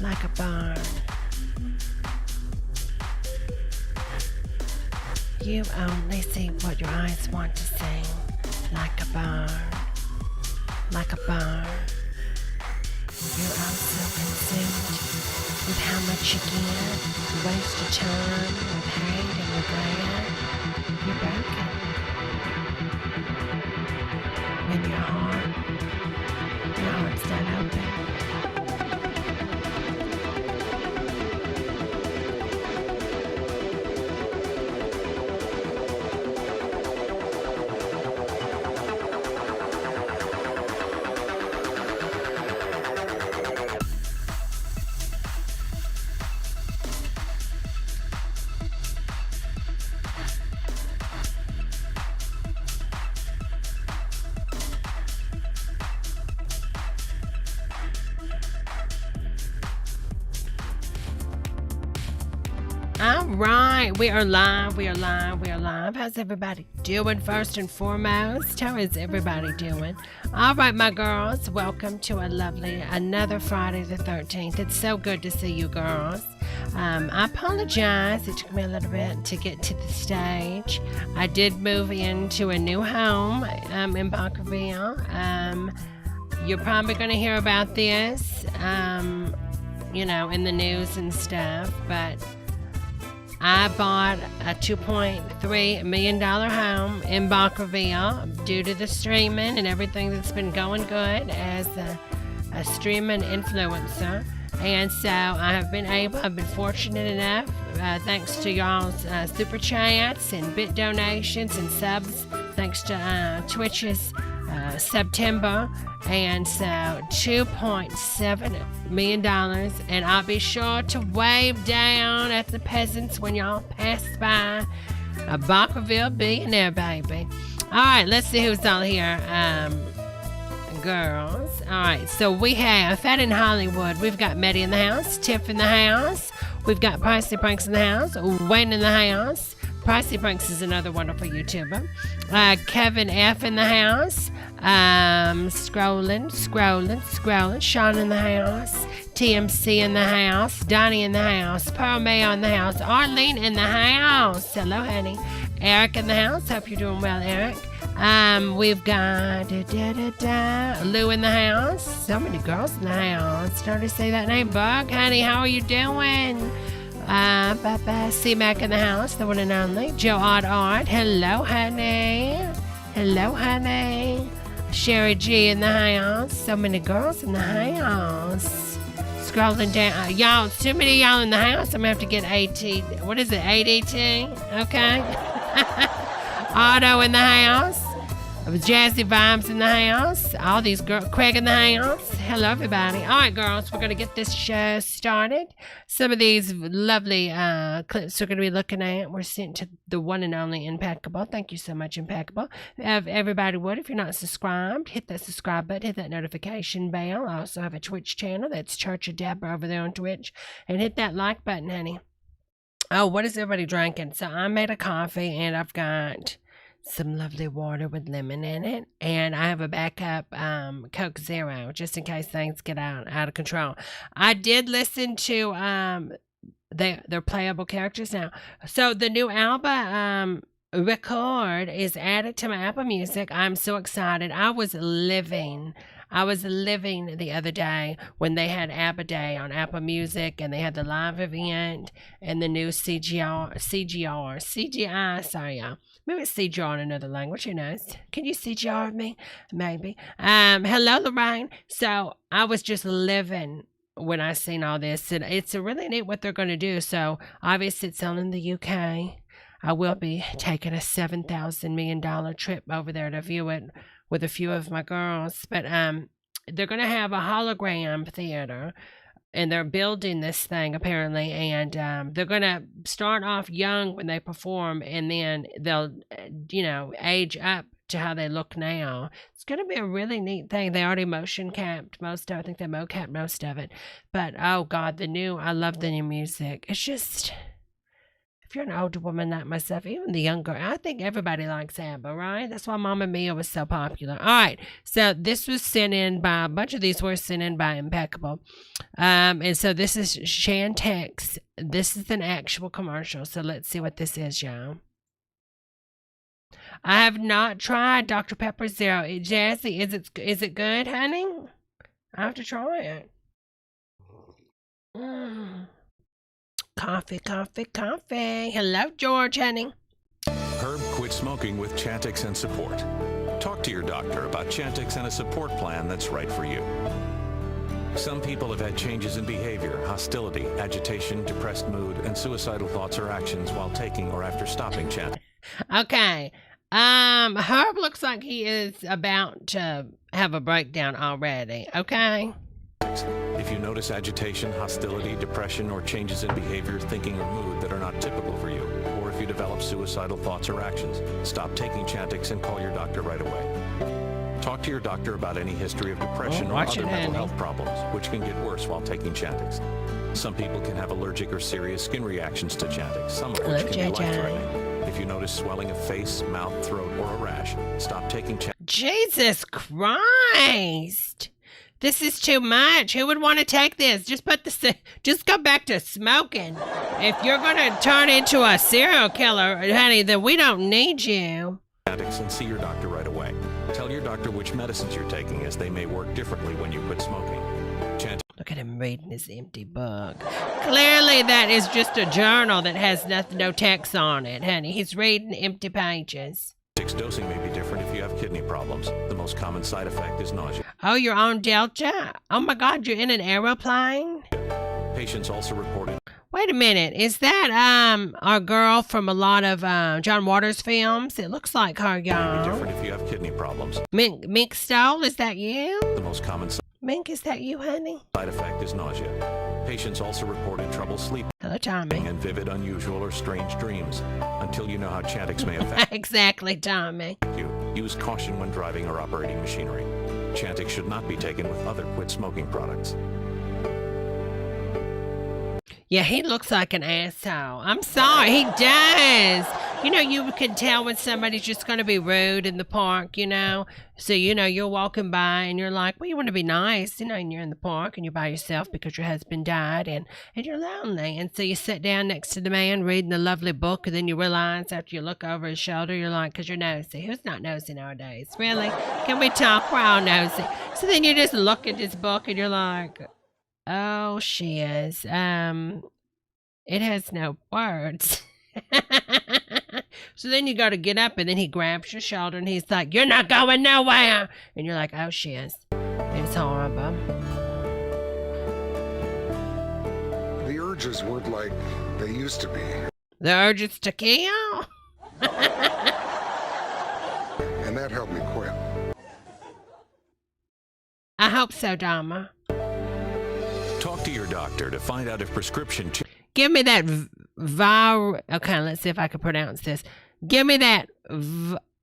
like a barn. You only see what your eyes want to see, like a barn, like a barn. You're also consumed with how much you get. You waste your time with hate and regret. You're broken. When your heart's not open. All right, we are live. How's everybody doing first and foremost? How is everybody doing? All right, my girls, welcome to another Friday the 13th. It's so good to see you girls. I apologize. It took me a little bit to get to the stage. I did move into a new home in Bacaville. You're probably going to hear about this, in the news and stuff, but I bought a $2.3 million home in Bacaville due to the streaming and everything that's been going good as a streaming influencer. And so I've been fortunate enough, thanks to y'all's super chats and bit donations and subs, thanks to Twitch's September, and so $2.7 million, and I'll be sure to wave down at the peasants when y'all pass by. A Bacaville billionaire, baby. All right, let's see who's all here. Girls. All right, so we have Fat in Hollywood. We've got Maddie in the house, Tiff in the house. We've got Pricey Pranks in the house, Wayne in the house. Pricey Pranks is another wonderful YouTuber. Kevin F in the house. Scrolling. Sean in the house. TMC in the house. Donnie in the house. Pearl Mayo in the house. Arlene in the house. Hello, honey. Eric in the house. Hope you're doing well, Eric. We've got Lou in the house. So many girls in the house. Don't I say that name? Bug, honey, how are you doing? C-Mac in the house, the one and only. Joe Odd Art. Hello, honey. Sherry G in the house. So many girls in the house. Scrolling down. Y'all, too many y'all in the house. I'm going to have to get AT. What is it? ADT? Okay. Otto in the house. Jazzy Vibes in the house. All these girls. Craig in the house. Hello, everybody. All right, girls. We're going to get this show started. Some of these lovely clips we're going to be looking at were sent to the one and only Impeccable. Thank you so much, Impeccable. Everybody would, if you're not subscribed, hit that subscribe button, hit that notification bell. I also have a Twitch channel. That's Church of Debra over there on Twitch. And hit that like button, honey. Oh, what is everybody drinking? So I made a coffee, and I've got some lovely water with lemon in it, and I have a backup Coke Zero just in case things get out of control. I did listen to they're playable characters now. So the new ABBA record is added to my Apple Music. I'm so excited. I was living the other day when they had ABBA Day on Apple Music, and they had the live event and the new CGI, sorry y'all. Maybe it's CGI in another language, who knows? Can you CGI me? Maybe. Hello, Lorraine. So I was just living when I seen all this, and it's really neat what they're going to do. So obviously it's on in the UK. I will be taking a $7,000 million trip over there to view it with a few of my girls, but they're going to have a hologram theater, and they're building this thing apparently, and they're going to start off young when they perform, and then they'll age up to how they look now. It's going to be a really neat thing. They already motion capped most of it. I think they mo-capped most of it, but oh god, I love the new music. It's just if you're an older woman like myself, even the younger, I think everybody likes ABBA, right? That's why Mamma Mia was so popular. All right, so this was sent in by, a bunch of these were sent in by Impeccable. And so this is Chantix. This is an actual commercial, so let's see what this is, y'all. I have not tried Dr. Pepper Zero. Jazzy, is it good, honey? I have to try it. Coffee, coffee, coffee. Hello, George, honey. Herb quit smoking with Chantix and support. Talk to your doctor about Chantix and a support plan that's right for you. Some people have had changes in behavior, hostility, agitation, depressed mood, and suicidal thoughts or actions while taking or after stopping Chantix. Okay. Herb looks like he is about to have a breakdown already. Okay. If you notice agitation, hostility, depression, or changes in behavior, thinking, or mood that are not typical for you, or if you develop suicidal thoughts or actions, stop taking Chantix and call your doctor right away. Talk to your doctor about any history of depression or other mental health problems, which can get worse while taking Chantix. Some people can have allergic or serious skin reactions to Chantix, some of which can be life-threatening. If you notice swelling of face, mouth, throat, or a rash, stop taking Chantix. Jesus Christ! This is too much. Who would want to take this? Just go back to smoking. If you're going to turn into a serial killer, honey, then we don't need you. Chantix and see your doctor right away. Tell your doctor which medicines you're taking, as they may work differently when you quit smoking. Chantix. Look at him reading his empty book. Clearly that is just a journal that has no text on it, honey. He's reading empty pages. Dosing may be different if you have kidney problems. The most common side effect is nausea. Oh, you're on Delta? Oh my God, you're in an aeroplane? Patients also reported. Wait a minute, is that our girl from a lot of John Waters films? It looks like her, y'all. May be different if you have kidney problems. Mink Stoll, is that you? The most common Mink, is that you, honey? Side effect is nausea. Patients also reported trouble sleeping. Hello, Tommy. And vivid, unusual, or strange dreams. Until you know how Chantix may affect exactly, Tommy. you. Use caution when driving or operating machinery. Chantix should not be taken with other quit smoking products. Yeah, he looks like an asshole. I'm sorry, he does. You know, you can tell when somebody's just going to be rude in the park, you know. So, you know, you're walking by and you're like, well, you want to be nice, you know, and you're in the park and you're by yourself because your husband died and you're lonely. And so you sit down next to the man reading the lovely book, and then you realize after you look over his shoulder, you're like, because you're nosy. Who's not nosy nowadays? Really? Can we talk? We're all nosy. So then you just look at this book and you're like, oh, she is. It has no words. So then you got to get up, and then he grabs your shoulder and he's like, you're not going nowhere. And you're like, oh, she is. It's horrible. The urges weren't like they used to be. The urges to kill? And that helped me quit. I hope so, Dama. Talk to your doctor to find out if prescription. Give me that okay, let's see if I can pronounce this. Give me that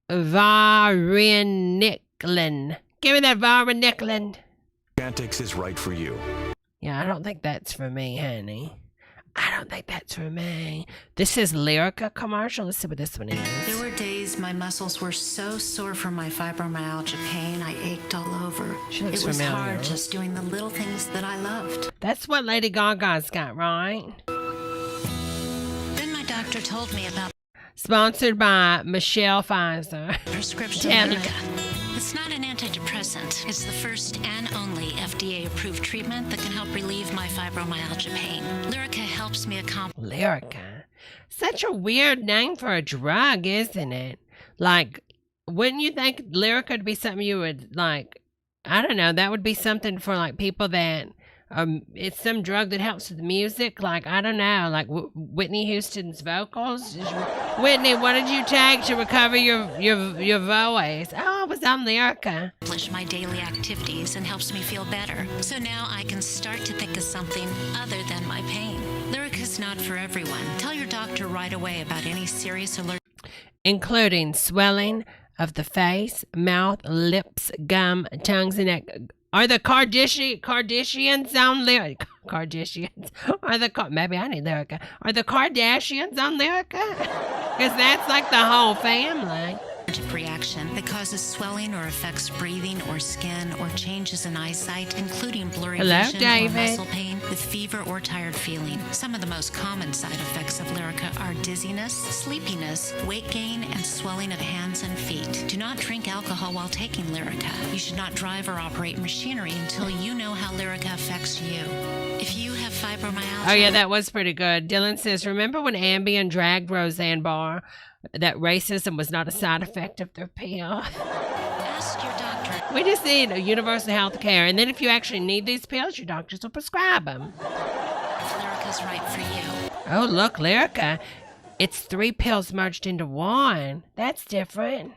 varenicline. Give me that varenicline. Chantix is right for you. Yeah, I don't think that's for me, honey. I don't think that's for me. This is Lyrica commercial. Let's see what this one is. There were days my muscles were so sore from my fibromyalgia pain, I ached all over. She looks it was familiar. hard just doing the little things that I loved. That's what Lady Gaga's got, right? Then my doctor told me about Sponsored by Michelle Pfizer. prescription Lyrica. It's not an antidepressant. It's the first and only FDA-approved treatment that can help relieve my fibromyalgia pain. Lyrica helps me accomplish. Lyrica. Such a weird name for a drug, isn't it? Like, wouldn't you think Lyrica would be something you would, like, I don't know, that would be something for, like, people that, it's some drug that helps with music, like, I don't know, like Whitney Houston's vocals. Whitney, what did you take to recover your voice? Oh, it was on Lyrica. My daily activities and helps me feel better. So now I can start to think of something other than my pain. Lyrica's not for everyone. Tell your doctor right away about any serious alert. Including swelling of the face, mouth, lips, gum, tongues, and neck. Are the Kardashians on Lyrica? Kardashians. Maybe I need Lyrica. Are the Kardashians on Lyrica? Because that's like the whole family. Reaction that causes swelling or affects breathing or skin or changes in eyesight, including blurry vision David. or muscle pain with fever or tired feeling. Some of the most common side effects of Lyrica are dizziness, sleepiness, weight gain, and swelling of hands and feet. Do not drink alcohol while taking Lyrica. You should not drive or operate machinery until you know how Lyrica affects you. If you have fibromyalgia... Oh, yeah, that was pretty good. Dylan says, remember when Ambien dragged Roseanne Barr? That racism was not a side effect of their pill. Ask your doctor. We just need a universal health care. And then if you actually need these pills, your doctors will prescribe them. If Lyrica's right for you. Oh, look, Lyrica. It's 3 pills merged into one. That's different.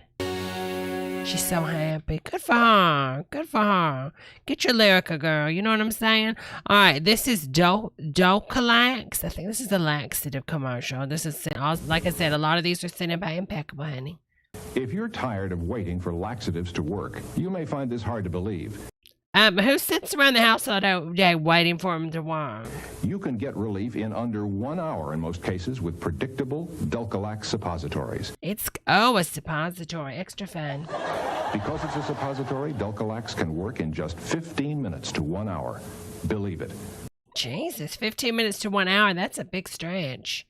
She's so happy. Good for her. Good for her. Get your Lyrica, girl. You know what I'm saying? All right, this is Dulcolax. I think this is a laxative commercial. This is, like I said, a lot of these are sent in by Impeccable Honey. If you're tired of waiting for laxatives to work, you may find this hard to believe. Who sits around the house all day waiting for them to work? You can get relief in under 1 hour in most cases with predictable Dulcolax suppositories. It's, a suppository. Extra fun. Because it's a suppository, Dulcolax can work in just 15 minutes to 1 hour. Believe it. Jesus, 15 minutes to 1 hour. That's a big stretch.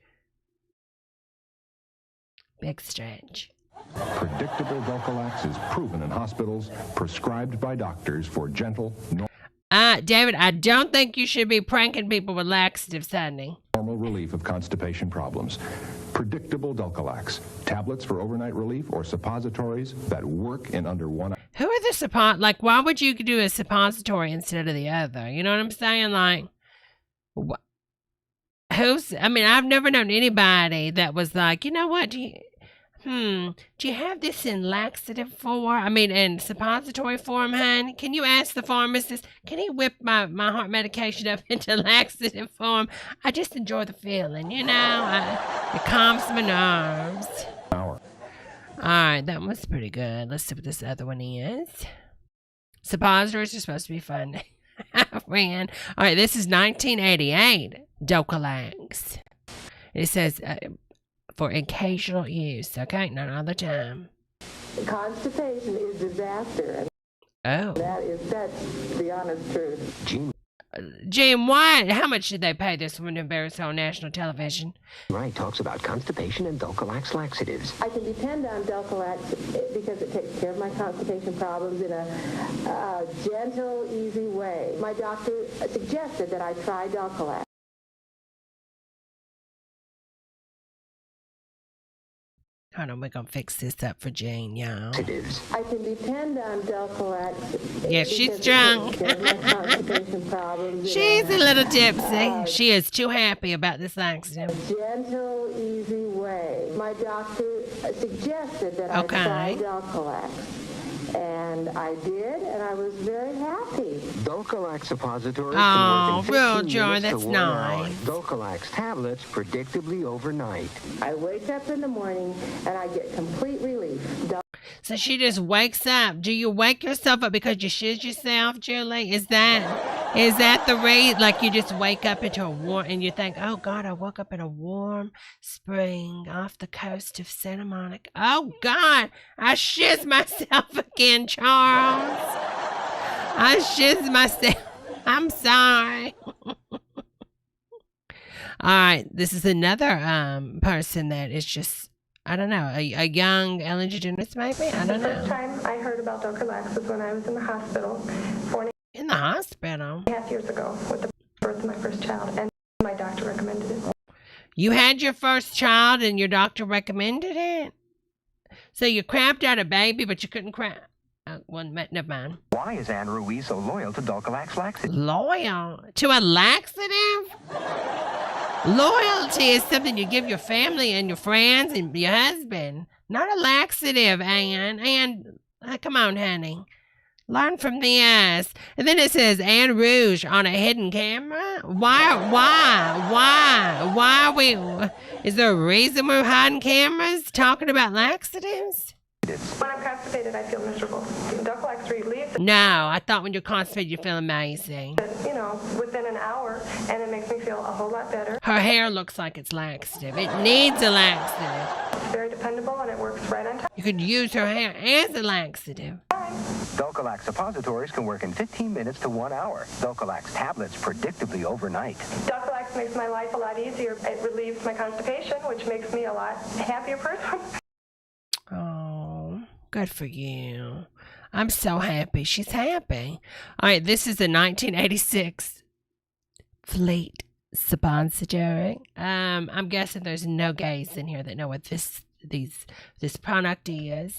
Big stretch. Predictable Dulcolax is proven in hospitals, prescribed by doctors for gentle, David, I don't think you should be pranking people with laxatives, honey. normal relief of constipation problems. Predictable Dulcolax, tablets for overnight relief or suppositories that work in under 1 hour. Who are the like, why would you do a suppository instead of the other? You know what I'm saying? Like, I've never known anybody that was like, you know what, do you have this in laxative form? In suppository form, hon? Can you ask the pharmacist, can he whip my heart medication up into laxative form? I just enjoy the feeling, you know? It calms my nerves. All right, that was pretty good. Let's see what this other one is. Suppositories are supposed to be fun. Man. All right, this is 1988 Dulcolax. It says... for occasional use, okay? Not all the time. Constipation is disaster. Oh. That's the honest truth. Jim, how much did they pay this woman to embarrass her on national television? Right, talks about constipation and Dulcolax laxatives. I can depend on Dulcolax because it takes care of my constipation problems in a gentle, easy way. My doctor suggested that I try Dulcolax. Hold on, we're going to fix this up for Jane, y'all. I can depend on Dulcolax. Yeah, she's drunk. She's a little tipsy. She is too happy about this accident. Gentle, easy way. My doctor suggested that I try Dulcolax. And I did, and I was very happy. Dulcolax suppositories can work in 15 Joy, minutes that's to 1 hour. nice. Dulcolax tablets predictably overnight. I wake up in the morning, and I get complete relief. So she just wakes up. Do you wake yourself up because you shiz yourself, Julie? Is that the reason? Like you just wake up into a warm, and you think, oh God, I woke up in a warm spring off the coast of Santa Monica. Oh God, I shiz myself again, Charles. I shiz myself. I'm sorry. All right, this is another person that is just, I don't know, a young Ellen DeGeneres maybe? I don't know. The first time I heard about Dulcolax was when I was in the hospital 4.5 years ago with the birth of my first child, and my doctor recommended it. You had your first child and your doctor recommended it? So you crapped out a baby, but you couldn't crap. Never mind. Why is Anne Ruiz so loyal to Dulcolax laxative? Loyal? To a laxative? Loyalty is something you give your family and your friends and your husband. Not a laxative, Anne. Anne, come on, honey. Learn from this. And then it says Anne Rouge on a hidden camera. Why are we? Is there a reason we're hiding cameras talking about laxatives? When I'm constipated, I feel miserable. Dulcolax relieves No, I thought when you're constipated, you feel amazing. You know, within an hour, and it makes me feel a whole lot better. Her hair looks like it's laxative. It needs a laxative. It's very dependable, and it works right on time. You could use her hair as a laxative. Dulcolax suppositories can work in 15 minutes to 1 hour. Dulcolax tablets predictably overnight. Dulcolax makes my life a lot easier. It relieves my constipation, which makes me a lot happier person. Oh, good for you. I'm so happy. She's happy. All right, this is the 1986 Fleet suppository. I'm guessing there's no gays in here that know what this product is.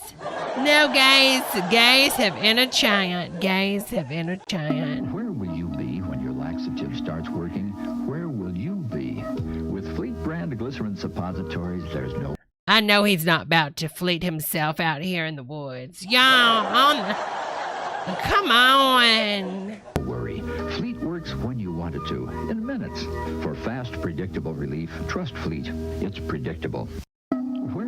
No gays. Gays have entered chant. Gays have entered chant. Where will you be when your laxative starts working? Where will you be? With Fleet brand glycerin suppositories, there's no... I know he's not about to fleet himself out here in the woods. Y'all, come on. Don't worry. Fleet works when you want it to, in minutes. For fast, predictable relief, trust Fleet. It's predictable.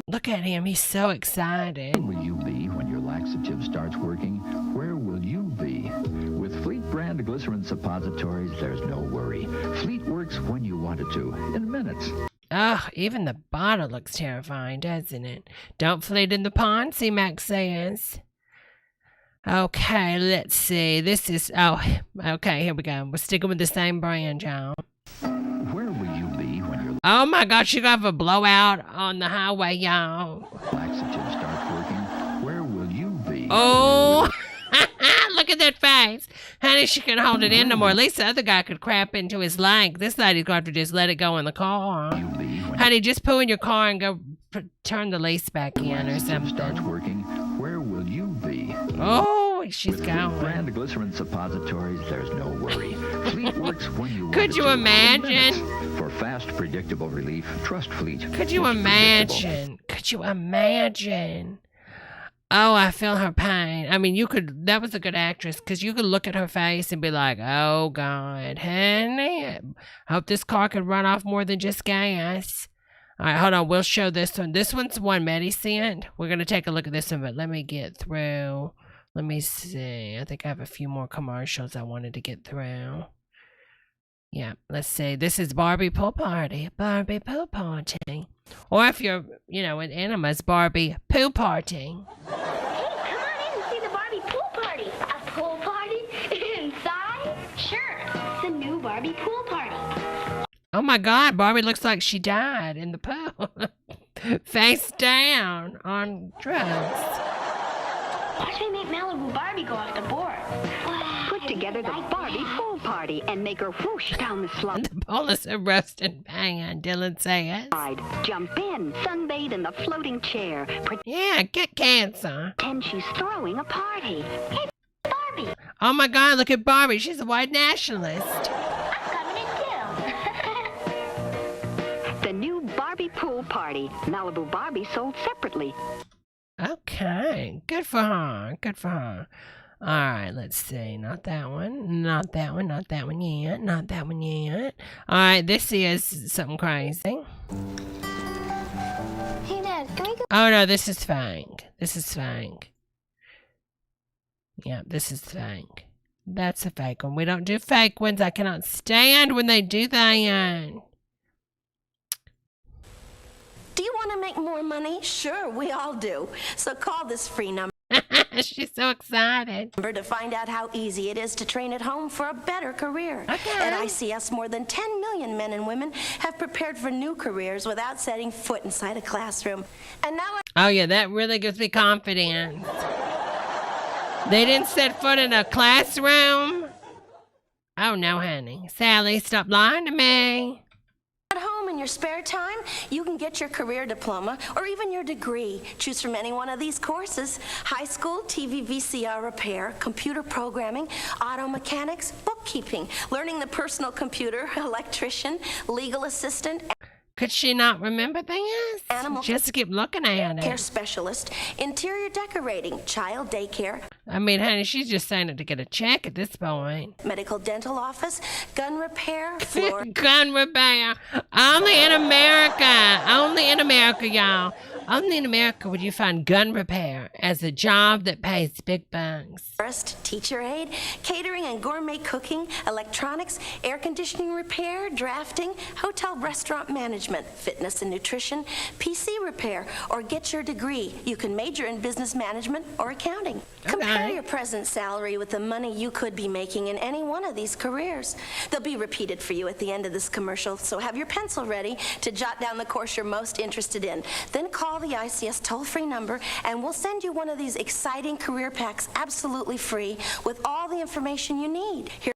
Look at him. He's so excited. Where will you be when your laxative starts working? Where will you be? With Fleet brand glycerin suppositories, there's no worry. Fleet works when you want it to, in minutes. Oh, even the bottle looks terrifying, doesn't it? Don't fleet in the pond, C-Max says. Okay, let's see. This is... Oh, okay, here we go. We're sticking with the same brand, y'all. Where will you be when your... Oh, my gosh, you have a blowout on the highway, y'all. laxative starts working? Where will you be? Oh, look at that face. Honey, she can hold it in no more. At least the other guy could crap into his leg. This lady's going to have to just let it go in the car. Honey, just poo in your car and go turn the lace back in or something. Starts working. Where will you be? Oh, she's With going. brand glycerin suppositories, there's no worry. Fleet works when you want Could it you to. imagine? For fast, predictable relief, trust Fleet. Could you imagine? Could you imagine? Oh, I feel her pain. I mean, that was a good actress because you could look at her face and be like, oh, God, honey, I hope this car could run off more than just gas. All right, hold on. We'll show this one. This one's one Maddie sent. We're going to take a look at this one, but let me get through. Let me see. I think I have a few more commercials I wanted to get through. Yeah, let's see. This is Barbie Pool Party. Barbie Pool Party. Or if you're, in Anima's Barbie Poo Party. Hey, come on in and see the Barbie pool party. A pool party? Inside? Sure. It's a new Barbie pool party. Oh my God, Barbie looks like she died in the pool. Face down on drugs. Watch me make Malibu Barbie go off the board. Put together the Barbie pool party and make her whoosh down the slope. The bowl is a roasting pan, Dylan says. Jump in, sunbathe in the floating chair. Yeah, get cancer. Pretend she's throwing a party. Hey, Barbie. Oh my God, look at Barbie. She's a white nationalist. I'm coming in too. The new Barbie pool party. Malibu Barbie sold separately. Okay, good for her. Good for her. All right, let's see. Not that one. Not that one. Not that one yet. Not that one yet. All right, this is something crazy. Hey, Dad, can we go? Oh, no, this is fake. This is fake. Yeah, this is fake. That's a fake one. We don't do fake ones. I cannot stand when they do that. Do you want to make more money? Sure, we all do. So call this free number. She's so excited. To find out how easy it is to train at home for a better career. Okay. At ICS, more than 10 million men and women have prepared for new careers without setting foot inside a classroom. And now Oh, yeah, that really gives me confidence. They didn't set foot in a classroom? Oh, no, honey. Sally, stop lying to me. at home in your spare time, you can get your career diploma or even your degree. Choose from any one of these courses: high school, TV, VCR repair, computer programming, auto mechanics, bookkeeping, learning the personal computer, electrician, legal assistant. Could she not remember things? Animal Just keep looking at it. Care specialist, interior decorating, child daycare. I mean, honey, she's just saying it to get a check at this point. Medical dental office, gun repair, gun repair. Only in America. Only in America, y'all. Only in America would you find gun repair as a job that pays big bucks. First, teacher aid, catering and gourmet cooking, electronics, air conditioning repair, drafting, hotel restaurant management, fitness and nutrition, PC repair, or get your degree. You can major in business management or accounting. Okay. Compare your present salary with the money you could be making in any one of these careers. They'll be repeated for you at the end of this commercial, so have your pencil ready to jot down the course you're most interested in. Then call the ICS toll-free number, and we'll send you one of these exciting career packs absolutely free with all the information you need. Here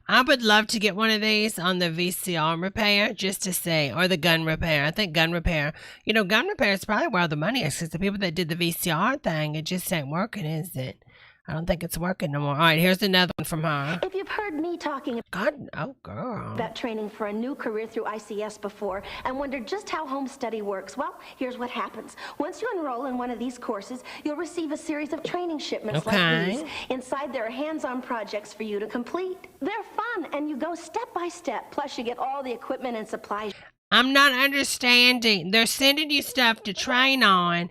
I would love to get one of these on the VCR repair just to see, or the gun repair. I think gun repair, gun repair is probably where all the money is, because the people that did the VCR thing, it just ain't working, is it? I don't think it's working no more. All right, here's another one from her. If you've heard me talking about training for a new career through ICS before and wondered just how home study works, well, here's what happens. Once you enroll in one of these courses, you'll receive a series of training shipments like these. Inside, there are hands-on projects for you to complete. They're fun, and you go step by step. Plus, you get all the equipment and supplies. I'm not understanding. They're sending you stuff to train on.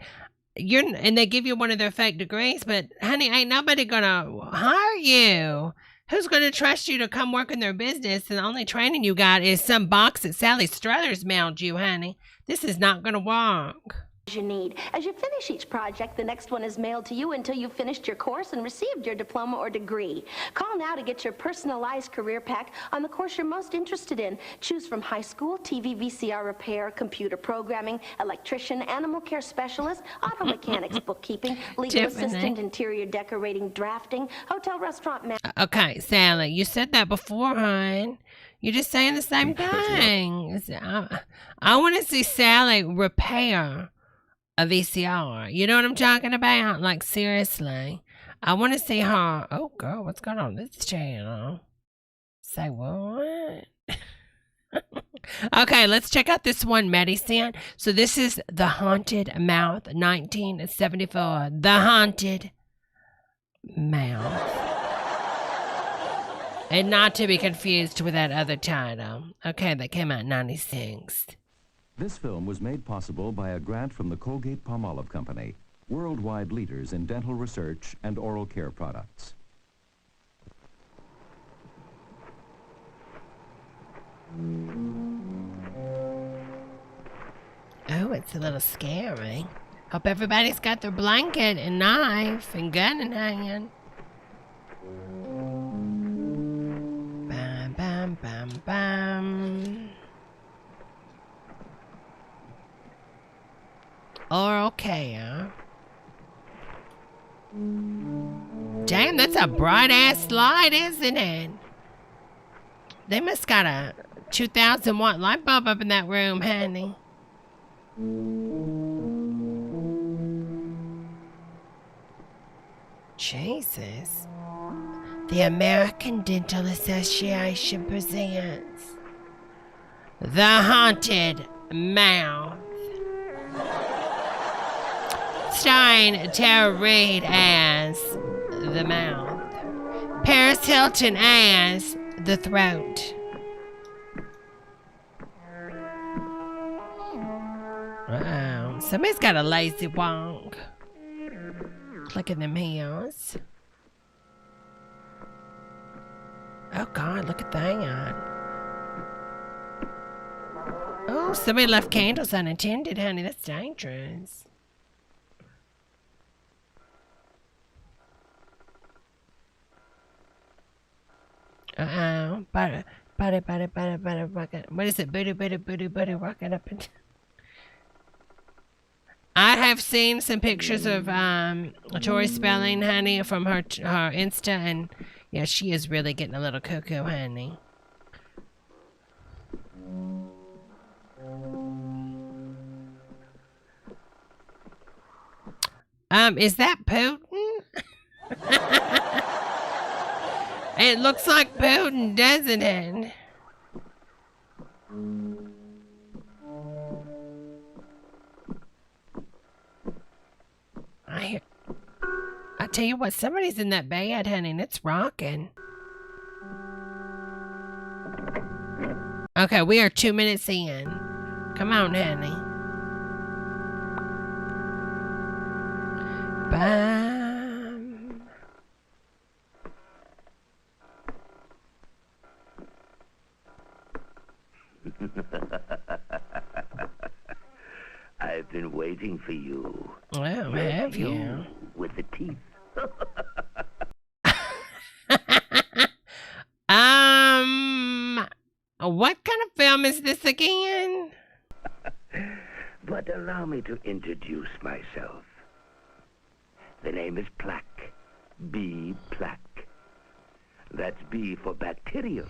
And they give you one of their fake degrees, but honey, ain't nobody gonna hire you. Who's gonna trust you to come work in their business, and the only training you got is some box that Sally Struthers mailed you, honey? This is not gonna work. You need. As you finish each project, the next one is mailed to you until you've finished your course and received your diploma or degree. Call now to get your personalized career pack on the course you're most interested in. Choose from high school, TV, VCR repair, computer programming, electrician, animal care specialist, auto mechanics, bookkeeping, legal assistant, interior decorating, drafting, hotel restaurant man. Okay, Sally, you said that before, hon. You're just saying the same thing. I want to see Sally repair a VCR. You know what I'm talking about? Like, seriously. I want to see her. Oh, girl, what's going on this channel? Say what? Okay, let's check out this one medicine. So this is The Haunted Mouth, 1974. The Haunted Mouth. And not to be confused with that other title. Okay, that came out in 96. This film was made possible by a grant from the Colgate-Palmolive Company, worldwide leaders in dental research and oral care products. Oh, it's a little scary. Hope everybody's got their blanket and knife and gun in hand. Bam, bam, bam, bam. Oral care. Damn, that's a bright ass light, isn't it? They must got a 2,000 watt light bulb up in that room, honey. Jesus. The American Dental Association presents The Haunted Mouth. Starring Tara Reid as the mouth. Paris Hilton as the throat. Wow. Somebody's got a lazy wonk. Clicking them heels. Oh God, look at that. Oh, somebody left candles unattended, honey. That's dangerous. Uh-oh. Butter, rocket. What is it? Butter, rocket up and... I have seen some pictures of Tori Spelling, honey, from her Insta, and yeah, she is really getting a little cuckoo, honey. Is that Putin? It looks like Putin, doesn't it? I tell you what, somebody's in that bed, honey, and it's rocking. Okay, we are 2 minutes in. Come on, honey. Bam. I've been waiting for you. Well, have you? With the teeth. What kind of film is this again? But allow me to introduce myself. The name is Plaque. B. Plaque. That's B for bacterial.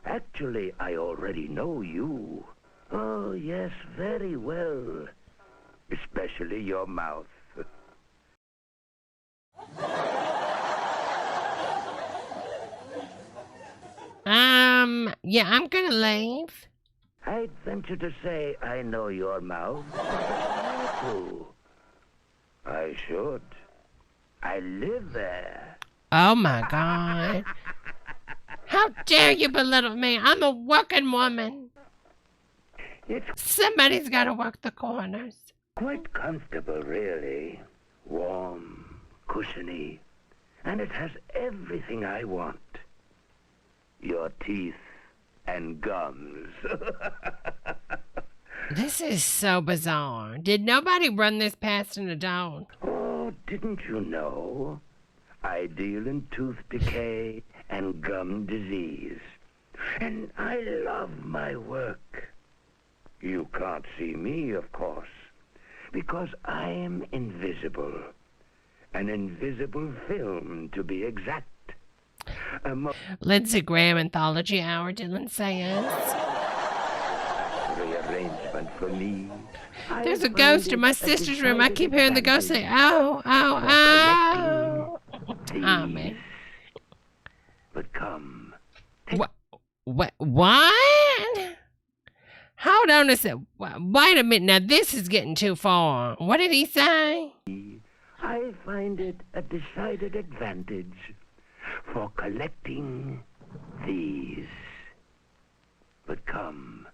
Actually, I already know you. Oh, yes, very well. Especially your mouth. Yeah, I'm gonna leave. I'd venture to say I know your mouth. I should. I live there. Oh, my God. How dare you belittle me? I'm a working woman. Somebody's got to work the corners. Quite comfortable, really. Warm, cushiony. And it has everything I want. Your teeth and gums. This is so bizarre. Did nobody run this past an adult? Oh, didn't you know? I deal in tooth decay and gum disease. And I love my work. You can't see me, of course, because I am invisible. An invisible film, to be exact. Lindsey Graham Anthology Hour, Dylan says. Rearrangement for me. There's a ghost in my sister's room. I keep hearing the ghost say, "Oh, oh, oh." Oh, man. But come. What? Hold on a second. Wait a minute. Now, this is getting too far. What did he say? I find it a decided advantage for collecting these. But come.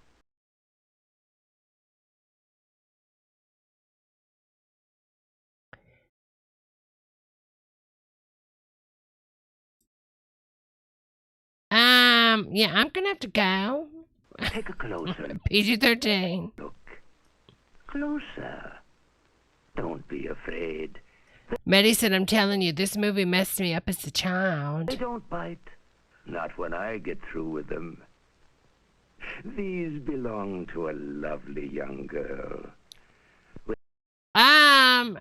Yeah, I'm gonna have to go. Take a closer. PG-13. Look. Closer. Don't be afraid. Maddie said, I'm telling you, this movie messed me up as a child. They don't bite. Not when I get through with them. These belong to a lovely young girl. Ma'am!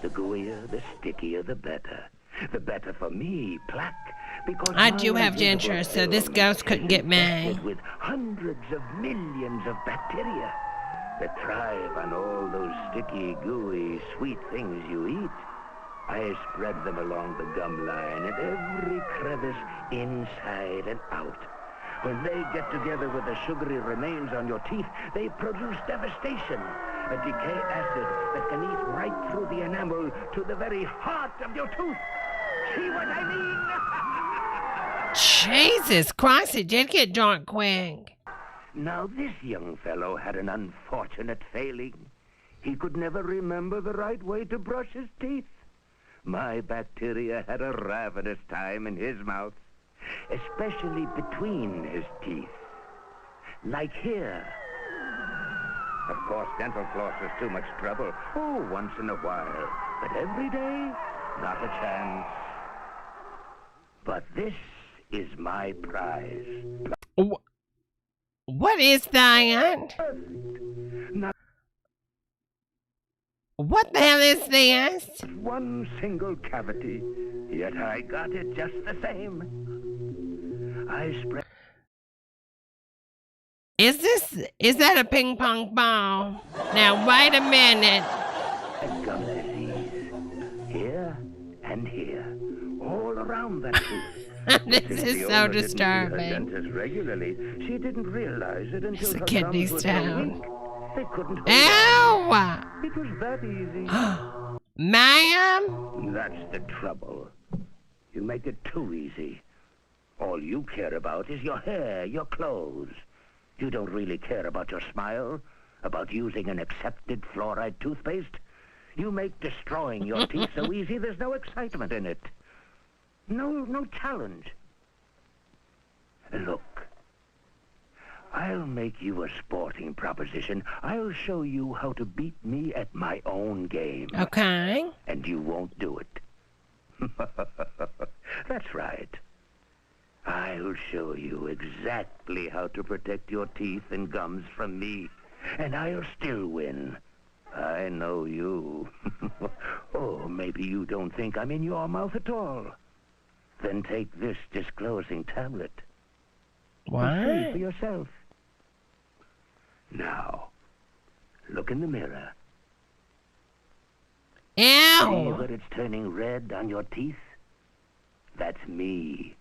The gooier, the stickier, the better. The better for me, Plaque, because I do have dentures, so this ghost couldn't get me. With hundreds of millions of bacteria that thrive on all those sticky, gooey, sweet things you eat. I spread them along the gum line at every crevice, inside and out. When they get together with the sugary remains on your teeth, they produce devastation. A decay acid that can eat right through the enamel to the very heart of your tooth. See what I mean? Jesus Christ, it did get dark quick. Now, this young fellow had an unfortunate failing. He could never remember the right way to brush his teeth. My bacteria had a ravenous time in his mouth, especially between his teeth. Like here. Of course, dental floss is too much trouble. Oh, once in a while. But every day, not a chance. But this is my prize. What is that? What the hell is this? One single cavity, yet I got it just the same. I spread... Is that a ping pong ball? Now, wait a minute. Gum disease. Here and here. All around that tooth. This is so disturbing. Dentist regularly. She didn't realize it until the her kidney's gums were down. so weak. They couldn't hold Ow! on. It was that easy. Ma'am? That's the trouble. You make it too easy. All you care about is your hair, your clothes. You don't really care about your smile, about using an accepted fluoride toothpaste. You make destroying your teeth so easy there's no excitement in it. No challenge. Look, I'll make you a sporting proposition. I'll show you how to beat me at my own game. Okay. And you won't do it. That's right. I'll show you exactly how to protect your teeth and gums from me, and I'll still win. I know you. Oh, maybe you don't think I'm in your mouth at all. Then take this disclosing tablet. What? And see for yourself. Now, look in the mirror. Ew! See where it's turning red on your teeth? That's me.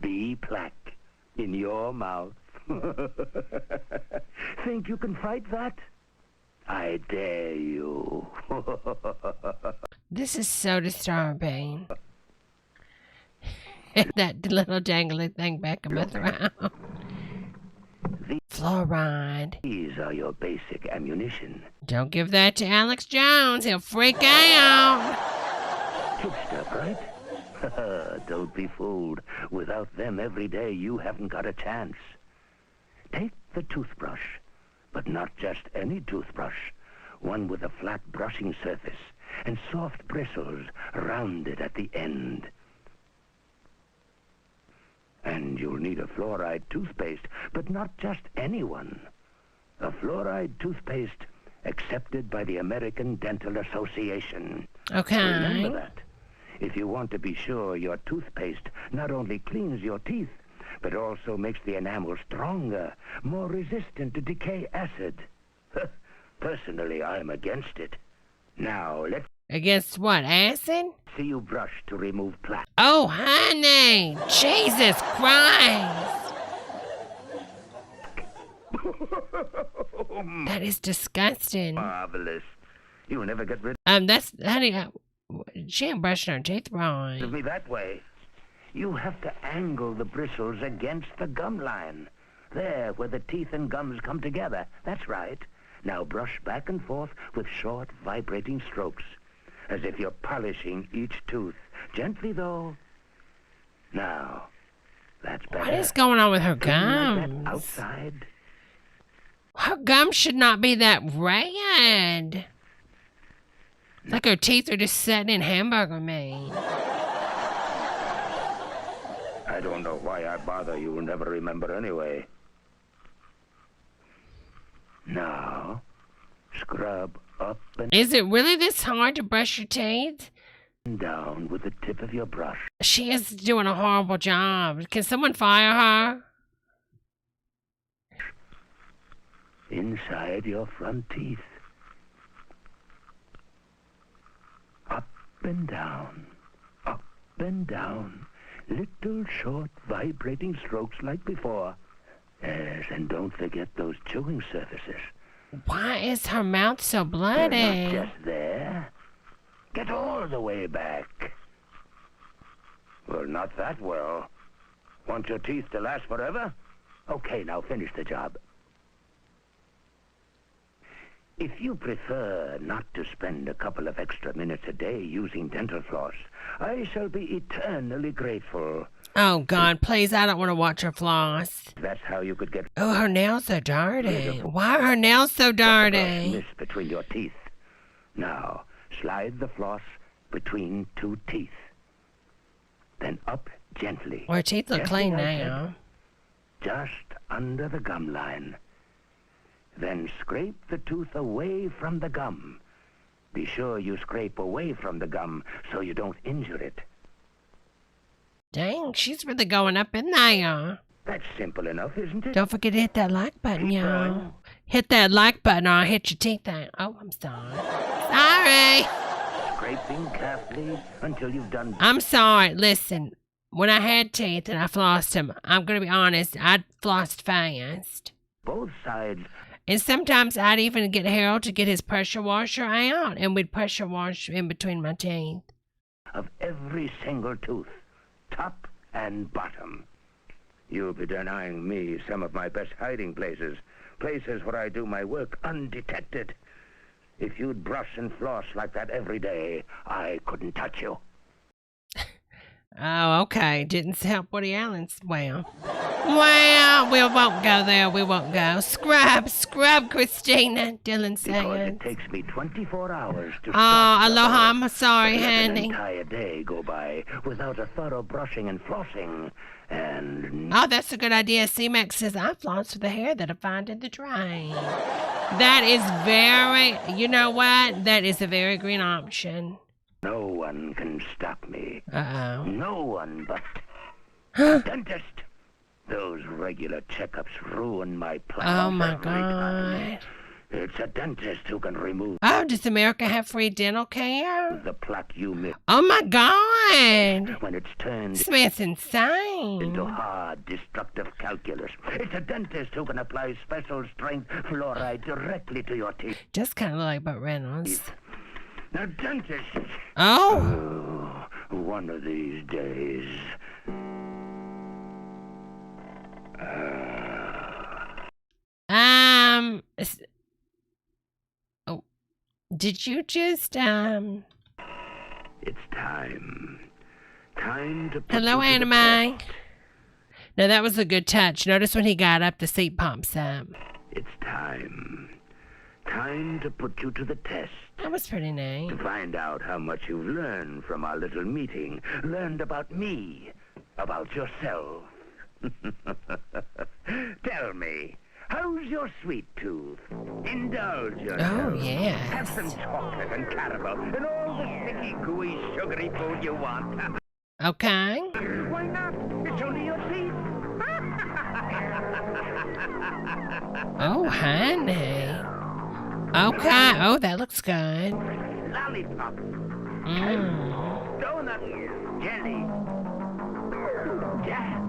B plaque in your mouth. Think you can fight that? I dare you. This is so disturbing. That little dangly thing back in my throat. Fluoride. These are your basic ammunition. Don't give that to Alex Jones. He'll freak out. Kid stuff, right? Don't be fooled. Without them every day, you haven't got a chance. Take the toothbrush, but not just any toothbrush. One with a flat brushing surface and soft bristles rounded at the end. And you'll need a fluoride toothpaste, but not just any one. A fluoride toothpaste accepted by the American Dental Association. Okay. Remember that. If you want to be sure your toothpaste not only cleans your teeth, but also makes the enamel stronger, more resistant to decay acid. Personally, I'm against it. Now, let's... Against what, acid? See you brush to remove plaque. Oh, honey! Jesus Christ! That is disgusting. Marvelous. You'll never get rid That's, honey, she ain't brushing her teeth right. of me that way. You have to angle the bristles against the gum line. There, where the teeth and gums come together. That's right. Now brush back and forth with short, vibrating strokes, as if you're polishing each tooth. Gently, though. Now, that's better. What is going on with her Couldn't you like gums? that outside. Her gums should not be that red. It's like her teeth are just sitting in hamburger meat. I don't know why I bother. You'll never remember anyway. Now, scrub up and Is it really this hard to brush your teeth? down with the tip of your brush. She is doing a horrible job. Can someone fire her? Inside your front teeth. Up and down. Up and down. Little short vibrating strokes like before. Yes, and don't forget those chewing surfaces. Why is her mouth so They're bloody? not just there. Get all the way back. Well, not that well. Want your teeth to last forever? Okay, now finish the job. If you prefer not to spend a couple of extra minutes a day using dental floss, I shall be eternally grateful. Oh, God, please, I don't want to watch her floss. That's how you could get Oh, her nails are dirty. Why are her nails so dirty? mist between your teeth. Now, slide the floss between two teeth. Then up gently. Well, her teeth look Just clean like that. now. Just under the gum line. Then scrape the tooth away from the gum. Be sure you scrape away from the gum so you don't injure it. Dang, she's really going up in there. That's simple enough, isn't it? Don't forget to hit that like button, Keep y'all. going. Hit that like button or I'll hit your teeth out. Oh, I'm sorry. Sorry. Scraping carefully until you've done... I'm sorry. Listen, when I had teeth and I flossed them, I'm going to be honest, I flossed fast. both sides. And sometimes I'd even get Harold to get his pressure washer out, and we'd pressure wash in between my teeth. Of every single tooth, top and bottom. You'll be denying me some of my best hiding places, places where I do my work undetected. If you'd brush and floss like that every day, I couldn't touch you. Oh, okay. Didn't help Woody Allen's. Well, we won't go there. We won't go. Scrub, Christina. Dylan says. Because it takes me 24 hours to aloha. I'm sorry, honey. An entire day go by without a thorough brushing and flossing. And oh, that's a good idea. C-Max says, I floss with the hair that I find in the drain. That is very, you know what? That is a very green option. No one can stop me. Uh-oh. No one but the dentist. Those regular checkups ruin my plans. Oh, my God. It's a dentist who can remove... Oh, does America have free dental care? ...the plaque you miss. Oh, my God. When it's turned... Smith's insane. ...into hard, destructive calculus. It's a dentist who can apply special strength fluoride directly to your teeth. Just kind of like Burt Reynolds. Now, dentist. Oh. One of these days. Oh, did you just It's time. Time to. Hello, Anime. No, that was a good touch. Notice when he got up, the seat pumps up. It's time. Time to put you to the test. That was pretty nice. To find out how much you've learned from our little meeting. Learned about me. About yourself. Tell me, how's your sweet tooth? Indulge yourself. Oh, yeah. Have some chocolate and caramel and all the sticky, gooey, sugary food you want. Okay. Why not? It's only your teeth. Oh, honey. Okay. Oh, that looks good. Lollipop. Donut. Jelly. Jam.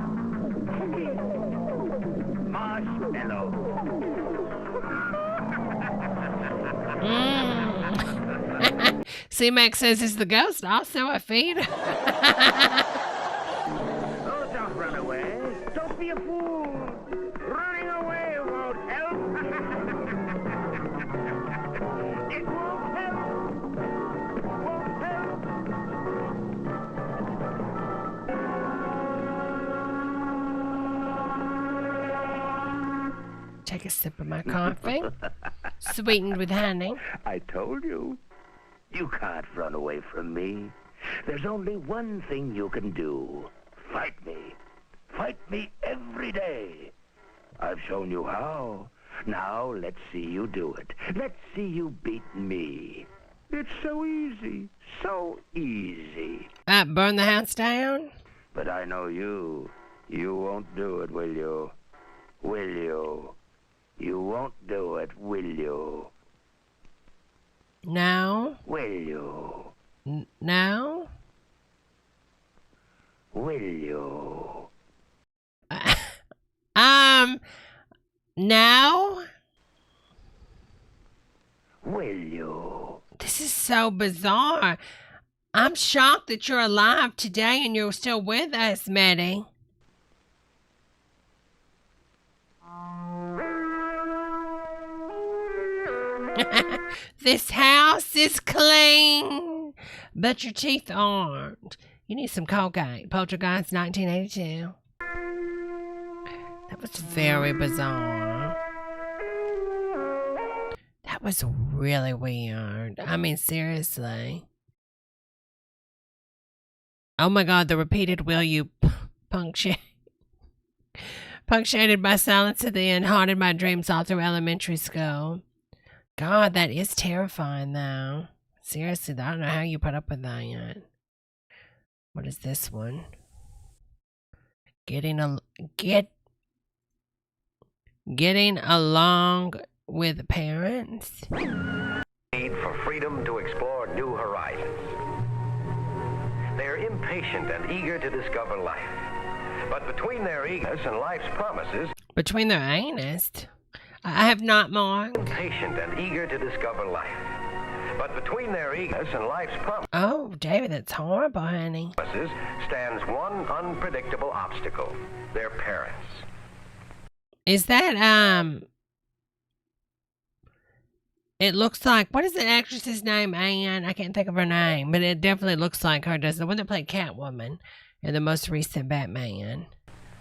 Marshmallow. C-Max says it's the ghost. Also a feed. Oh, don't run away. Don't be a fool. Running away won't help. It won't help. Won't help. Take a sip of my coffee. Sweetened with honey. I told you. You can't run away from me. There's only one thing you can do. Fight me. Fight me every day. I've shown you how. Now let's see you do it. Let's see you beat me. It's so easy. So easy. Burn the house down? But I know you. You won't do it, will you? Will you? You won't do it, will you? No. Will you? No. Will you? No. Will you? This is so bizarre. I'm shocked that you're alive today and you're still with us, Maddie. This house is clean, but your teeth aren't. You need some Colgate. Poltergeist 1982. That was very bizarre. That was really weird. I mean, seriously. Oh my God, the repeated will you punctuated by silence at the end, haunted my dreams all through elementary school. God, that is terrifying, though. Seriously, I don't know how you put up with that yet. What is this one? Getting along with parents. Need for freedom to explore new horizons. They're impatient and eager to discover life. But between their eagerness and life's promises... Between their anus? I have not, Mark. Patient and eager to discover life. But between their eagerness and life's promise, Oh, David, that's horrible, honey. stands one unpredictable obstacle: their parents. Is that, it looks like, what is the actress's name, Anne? I can't think of her name, but it definitely looks like her, does the one that played Catwoman in the most recent Batman.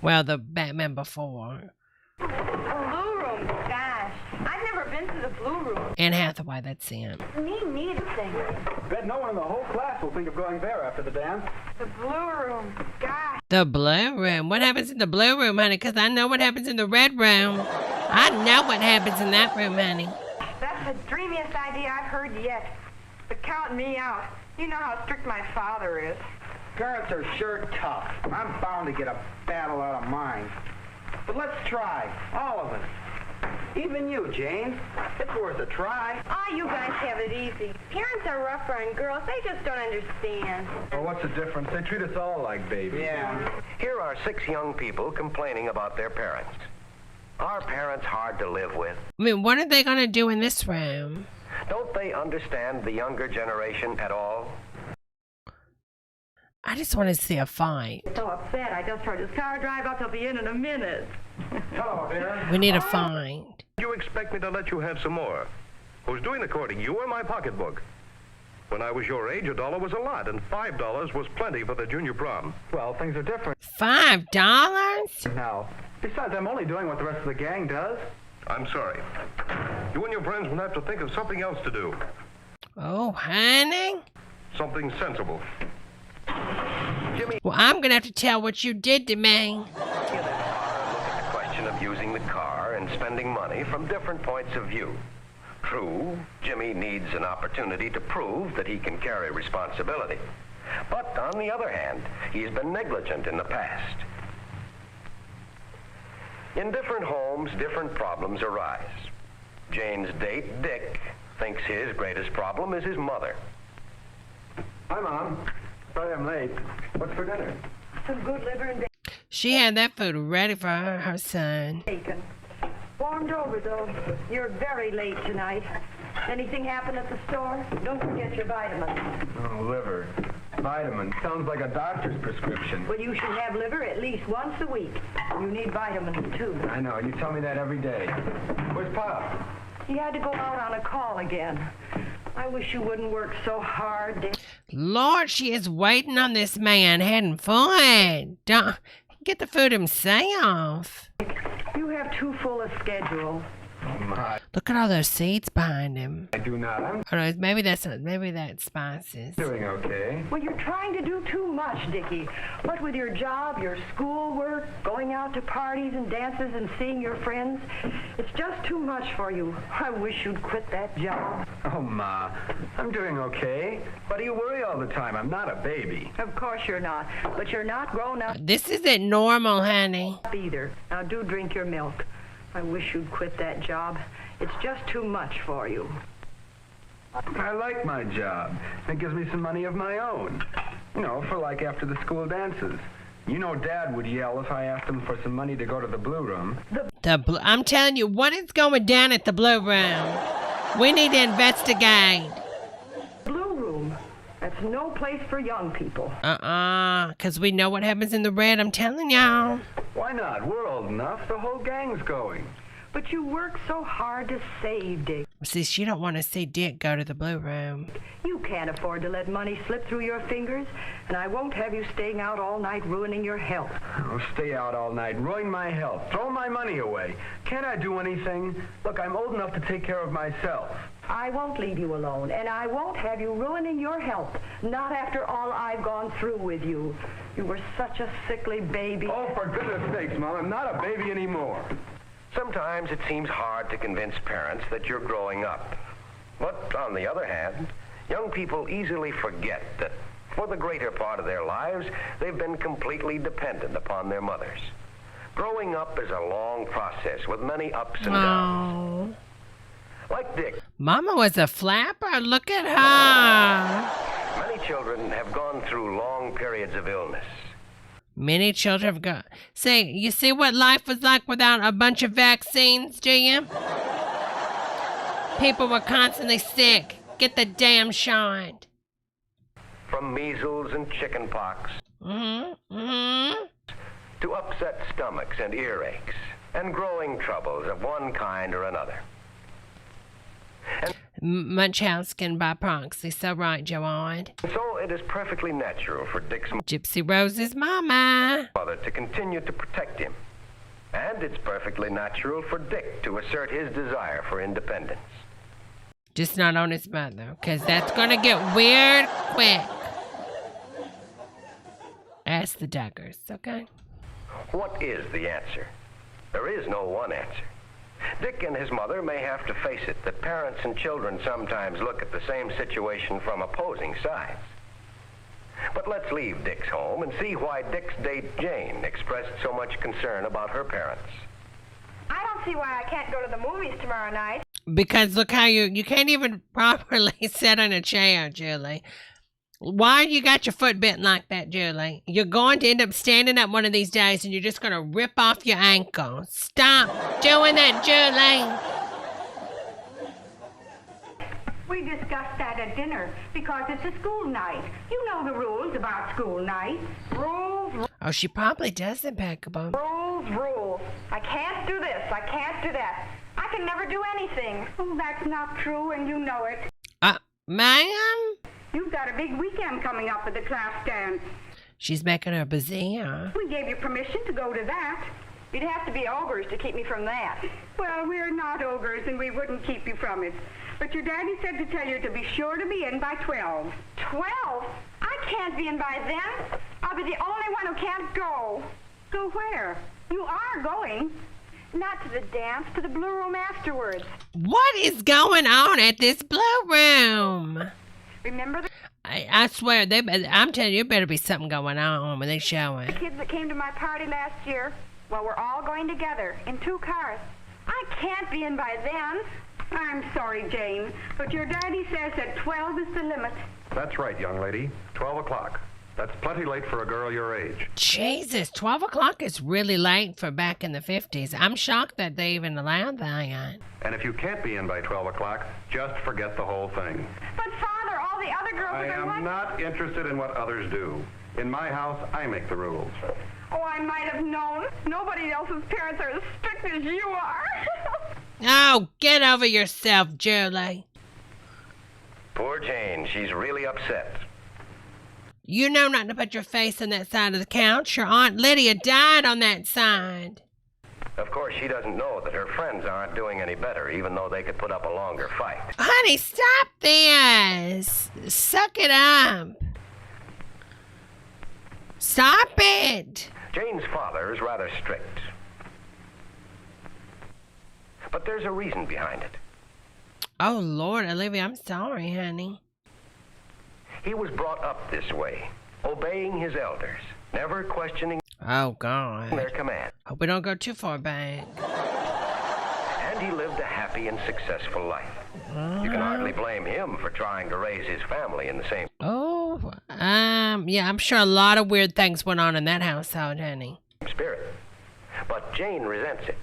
Well, the Batman before. Blue room, gosh. I've never been to the blue room. Anne Hathaway, that's it. Me neither thing. Bet no one in the whole class will think of going there after the dance. The blue room, gosh. The blue room. What happens in the blue room, honey? Because I know what happens in the red room. I know what happens in that room, honey. That's the dreamiest idea I've heard yet. But count me out. You know how strict my father is. Parents are sure tough. I'm bound to get a battle out of mine. But let's try, all of us. Even you, Jane. It's worth a try. Oh, you guys have it easy. Parents are rougher on girls. They just don't understand. Well, what's the difference? They treat us all like babies. Yeah. Here are 6 young people complaining about their parents. Are parents hard to live with? I mean, what are they going to do in this room? Don't they understand the younger generation at all? I just want to see a fight. So upset. I just heard his car drive up. He'll be in a minute. Hello, dear. We need a fight. You expect me to let you have some more? Who's doing the courting, you or my pocketbook? When I was your age, $1 was a lot, and $5 was plenty for the junior prom. Well, things are different $5? now. Besides, I'm only doing what the rest of the gang does. I'm sorry. You and your friends will have to think of something else to do. Oh, honey. Something sensible. Well, I'm going to have to tell what you did to me. Look at the question of using the car and spending money from different points of view. True, Jimmy needs an opportunity to prove that he can carry responsibility. But on the other hand, he's been negligent in the past. In different homes, different problems arise. Jane's date, Dick, thinks his greatest problem is his mother. Hi, Mom. Sorry I'm late. What's for dinner? Some good liver and She had that food ready for her son. bacon. Warmed over, though. You're very late tonight. Anything happen at the store? Don't forget your vitamins. Oh, liver. Vitamin. Sounds like a doctor's prescription. Well, you should have liver at least once a week. You need vitamins, too. I know. You tell me that every day. Where's Pop? He had to go out on a call again. I wish you wouldn't work so hard, Dick. Lord, she is waiting on this man, having fun. Don't get the food himself. You have too full a schedule. My. Look at all those seeds behind him. I do not. I'm Oh, no, maybe that's spices. doing okay. Well, you're trying to do too much, Dickie. What with your job, your schoolwork, going out to parties and dances and seeing your friends, it's just too much for you. I wish you'd quit that job. Oh, Ma. I'm doing okay. Why do you worry all the time? I'm not a baby. Of course you're not, but you're not grown up This isn't normal, honey. either. Now do drink your milk. I wish you'd quit that job. It's just too much for you. I like my job. It gives me some money of my own. You know, for like after the school dances. You know Dad would yell if I asked him for some money to go to the blue room. I'm telling you, what is going down at the blue room? We need to investigate. Blue room. That's no place for young people. Because we know what happens in the red, I'm telling y'all. Why not? We're old enough. The whole gang's going. But you work so hard to save, Dick. See, she don't want to see Dick go to the blue room. You can't afford to let money slip through your fingers, and I won't have you staying out all night ruining your health. I'll stay out all night, ruin my health, throw my money away. Can't I do anything? Look, I'm old enough to take care of myself. I won't leave you alone, and I won't have you ruining your health. Not after all I've gone through with you. You were such a sickly baby. Oh, for goodness sakes, Mom, I'm not a baby anymore. Sometimes it seems hard to convince parents that you're growing up. But on the other hand, young people easily forget that for the greater part of their lives, they've been completely dependent upon their mothers. Growing up is a long process with many ups and downs. Like Dick. Mama was a flapper. Look at her. Many children have gone through long periods of illness. Many children have got... See, you see what life was like without a bunch of vaccines, do you? People were constantly sick. Get the damn shot. From measles and chicken pox to upset stomachs and earaches and growing troubles of one kind or another. Munchausen by proxy. So right, Joanne. So it is perfectly natural for Dick's Gypsy Rose's mama mother to continue to protect him. And it's perfectly natural for Dick to assert his desire for independence. Just not on his mother, because that's going to get weird quick. Ask the Duggars, okay? What is the answer? There is no one answer. Dick and his mother may have to face it that parents and children sometimes look at the same situation from opposing sides. But let's leave Dick's home and see why Dick's date Jane expressed so much concern about her parents. I don't see why I can't go to the movies tomorrow night. Because look how you can't even properly sit in a chair, Julie. Why you got your foot bent like that, Julie? You're going to end up standing up one of these days and you're just going to rip off your ankle. Stop doing that, Julie. We discussed that at dinner because it's a school night. You know the rules about school nights. Rules. Oh, she probably does, impeccable. Rules. I can't do this. I can't do that. I can never do anything. Oh, that's not true, and you know it. Ma'am? You've got a big weekend coming up with the class dance. She's making her bazaar. We gave you permission to go to that. You'd have to be ogres to keep me from that. Well, we're not ogres, and we wouldn't keep you from it. But your daddy said to tell you to be sure to be in by 12. 12? I can't be in by then. I'll be the only one who can't go. Go where? You are going. Not to the dance, to the blue room afterwards. What is going on at this blue room? Remember I swear, I'm telling you, better be something going on when they show it. the kids that came to my party last year? Well, we're all going together in 2 cars. I can't be in by then. I'm sorry, Jane, but your daddy says that 12 is the limit. That's right, young lady. 12 o'clock. That's plenty late for a girl your age. Jesus, 12 o'clock is really late for back in the 50s. I'm shocked that they even allowed that. And if you can't be in by 12 o'clock, just forget the whole thing. But, Father, all the other girls I am not interested in what others do. In my house, I make the rules. Oh, I might have known. Nobody else's parents are as strict as you are. Oh, get over yourself, Julie. Poor Jane, she's really upset. You know not to put your face on that side of the couch. Your Aunt Lydia died on that side. Of course, she doesn't know that her friends aren't doing any better, even though they could put up a longer fight. Honey, stop this. Suck it up. Stop it. Jane's father is rather strict. But there's a reason behind it. Oh, Lord, Olivia, I'm sorry, honey. He was brought up this way, obeying his elders, never questioning Oh, God. their command. Hope we don't go too far back. And he lived a happy and successful life. You can hardly blame him for trying to raise his family in the same... Oh, yeah, I'm sure a lot of weird things went on in that household, honey. ...spirit. But Jane resents it.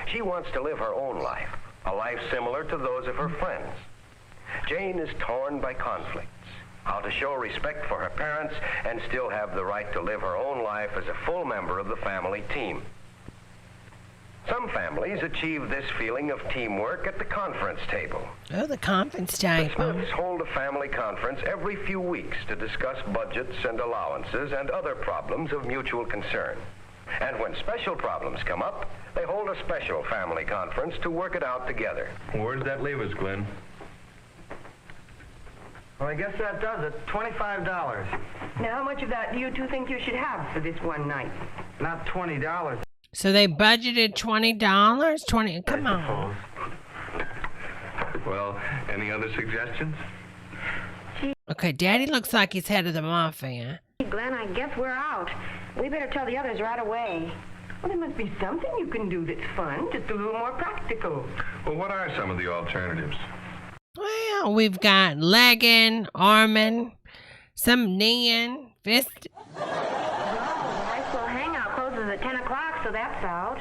She wants to live her own life, a life similar to those of her friends. Jane is torn by conflicts. How to show respect for her parents and still have the right to live her own life as a full member of the family team. Some families achieve this feeling of teamwork at the conference table. Oh, the conference The table. Smiths hold a family conference every few weeks to discuss budgets and allowances and other problems of mutual concern. And when special problems come up, they hold a special family conference to work it out together. Where does that leave us, Glenn? Well, I guess that does it. $25. Now, how much of that do you two think you should have for this one night? Not $20. So they budgeted $20? Come on. Well, any other suggestions? Okay, Daddy looks like he's head of the mafia. Glenn, I guess we're out. We better tell the others right away. Well, there must be something you can do that's fun, just a little more practical. Well, what are some of the alternatives? Well, we've got legging, arming, some kneeing, fist. Well, I so that's out.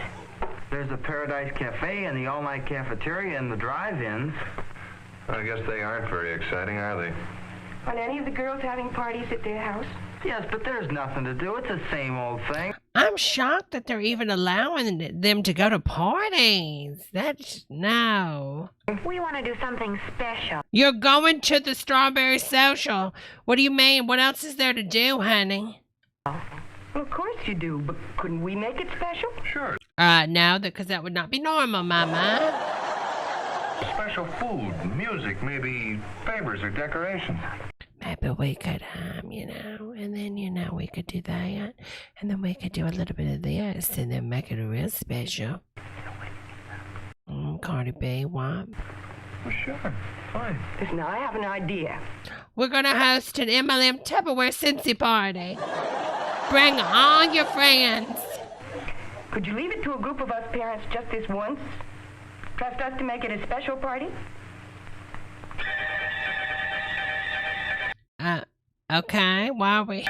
There's the Paradise Cafe and the all-night cafeteria and the drive-ins. I guess they aren't very exciting, are they? Are any of the girls having parties at their house? Yes, but there's nothing to do. It's the same old thing. I'm shocked that they're even allowing them to go to parties. No. We want to do something special. You're going to the Strawberry Social. What do you mean? What else is there to do, honey? Well, of course you do, but couldn't we make it special? Sure. No, because that would not be normal, Mama. Special food, music, maybe favors or decorations. Maybe we could, and then, we could do that. And then we could do a little bit of this and then make it real special. Cardi B, what? Well, sure. Fine. Listen, I have an idea. We're going to host an MLM Tupperware Cincy party. Bring all your friends. Could you leave it to a group of us parents just this once? Trust us to make it a special party? Okay, why are we...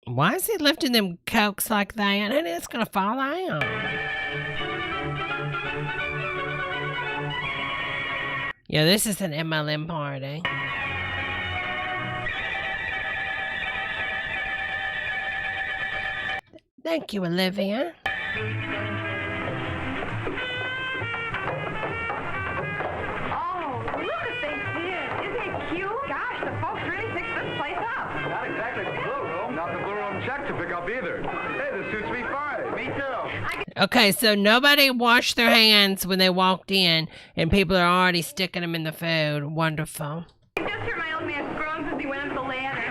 Why is he lifting them cokes like that? And it's gonna fall out. Yeah, this is an MLM party. Thank you, Olivia. Either. Hey, this suits me fine. Me too. Okay, so nobody washed their hands when they walked in, and people are already sticking them in the food. Wonderful. I just heard my old man groans as he went up the ladder.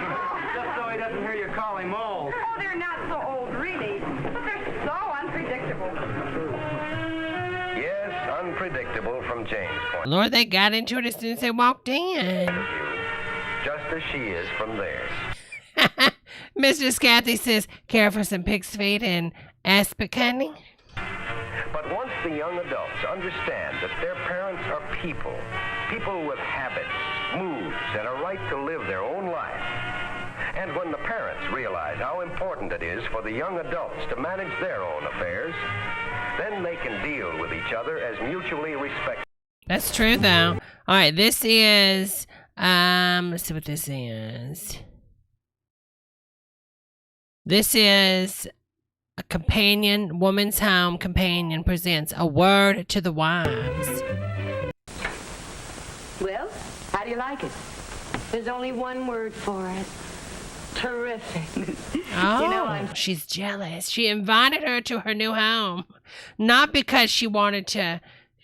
Just so he doesn't hear you call him old. Oh, they're not so old, really, but they're so unpredictable. Yes, unpredictable from Jane's point. Lord, they got into it as soon as they walked in. Just as she is from theirs. Mrs. Kathy says, care for some pig's feet and aspic, But once the young adults understand that their parents are people with habits, moods, and a right to live their own life, and when the parents realize how important it is for the young adults to manage their own affairs, then they can deal with each other as mutually respectful. That's true, though. All right, this is, let's see what this is. This is a companion, Woman's Home Companion presents A Word to the Wives. Well, how do you like it? There's only one word for it. Terrific. Oh, she's jealous. She invited her to her new home. Not because she wanted to,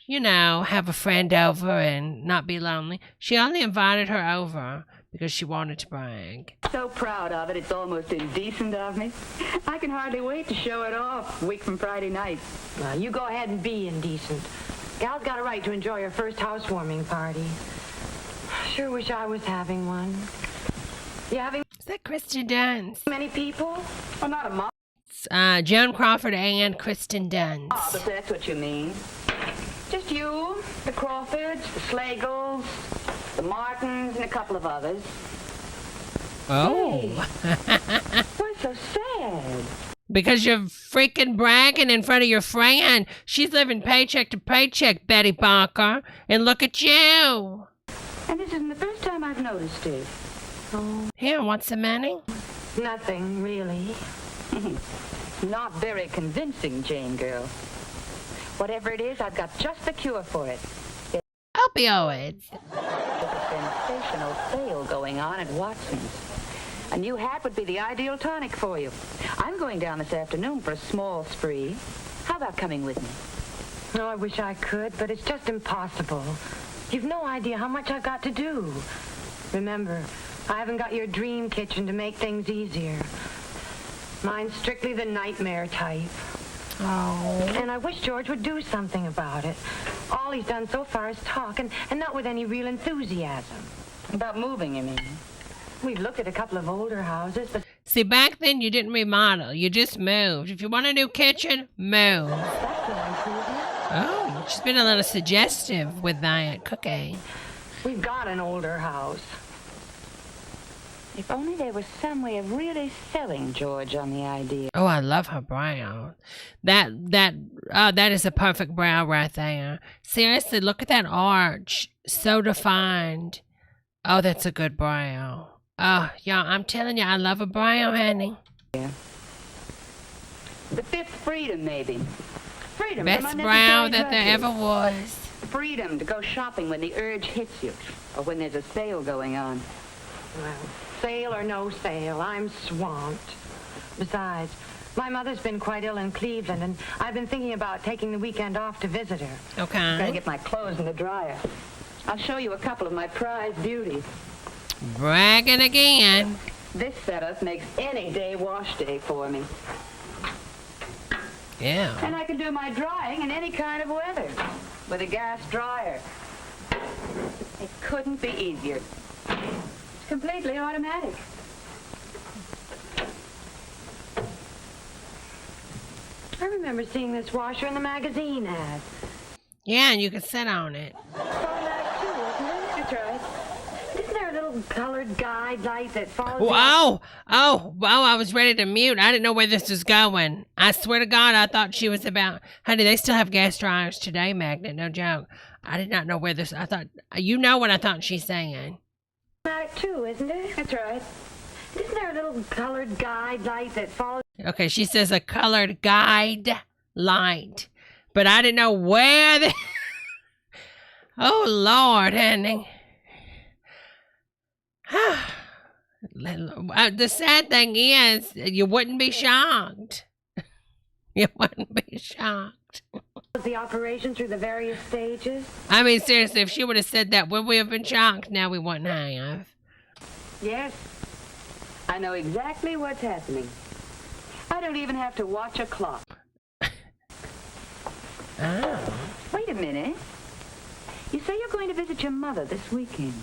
have a friend over and not be lonely. She only invited her over because she wanted to brag. So proud of it, it's almost indecent of me. I can hardly wait to show it off, a week from Friday night. Well, you go ahead and be indecent. Gal's got a right to enjoy her first housewarming party. Sure wish I was having one. You having... Is that Kristen Dunst? Many people? Well, not a month. Joan Crawford and Kristen Dunst. Oh, but that's what you mean. Just you, the Crawfords, the Slagles, the Martins, and a couple of others. Oh. Hey, why so sad? Because you're freaking bragging in front of your friend. She's living paycheck to paycheck, Betty Barker. And look at you. And this isn't the first time I've noticed it. Oh. Here, want some money? Nothing, really. Not very convincing, Jane girl. Whatever it is, I've got just the cure for it. Opioids. There's a sensational sale going on at Watson's. A new hat would be the ideal tonic for you. I'm going down this afternoon for a small spree. How about coming with me? Oh, I wish I could, but it's just impossible. You've no idea how much I've got to do. Remember, I haven't got your dream kitchen to make things easier. Mine's strictly the nightmare type. Oh. And I wish George would do something about it. All he's done so far is talk, and not with any real enthusiasm. About moving, you mean? We've looked at a couple of older houses, but... See, back then you didn't remodel. You just moved. If you want a new kitchen, move. That's what I'm proving. Oh, she's been a little suggestive with that cookie. We've got an older house. If only there was some way of really selling George on the idea. Oh, I love her brow. That is a perfect brow right there. Seriously, look at that arch. So defined. Oh, that's a good brow. Oh, y'all, I'm telling you, I love a brow, honey. Yeah. The fifth freedom, maybe. Freedom. Best brow that there ever was. Freedom to go shopping when the urge hits you, or when there's a sale going on. Well, sale or no sale, I'm swamped. Besides, my mother's been quite ill in Cleveland, and I've been thinking about taking the weekend off to visit her. Okay. Gotta get my clothes in the dryer. I'll show you a couple of my prize beauties. Bragging again. This setup makes any day wash day for me. Yeah. And I can do my drying in any kind of weather with a gas dryer. It couldn't be easier. It's completely automatic. I remember seeing this washer in the magazine ad. Yeah, and you can sit on it. Automatic too, isn't it? That's right. Isn't there a little colored guide light that follows? Oh, I was ready to mute. I didn't know where this was going. I swear to God, I thought she was about... Honey, they still have gas dryers today, Magnet. No joke. I did not know where this... I thought... You know what I thought she's saying. Automatic too, isn't it? That's right. Isn't there a little colored guide light that follows? Okay, she says a colored guide light. But I didn't know where the... Oh, Lord, honey. The sad thing is, you wouldn't be shocked. You wouldn't be shocked. The operation through the various stages? I mean, seriously, if she would have said that, would we have been shocked? Now we wouldn't have. Yes. I know exactly what's happening. I don't even have to watch a clock. Oh. Wait a minute. You say you're going to visit your mother this weekend.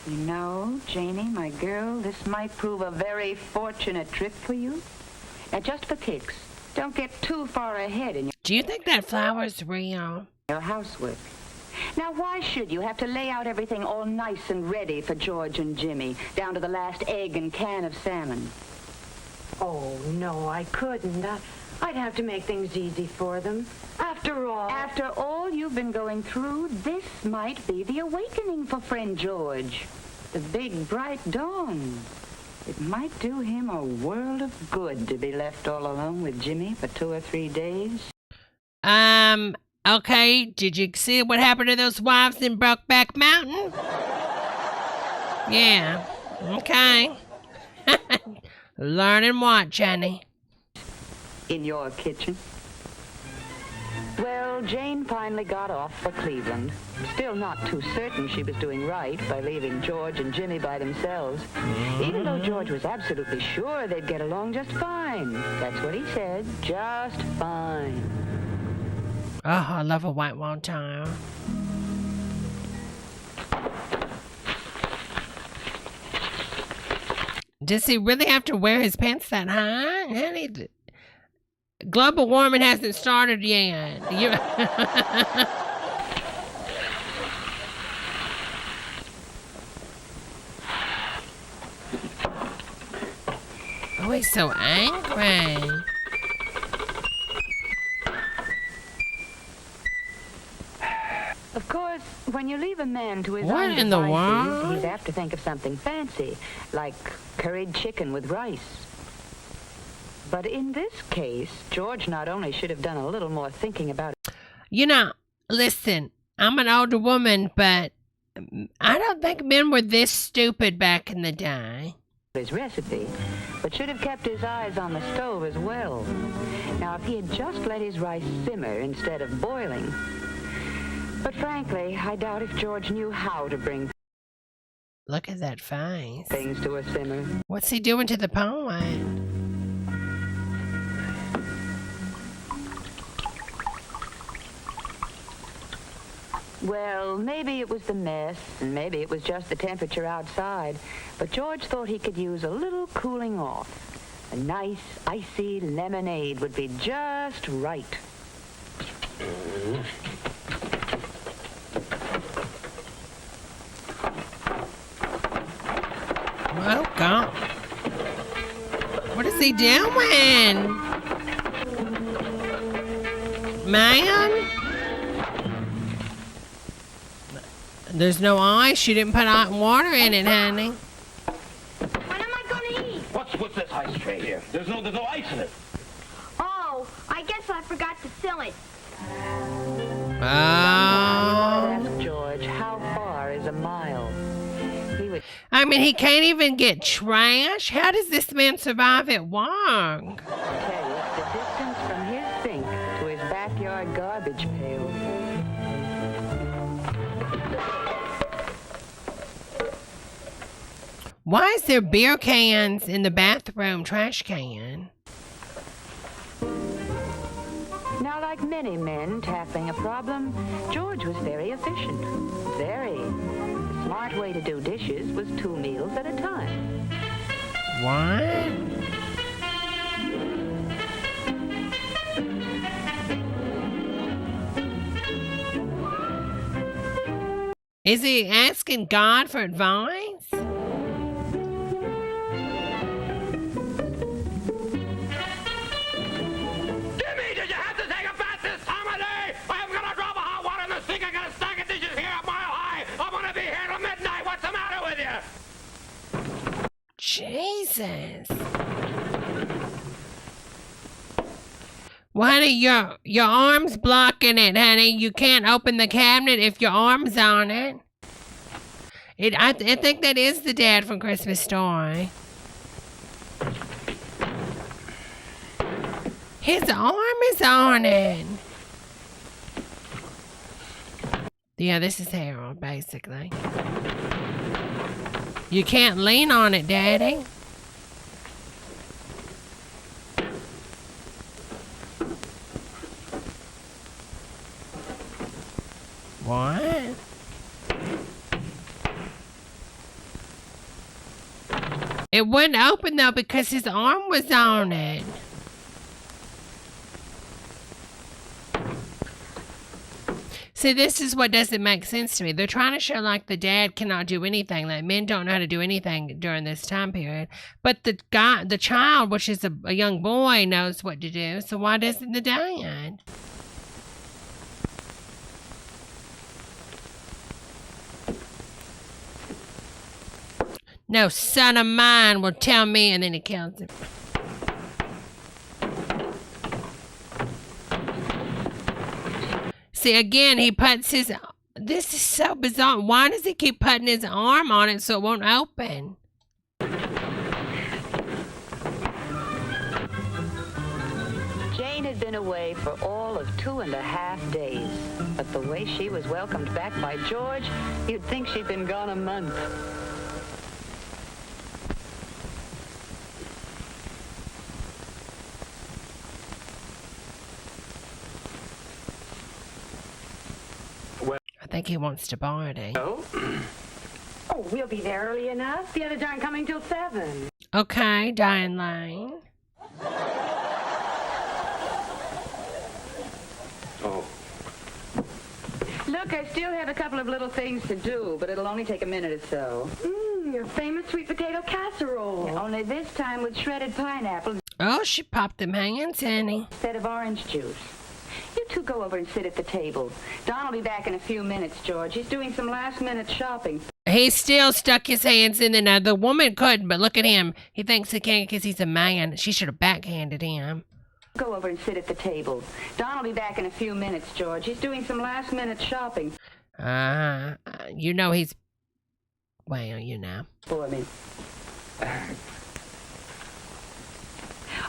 You know, Janie, my girl, this might prove a very fortunate trip for you. Now, just for kicks, don't get too far ahead in Do you think that flower's real? Your housework. Now, why should you have to lay out everything all nice and ready for George and Jimmy, down to the last egg and can of salmon? Oh, no, I couldn't. I'd have to make things easy for them. After all you've been going through, this might be the awakening for friend George. The big, bright dawn. It might do him a world of good to be left all alone with Jimmy for 2 or 3 days. Okay, did you see what happened to those wives in Brokeback Mountain? Yeah, okay. Learn and watch, honey. In your kitchen? Well, Jane finally got off for Cleveland. Still not too certain she was doing right by leaving George and Jimmy by themselves. Even though George was absolutely sure they'd get along just fine. That's what he said, just fine. Oh, I love a white wall tile. Does he really have to wear his pants that high? Honey, global warming hasn't started yet. Oh, he's so angry. Of course, when you leave a man to his What own in the devices, world? he's apt to think of something fancy, like curried chicken with rice. But in this case, George not only should have done a little more thinking about it. You know, listen, I'm an older woman, but I don't think men were this stupid back in the day. His recipe, but should have kept his eyes on the stove as well. Now, if he had just let his rice simmer instead of boiling. But frankly, I doubt if George knew how to bring Look at that face. things to a simmer. What's he doing to the pond? Well, maybe it was the mess, and maybe it was just the temperature outside. But George thought he could use a little cooling off. A nice, icy lemonade would be just right. he doing? Man? There's no ice. You didn't put hot water in it, honey. When am I going to eat? What's this ice tray here? There's no ice in it. Oh, I guess I forgot to fill it. Oh. Ask George, how far is a mile? I mean, he can't even get trash. How does this man survive at work? Tell you, it's the distance from his sink to his backyard garbage pail. Why is there beer cans in the bathroom trash can? Now, like many men tackling a problem, George was very efficient. Very. The smart way to do dishes was 2 meals at a time. What? Is he asking God for advice? Jesus. Well, honey, your arm's blocking it, honey. You can't open the cabinet if your arm's on it. I think that is the dad from Christmas Story. His arm is on it. Yeah, this is Harold, basically. You can't lean on it, Daddy. What? It wouldn't open, though, because his arm was on it. See, this is what doesn't make sense to me. They're trying to show like the dad cannot do anything, like men don't know how to do anything during this time period. But the child, which is a young boy, knows what to do. So why doesn't the dad? No son of mine will tell me, and then he kills him. See, again, he puts his... This is so bizarre. Why does he keep putting his arm on it so it won't open? Jane had been away for all of 2.5 days. But the way she was welcomed back by George, you'd think she'd been gone a month. I think he wants to party. Oh, we'll be there early enough. The others aren't coming till 7. Okay, Diane Lane. Oh. Look, I still have a couple of little things to do, but it'll only take a minute or so. Your famous sweet potato casserole. Yeah, only this time with shredded pineapple. Oh, she popped them hands, honey. Instead of orange juice. You two go over and sit at the table. Don will be back in a few minutes, George. He's doing some last-minute shopping. He still stuck his hands in there. Now, the woman couldn't, but look at him. He thinks he can because he's a man. She should have backhanded him. Go over and sit at the table. Don will be back in a few minutes, George. He's doing some last-minute shopping. You know he's... Well, you know. For me.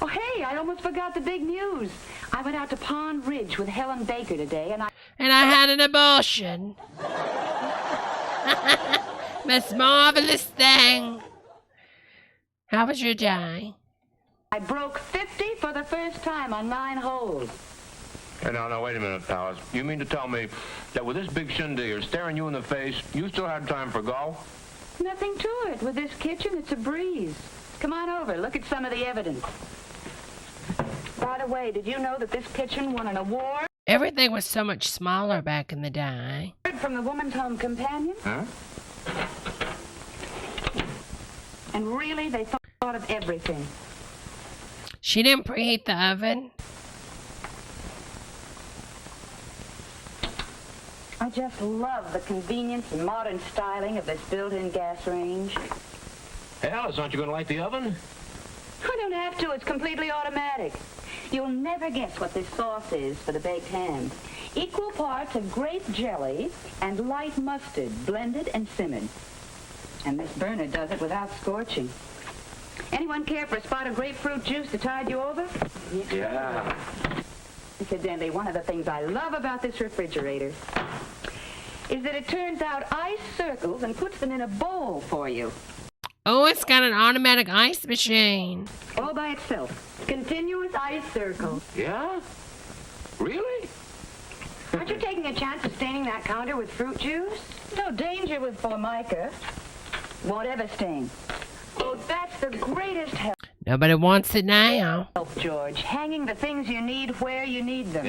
Oh, hey, I almost forgot the big news. I went out to Pond Ridge with Helen Baker today, and I had an abortion. Most marvelous thing. How was your day? I broke 50 for the first time on 9 holes. Hey, now, wait a minute, Alice. You mean to tell me that with this big shindig staring you in the face, you still had time for golf? Nothing to it. With this kitchen, it's a breeze. Come on over. Look at some of the evidence. By the way, did you know that this kitchen won an award? Everything was so much smaller back in the day. From the Woman's Home Companion? Huh? And really, they thought of everything. She didn't preheat the oven. I just love the convenience and modern styling of this built-in gas range. Hey, Alice, aren't you going to light the oven? I don't have to. It's completely automatic. You'll never guess what this sauce is for the baked ham. Equal parts of grape jelly and light mustard, blended and simmered. And this burner does it without scorching. Anyone care for a spot of grapefruit juice to tide you over? Yeah. Incidentally, one of the things I love about this refrigerator is that it turns out ice circles and puts them in a bowl for you. Oh, it's got an automatic ice machine. All by itself. Continuous ice circles. Yeah? Really? Aren't you taking a chance of staining that counter with fruit juice? No danger with Formica. Won't ever stain. Oh, that's the greatest help. Nobody wants it now. George, hanging the things you need where you need them.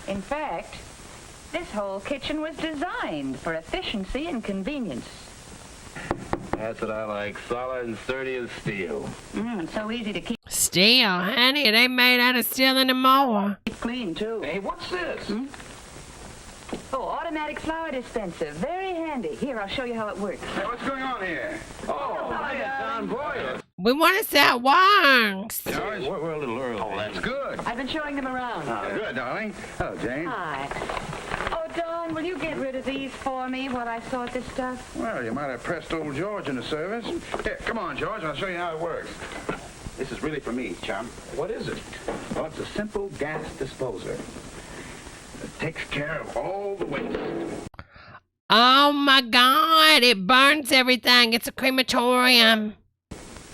In fact, this whole kitchen was designed for efficiency and convenience. That's what I like. Solid and sturdy as steel. So easy to keep Steel, honey. It ain't made out of steel anymore. clean, too. Hey, what's this? Oh, automatic flour dispenser. Very handy. Here, I'll show you how it works. Hey, what's going on here? Oh, hey, Don Boyer. We want to see how it works. George? We're a little early. Oh, that's good. I've been showing them around. Oh, good, darling. Hello, Jane. Hi. Oh, Don, will you get rid of these for me while I sort this stuff? Well, you might have pressed old George into service. Here, come on, George. I'll show you how it works. This is really for me, chum. What is it? Well, it's a simple gas disposer. It takes care of all the waste. Oh, my God. It burns everything. It's a crematorium.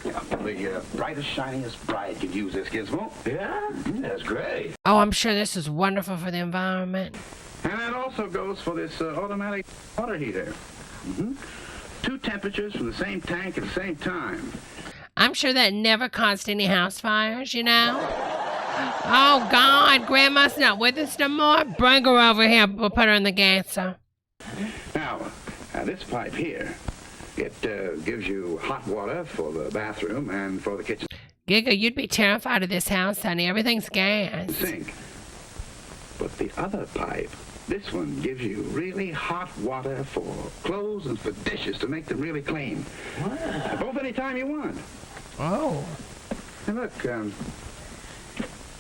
Yeah, the brightest, shiniest bride could use this gizmo. Yeah? That's great. Oh, I'm sure this is wonderful for the environment. And that also goes for this automatic water heater. Two temperatures from the same tank at the same time. I'm sure that never caused any house fires, you know? Oh, God. Grandma's not with us no more. Bring her over here. We'll put her in the gasser. Now, this pipe here, it gives you hot water for the bathroom and for the kitchen Giga, you'd be terrified of this house, honey. Everything's gas. sink. But the other pipe, this one gives you really hot water for clothes and for dishes to make them really clean. Wow. Both anytime you want. Oh. And look,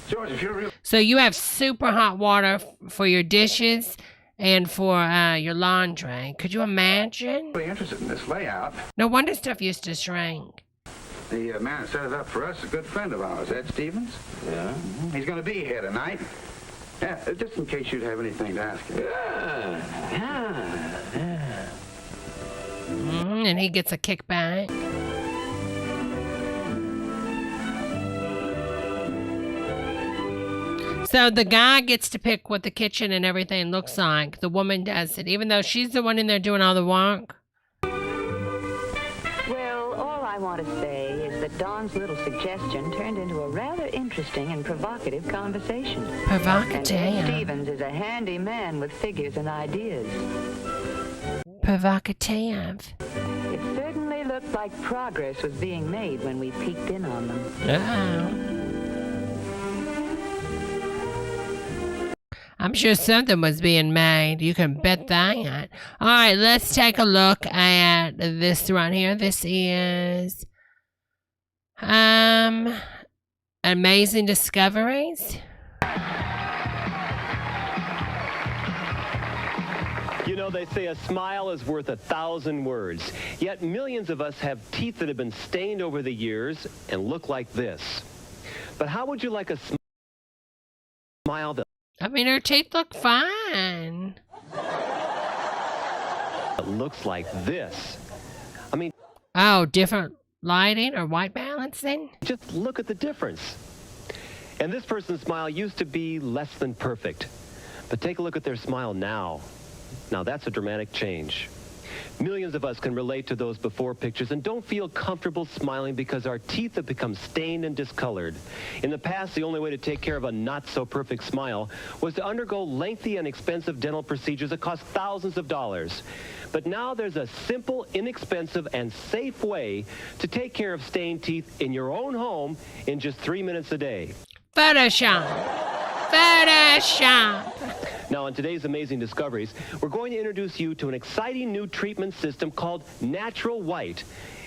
George, if you're real... So you have super hot water for your dishes and for your laundry. Could you imagine? Really interested in this layout. No wonder stuff used to shrink. The man that set it up for us is a good friend of ours, Ed Stevens. Yeah? He's going to be here tonight. Yeah, just in case you'd have anything to ask him. And he gets a kickback. So the guy gets to pick what the kitchen and everything looks like. The woman does it, even though she's the one in there doing all the work. Well, all I want to say is that Don's little suggestion turned into a rather interesting and provocative conversation. Provocative. And Ed Stevens is a handy man with figures and ideas. Provocative. It certainly looked like progress was being made when we peeked in on them. Uh-oh. I'm sure something was being made. You can bet that. All right, let's take a look at this right here. This is Amazing Discoveries. You know, they say a smile is worth 1,000 words. Yet millions of us have teeth that have been stained over the years and look like this. But how would you like a smile that... I mean, her teeth look fine. It looks like this. I mean... Oh, different lighting or white balancing? Just look at the difference. And this person's smile used to be less than perfect. But take a look at their smile now. Now, that's a dramatic change. Millions of us can relate to those before pictures and don't feel comfortable smiling because our teeth have become stained and discolored. In the past, the only way to take care of a not-so-perfect smile was to undergo lengthy and expensive dental procedures that cost thousands of dollars. But now there's a simple, inexpensive, and safe way to take care of stained teeth in your own home in just 3 minutes a day. Photoshop. Photoshop. Now, in today's amazing discoveries, we're going to introduce you to an exciting new treatment system called Natural White.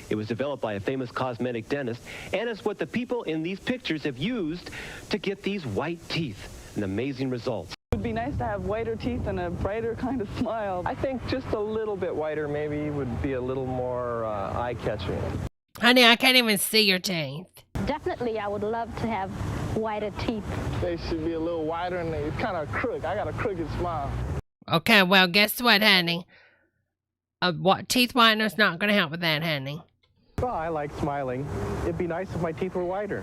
It was developed by a famous cosmetic dentist, and it's what the people in these pictures have used to get these white teeth. An amazing results. It would be nice to have whiter teeth and a brighter kind of smile. I think just a little bit whiter maybe would be a little more eye-catching. Honey, I can't even see your teeth. Definitely, I would love to have whiter teeth. They should be a little wider and they kind of crook. I got a crooked smile. Okay, well, guess what, honey? Teeth whitener's not going to help with that, honey. Well, I like smiling. It'd be nice if my teeth were whiter.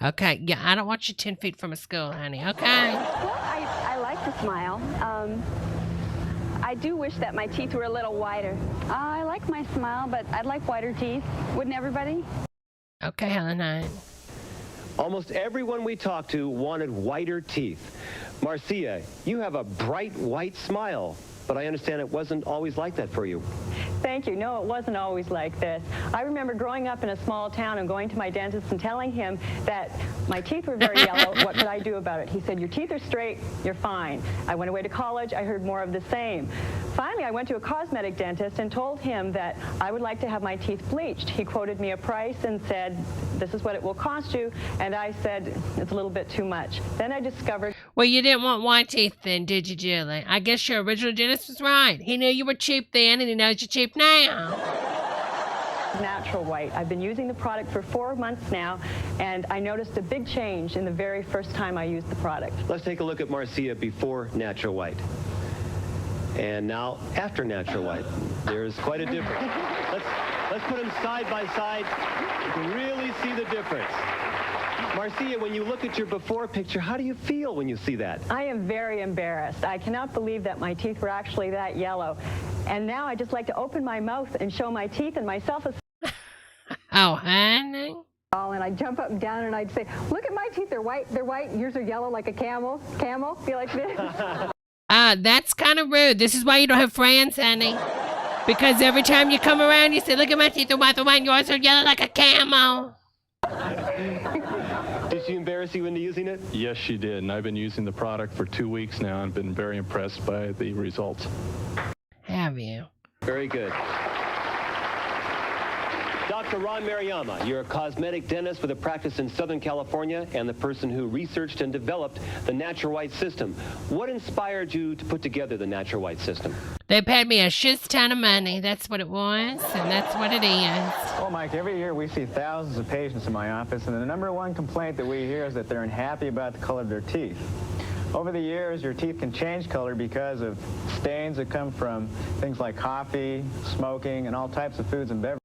Okay, yeah, I don't want you 10 feet from a school, honey, okay? Well, I like to smile. I do wish that my teeth were a little whiter. I like my smile, but I'd like whiter teeth. Wouldn't everybody? Okay, Helen. Almost everyone we talked to wanted whiter teeth. Marcia, you have a bright white smile, but I understand it wasn't always like that for you. Thank you. No, it wasn't always like this. I remember growing up in a small town and going to my dentist and telling him that my teeth were very yellow. What could I do about it? He said, your teeth are straight, you're fine. I went away to college, I heard more of the same. Finally, I went to a cosmetic dentist and told him that I would like to have my teeth bleached. He quoted me a price and said, this is what it will cost you. And I said, it's a little bit too much. Then I discovered... Well, you didn't want white teeth then, did you, Julie? I guess your original dentist was right. He knew you were cheap then, and he knows you're cheap now. Natural White. I've been using the product for 4 months now, and I noticed a big change in the very first time I used the product. Let's take a look at Marcia before Natural White. And now after Natural White. There's quite a difference. Let's put them side by side. You can really see the difference. Marcia, when you look at your before picture, how do you feel when you see that? I am very embarrassed. I cannot believe that my teeth were actually that yellow. And now I just like to open my mouth and show my teeth and myself a... Oh, honey. And I'd jump up and down and I'd say, look at my teeth, they're white, yours are yellow like a camel. Feel like this? That's kind of rude. This is why you don't have friends, honey. Because every time you come around, you say, look at my teeth, they're white, yours are yellow like a camel. Did she embarrass you into using it? Yes, she did. And I've been using the product for 2 weeks now and been very impressed by the results. Have you? Very good. Dr. Ron Mariyama, you're a cosmetic dentist with a practice in Southern California and the person who researched and developed the Natural White system. What inspired you to put together the Natural White system? They paid me a shiz ton of money. That's what it was, and that's what it is. Well, Mike, every year we see thousands of patients in my office, and the number one complaint that we hear is that they're unhappy about the color of their teeth. Over the years, your teeth can change color because of stains that come from things like coffee, smoking, and all types of foods and beverages.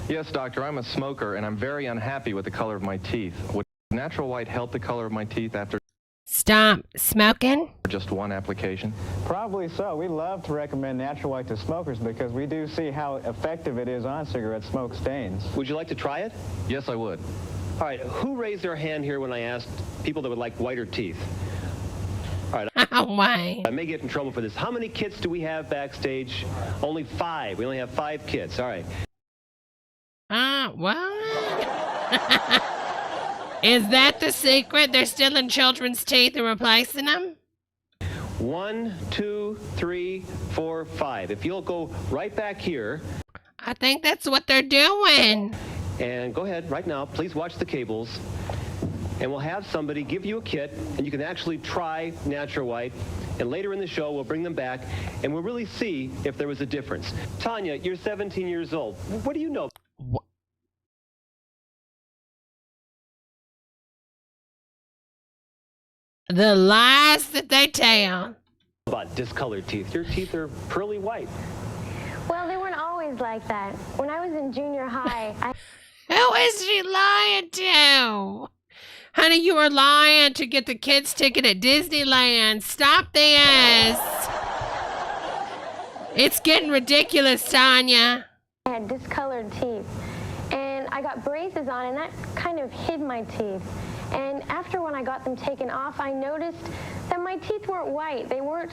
Yes, doctor, I'm a smoker, and I'm very unhappy with the color of my teeth. Would Natural White help the color of my teeth after... Stop smoking? Just one application? Probably so. We love to recommend Natural White to smokers because we do see how effective it is on cigarette smoke stains. Would you like to try it? Yes, I would. All right, who raised their hand here when I asked people that would like whiter teeth? All right. Why? I may get in trouble for this. How many kids do we have backstage? Only 5. We only have 5 kids. All right. What? Is that the secret? They're stealing children's teeth and replacing them? 1, 2, 3, 4, 5. If you'll go right back here. I think that's what they're doing. And go ahead right now. Please watch the cables. And we'll have somebody give you a kit, and you can actually try Natural White. And later in the show, we'll bring them back, and we'll really see if there was a difference. Tanya, you're 17 years old. What do you know? The lies that they tell. About discolored teeth. Your teeth are pearly white. Well, they weren't always like that. When I was in junior high, Who is she lying to? Honey, you were lying to get the kids' ticket at Disneyland. Stop this. It's getting ridiculous, Tanya. I had discolored teeth, and I got braces on, and that kind of hid my teeth. And after when I got them taken off, I noticed that my teeth weren't white. They weren't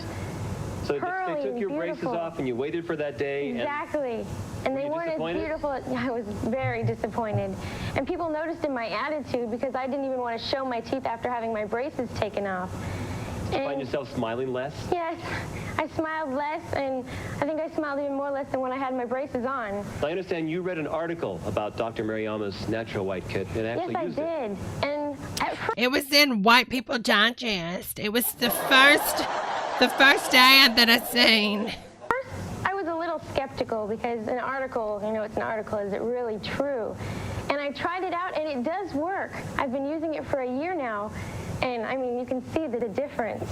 So pearly they took your and braces beautiful. off and you waited for that day. Exactly. And they weren't as beautiful. I was very disappointed. And people noticed in my attitude because I didn't even want to show my teeth after having my braces taken off. Did you find yourself smiling less? Yes, I smiled less, and I think I smiled even more less than when I had my braces on. I understand you read an article about Dr. Mariyama's natural white kit and actually Yes, I used did. And at first, It was in White People Digest. It was the first ad that I seen. I was a little skeptical because an article, you know, it's an article. Is it really true? And I tried it out, and it does work. I've been using it for a year now, and I mean, you can see the difference.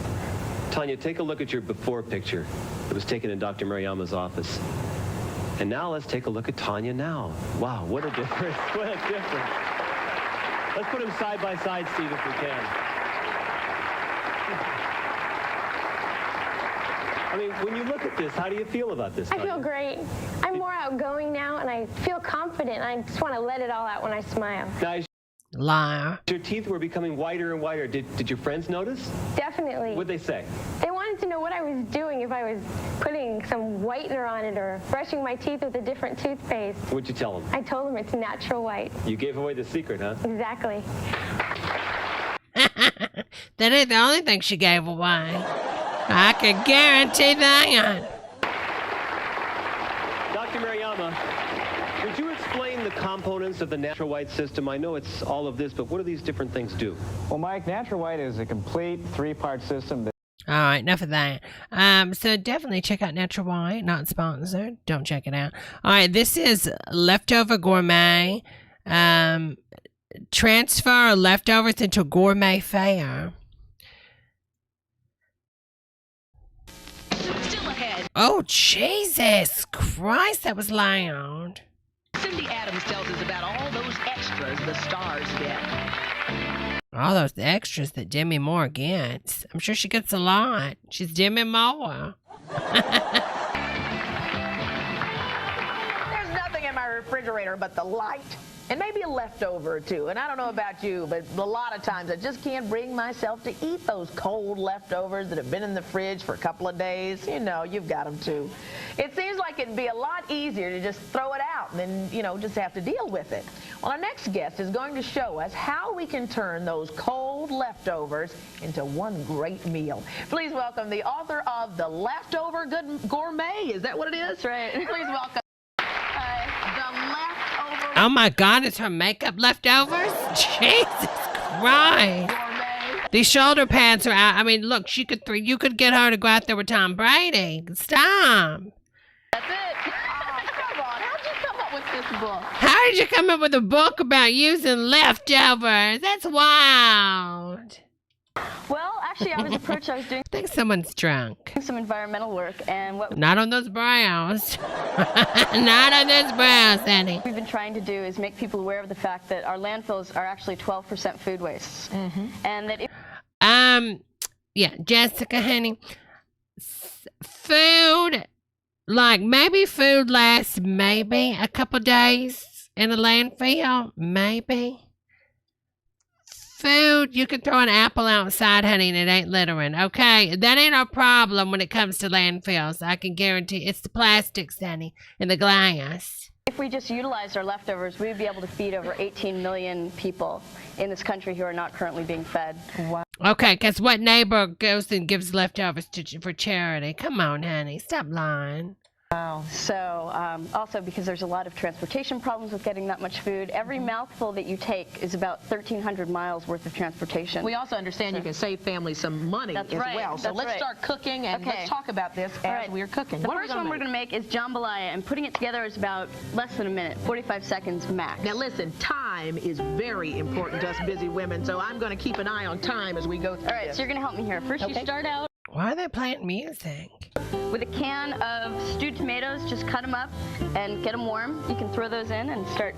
Tanya, take a look at your before picture. It was taken in Dr. Mariyama's office. And now let's take a look at Tanya now. Wow, what a difference. What a difference. Let's put them side by side, Steve, if we can. I mean, when you look at this, how do you feel about this, I Tanya? feel great. I'm more outgoing now, and I feel confident. I just want to let it all out when I smile. Now, liar. Your teeth were becoming whiter and whiter. Did your friends notice? Definitely. What'd they say? They wanted to know what I was doing, if I was putting some whitener on it or brushing my teeth with a different toothpaste. What'd you tell them? I told them it's natural white. You gave away the secret, huh? Exactly. That ain't the only thing she gave away. I can guarantee that. Dr. Mariyama, would you explain the components of the natural white system? I know it's all of this, but what do these different things do? Well, Mike, natural white is a complete three-part system that All right, enough of that. So definitely check out Natural White, not sponsored. Don't check it out. All right, this is Leftover Gourmet. Transfer leftovers into gourmet fare. Still ahead. Oh, Jesus Christ, that was loud. Cindy Adams tells us about all those extras the stars get. All those extras that Demi Moore gets. I'm sure she gets a lot. She's Demi Moore. There's nothing in my refrigerator but the light. And maybe a leftover or two. And I don't know about you, but a lot of times I just can't bring myself to eat those cold leftovers that have been in the fridge for a couple of days. You know, you've got them too. It seems like it'd be a lot easier to just throw it out and then, you know, just have to deal with it. Well, our next guest is going to show us how we can turn those cold leftovers into one great meal. Please welcome the author of The Leftover Gourmet. Is that what it is? Right. Please welcome. Oh my God, is her makeup leftovers? Jesus Christ. These shoulder pads are out. I mean, look, you could get her to go out there with Tom Brady. Stop. That's it. Come on. How'd you come up with this book? How did you come up with a book about using leftovers? That's wild. Well, actually, I was approached. I was doing I think someone's drunk. some environmental work, and what Not on those brows. Not on those brows, Annie. we've been trying to do is make people aware of the fact that our landfills are actually 12% food waste, and that if Yeah, Jessica, honey. Food, like maybe food lasts maybe a couple days in a landfill, maybe. Food, you can throw an apple outside, honey, and it ain't littering, okay? That ain't our problem when it comes to landfills. I can guarantee it's the plastics, honey, and the glass. if we just utilized our leftovers, we'd be able to feed over 18 million people in this country who are not currently being fed. Wow. Okay, because what neighbor goes and gives leftovers for charity? Come on, honey, stop lying. Wow. So also because there's a lot of transportation problems with getting that much food, every mouthful that you take is about 1,300 miles worth of transportation. We also understand you can save families some money as well. So let's start cooking and let's talk about this as we're cooking. The What are we first one gonna we're going to make is jambalaya, and putting it together is about less than a minute, 45 seconds max. Now listen, time is very important to us busy women, so I'm going to keep an eye on time as we go through All right, so you're going to help me here. First you start out Why are they playing music? With a can of stewed tomatoes, just cut them up and get them warm. You can throw those in and start.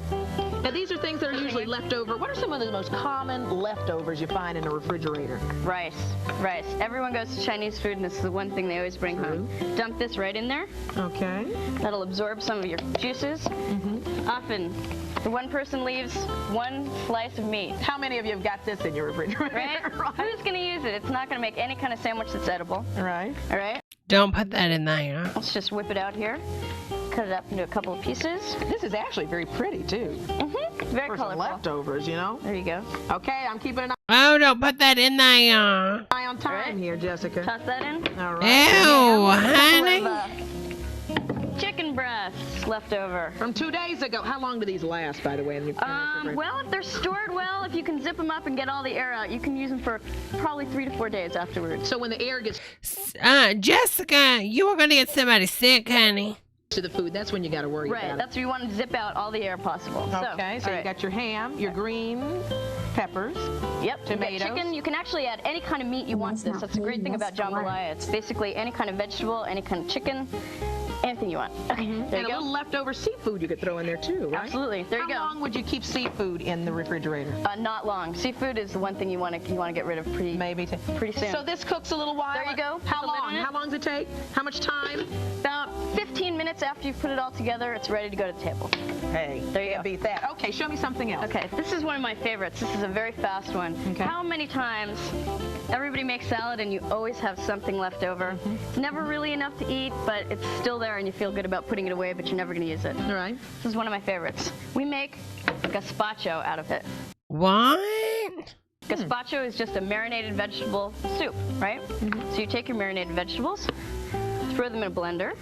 Now, these are things that are usually left over. What are some of the most common leftovers you find in a refrigerator? Rice. Rice. Everyone goes to Chinese food, and this is the one thing they always bring home. Dump this right in there. Okay. That'll absorb some of your juices. Often, the one person leaves one slice of meat. How many of you have got this in your refrigerator? Right? Who's going to use it? It's not going to make any kind of sandwich that's edible. Right. All right? Don't put that in there. Let's just whip it out here. Cut it up into a couple of pieces. This is actually very pretty, too. Very For colorful. some leftovers, you know? There you go. Okay, I'm keeping an Oh, don't put that in there. eye on time here, Jessica. Toss that in. All right. Ew, honey. Chicken breasts left over. From 2 days ago. How long do these last, by the way? In your refrigerator? Well, if they're stored well, if you can zip them up and get all the air out, you can use them for probably 3 to 4 days afterwards. So when the air gets Jessica, you were going to get somebody sick, honey. to the food, that's when you got to worry about it. Right, that's where you want to zip out all the air possible. Okay, so you got your ham, your green peppers, yep, tomatoes. Chicken. You can actually add any kind of meat you want to this. That's the great thing about jambalaya. It's basically any kind of vegetable, any kind of chicken, anything you want. Okay, there and you a go. little leftover seafood you could throw in there too, right? Absolutely. There you go. How long would you keep seafood in the refrigerator? Not long. Seafood is the one thing you want to get rid of pretty soon. So this cooks a little while. There you go. How long? How long does it take? How much time? About 15 minutes after you've put it all together, it's ready to go to the table. Hey, there you go. Beat that. Okay, show me something else. Okay, this is one of my favorites. This is a very fast one. Okay. How many times everybody makes salad and you always have something left over? It's never really enough to eat, but it's still there and you feel good about putting it away, but you're never going to use it. All right. This is one of my favorites. We make gazpacho out of it. What? Gazpacho is just a marinated vegetable soup, right? So you take your marinated vegetables, throw them in a blender.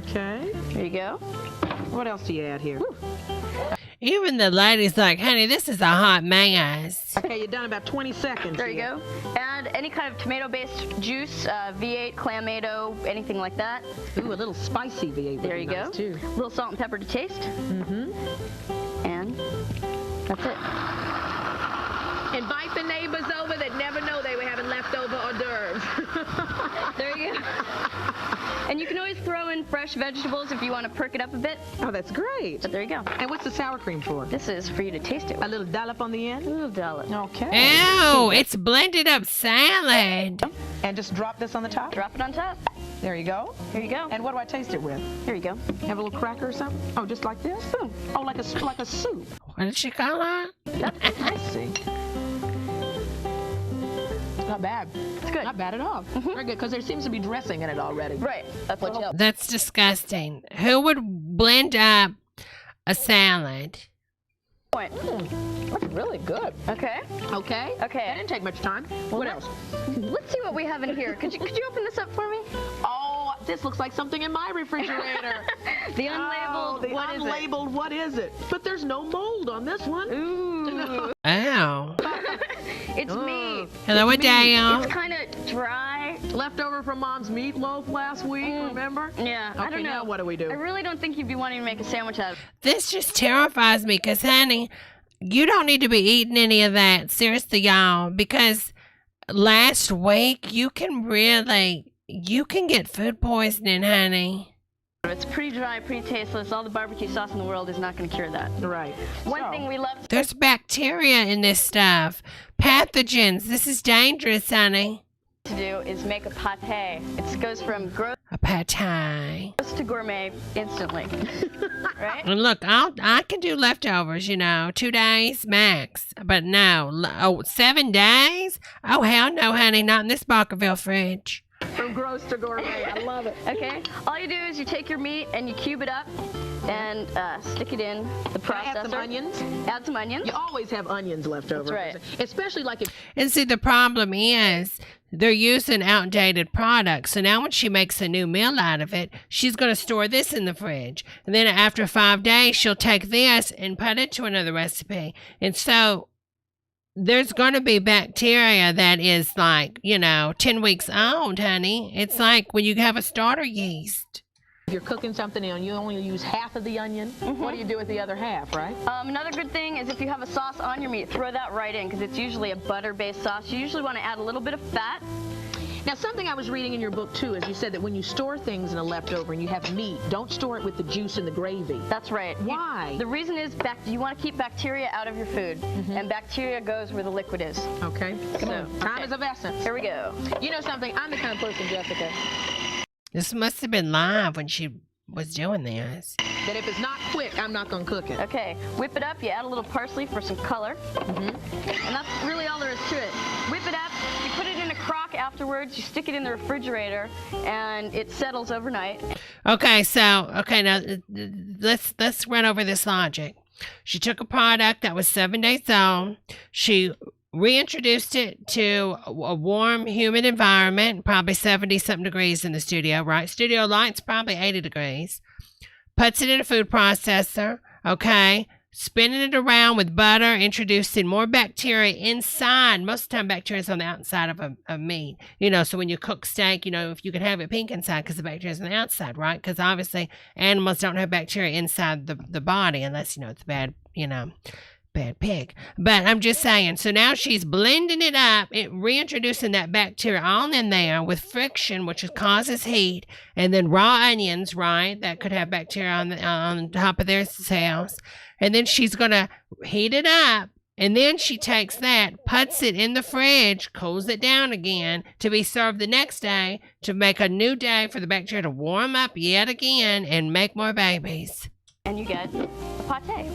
Okay. There you go. What else do you add here? Even the lady's like, honey, this is a hot mess. Okay, you're done about 20 seconds. There you go. Add any kind of tomato-based juice, V8, Clamato, anything like that. Ooh, a little spicy V8. There you go. Too. A little salt and pepper to taste. And that's it. Invite the neighbors over that never know they were having leftover hors d'oeuvres. There you go. And you can always throw in fresh vegetables if you want to perk it up a bit. Oh, that's great. But there you go. And what's the sour cream for? This is for you to taste it with. A little dollop on the end? A little dollop. Okay. Ew, it's blended up salad. And just drop this on the top? Drop it on top. There you go. Here you go. And what do I taste it with? Here you go. Have a little cracker or something? Oh, just like this? Oh, like a soup. What did she call her? I see. Not bad. It's good. Not bad at all. Very good, because there seems to be dressing in it already. Right. That's what helps. That's disgusting. Who would blend up a salad? That's really good. Okay. Okay. Okay. That didn't take much time. What else? Let's see what we have in here. Could you open this up for me? Oh, this looks like something in my refrigerator. The unlabeled. The what unlabeled. What is it? But there's no mold on this one. Ooh. Ow. It's meat. Hello, Adele. It's kind of dry. Leftover from Mom's meatloaf last week, remember? Yeah. Okay, I don't know. now what do we do? I really don't think you'd be wanting to make a sandwich out of it. This just terrifies me because, honey, you don't need to be eating any of that. Seriously, y'all. Because last week, you can get food poisoning, honey. It's pretty dry, pretty tasteless. All the barbecue sauce in the world is not going to cure that. Right. One thing we love There's bacteria in this stuff. Pathogens. This is dangerous, honey. to do is make a pate. It goes from gross A pate. to gourmet instantly. Right? And look, I can do leftovers, 2 days max. But no, 7 days? Oh, hell no, honey, not in this Barkerville fridge. From gross to gourmet. I love it. Okay. All you do is you take your meat and you cube it up and stick it in the processor. Add some onions. Add some onions. You always have onions left over. That's right. Especially like if... And see, the problem is they're using outdated products. So now when she makes a new meal out of it, she's going to store this in the fridge. And then after 5 days, she'll take this and put it to another recipe. And so there's going to be bacteria that is 10 weeks old, honey. It's like when you have a starter yeast. you're cooking something and you only use half of the onion, what do you do with the other half, right? Another good thing is if you have a sauce on your meat, throw that right in because it's usually a butter-based sauce. You usually want to add a little bit of fat. Now, something I was reading in your book, too, is you said that when you store things in a leftover and you have meat, don't store it with the juice and the gravy. That's right. Why? The reason is you want to keep bacteria out of your food, and bacteria goes where the liquid is. Okay. Come on. Time is of essence. Here we go. You know something? I'm the kind of person, Jessica, This must have been live when she was doing this. that if it's not quick, I'm not going to cook it. Okay, whip it up. You add a little parsley for some color. And that's really all there is to it. Whip it up. You put it in a crock afterwards. You stick it in the refrigerator, and it settles overnight. Okay, now let's run over this logic. She took a product that was 7 days old. She reintroduced it to a warm, humid environment, probably 70-something degrees in the studio, right? Studio light's probably 80 degrees. Puts it in a food processor, okay? Spinning it around with butter, introducing more bacteria inside. Most of the time, bacteria is on the outside of a meat. You know, so when you cook steak, you know, if you can have it pink inside because the bacteria is on the outside, right? Because obviously, animals don't have bacteria inside the body unless, you know, it's bad, you know, bad pig. But I'm just saying, so now she's blending it up, reintroducing that bacteria all in there with friction, which causes heat, and then raw onions, right, that could have bacteria on top of their cells. And then she's going to heat it up, and then she takes that, puts it in the fridge, cools it down again to be served the next day to make a new day for the bacteria to warm up yet again and make more babies. And you get a pate.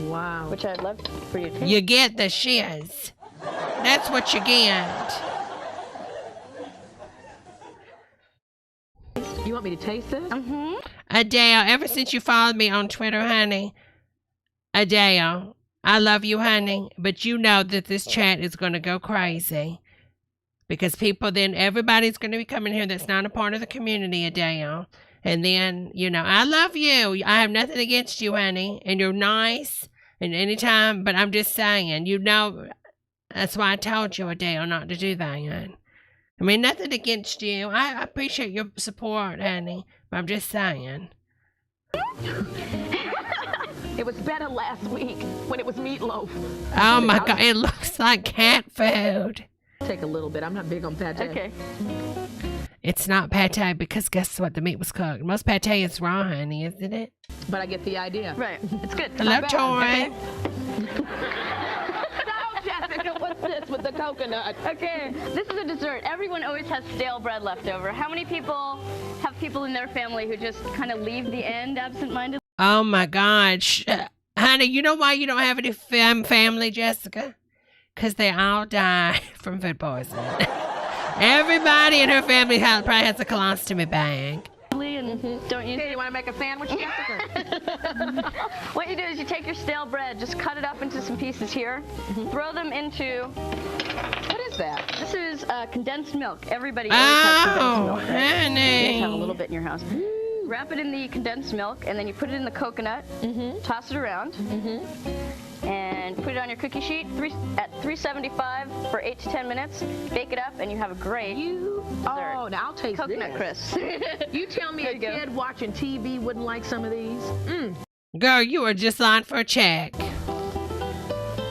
Wow. Which I'd love for you to taste. You get the shiz. That's what you get. You want me to taste it? Adele, ever since you followed me on Twitter, honey, Adele, I love you, honey, but you know that this chat is going to go crazy because everybody's going to be coming here that's not a part of the community, Adele. And then, you know, I love you. I have nothing against you, honey, and you're nice and anytime, but I'm just saying, you know, that's why I told you, Adele, not to do that, honey. I mean, nothing against you. I appreciate your support, honey, but I'm just saying. It was better last week when it was meatloaf. Oh, my God. It looks like cat food. Take a little bit. I'm not big on pate. Okay. It's not pate because guess what? The meat was cooked. Most pate is raw, honey, isn't it? But I get the idea. Right. It's good. Hello, Tori. Jessica, what's this with the coconut? Okay, this is a dessert. Everyone always has stale bread left over. How many people have people in their family who just kind of leave the end absent-minded? Oh, my God. Honey, you know why you don't have any family, Jessica? Because they all die from food poisoning. Everybody in her family probably has a colostomy bag. Don't you? Hey, you want to make a sandwich, Jessica? What you do is you take your stale bread, just cut it up into some pieces here, throw them into... What is that? This is condensed milk. Everybody always has condensed milk, right? Honey. You guys have a little bit in your house. Wrap it in the condensed milk, and then you put it in the coconut, toss it around, and put it on your cookie sheet at 375 for 8 to 10 minutes. Bake it up, and you have a great dessert. Oh, now I'll taste coconut this. crisp. You tell me a kid watching TV wouldn't like some of these? Girl, you are just lying for a check.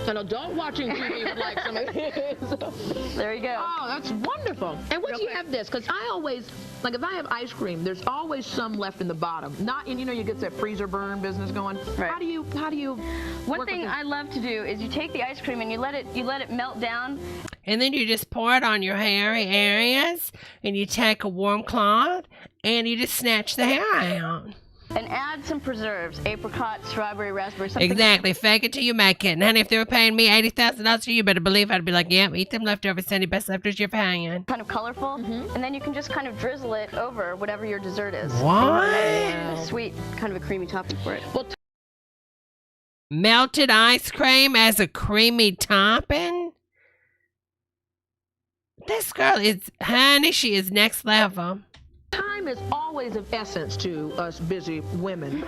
An adult watching TV would like some of these. There you go. Oh, that's wonderful. And once you have this, because I always, like if I have ice cream, there's always some left in the bottom. And you know, you get that freezer burn business going. Right. How do you One thing I love to do is you take the ice cream and you let it melt down. And then you just pour it on your hairy areas, and you take a warm cloth, and you just snatch the hair out. And add some preserves, apricot, strawberry, raspberry, something. Exactly. Fake it till you make it. And honey, if they were paying me $80,000, you better believe I'd be like, yeah, eat them leftovers, Sandy. Best leftovers you're paying. Kind of colorful. And then you can just kind of drizzle it over whatever your dessert is. What? Sweet, kind of a creamy topping for it. Well, melted ice cream as a creamy topping? This girl is, honey, she is next level. Time Time is always of essence to us busy women.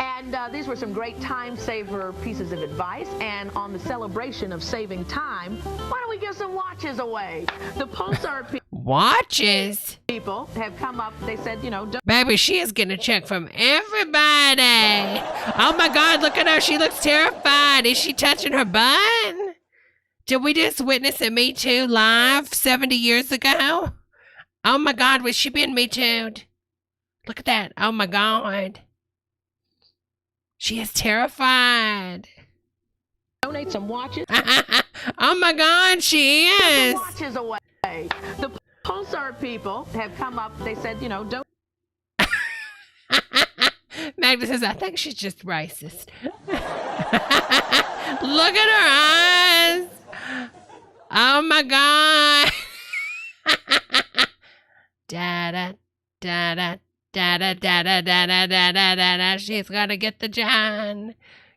And these were some great time saver pieces of advice. And on the celebration of saving time, why don't we give some watches away? The Pulsar Watches? people have come up, they said, you know, don't. Baby, she is getting a check from everybody. Oh my God, look at her. She looks terrified. Is she touching her butt? Did we just witness a Me Too live 70 years ago? Oh my God, was she being Me Too'd? Look at that. Oh my God. She is terrified. Donate some watches. Oh my God, she is. Watches away. The Pulsar people have come up, they said, you know, don't. Magda says, I think she's just racist. Look at her eyes. Oh my God. Da da da da da da da da da da da da da. She's gotta get the John.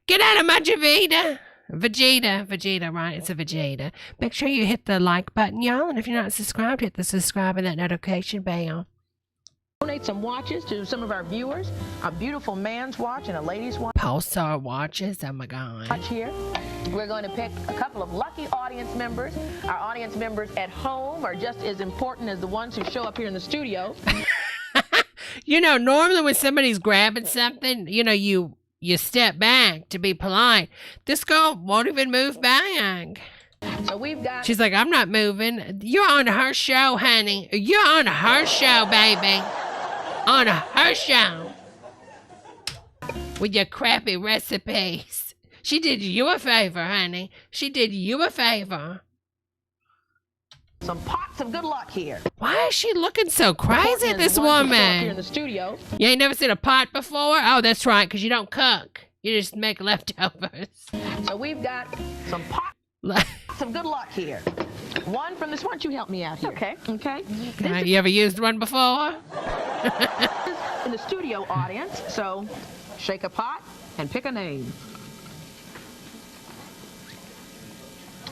Get out of my Vegeta. Vegeta, right? It's a Vegeta. Make sure you hit the like button, y'all. And if you're not subscribed, hit the subscribe and that notification bell. Donate some watches to some of our viewers. A beautiful man's watch and a lady's watch. Pulsar watches. Oh my God. Watch here. We're going to pick a couple of lucky audience members. Our audience members at home are just as important as the ones who show up here in the studio. You know, normally when somebody's grabbing something, you know, you step back to be polite. This girl won't even move back. So we've got. She's like, I'm not moving. You're on her show, honey. You're on her show, baby. On her show. With your crappy recipes. She did you a favor, honey. She did you a favor. Some pots of good luck here. Why is she looking so crazy, this woman? Here in the studio. You ain't never seen a pot before? Oh, that's right, because you don't cook. You just make leftovers. So we've got some pots of good luck here. One from this. Why don't you help me out here? Okay. Okay. You ever used one before? In the studio audience, so shake a pot and pick a name.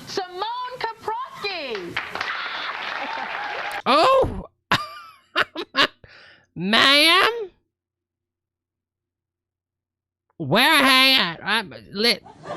Simone Kaprowski. Oh, ma'am, wear a hat. I'm lit. Now,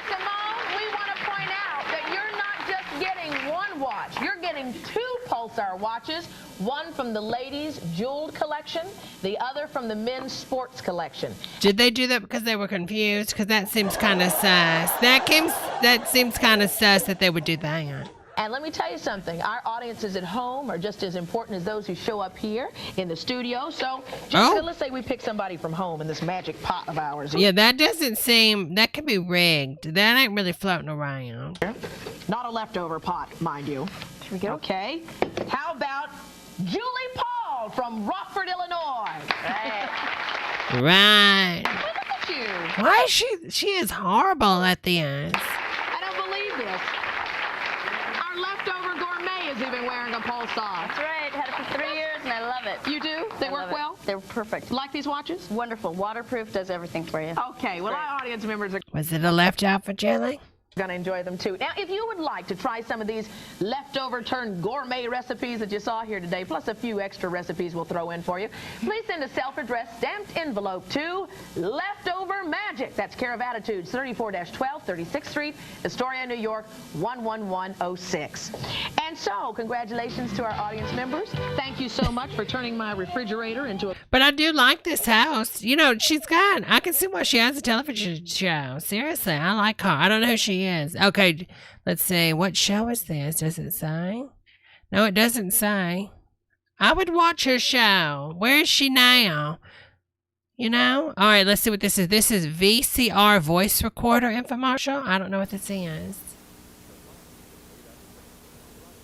Simone, we want to point out that you're not just getting one watch. You're getting two Pulsar watches. One from the ladies' jeweled collection, the other from the men's sports collection. Did they do that because they were confused? Because that seems kind of sus. That seems kind of sus that they would do that. And let me tell you something. Our audiences at home are just as important as those who show up here in the studio. So, let's say we pick somebody from home in this magic pot of ours. Yeah, that doesn't seem... That could be rigged. That ain't really floating around. Not a leftover pot, mind you. Here we go. Okay. How about Julie Paul from Rockford, Illinois? Right. Look at you. Why is she is horrible at the end. I don't believe this. Our leftover Gourmet is even wearing a Pulsar. That's right. Had it for 3 years and I love it. You do? They work well? They're perfect. Like these watches? Wonderful. Waterproof, does everything for you. Okay. Well, our audience members are... Was it a left out for Jelly? Going to enjoy them too. Now, if you would like to try some of these leftover turned gourmet recipes that you saw here today, plus a few extra recipes we'll throw in for you, please send a self-addressed stamped envelope to Leftover Magic. That's care of Attitudes, 34-12, 36th Street, Astoria, New York, 11106. And so, congratulations to our audience members. Thank you so much for turning my refrigerator into a... But I do like this house. You know, I can see why she has a television show. Seriously, I like her. I don't know who she is. Okay, let's see. What show is this? Does it say? No, it doesn't say. I would watch her show. Where is she now? You know? All right, let's see what this is. This is VCR Voice Recorder infomercial. I don't know what this is.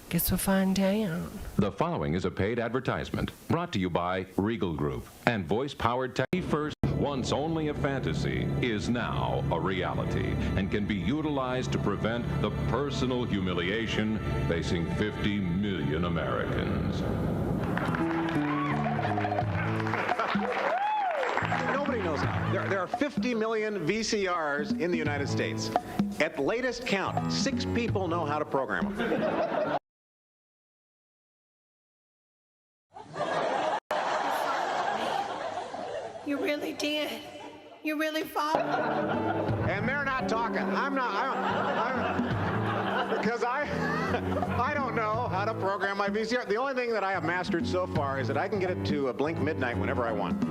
Guess we'll find out. The following is a paid advertisement brought to you by Regal Group and voice-powered tech. First, once only a fantasy, is now a reality and can be utilized to prevent the personal humiliation facing 50 million Americans. Nobody knows how. There are 50 million VCRs in the United States. At the latest count, 6 people know how to program them. You really did. You really followed. And they're not talking. Because I don't know how to program my VCR. The only thing that I have mastered so far is that I can get it to blink midnight whenever I want.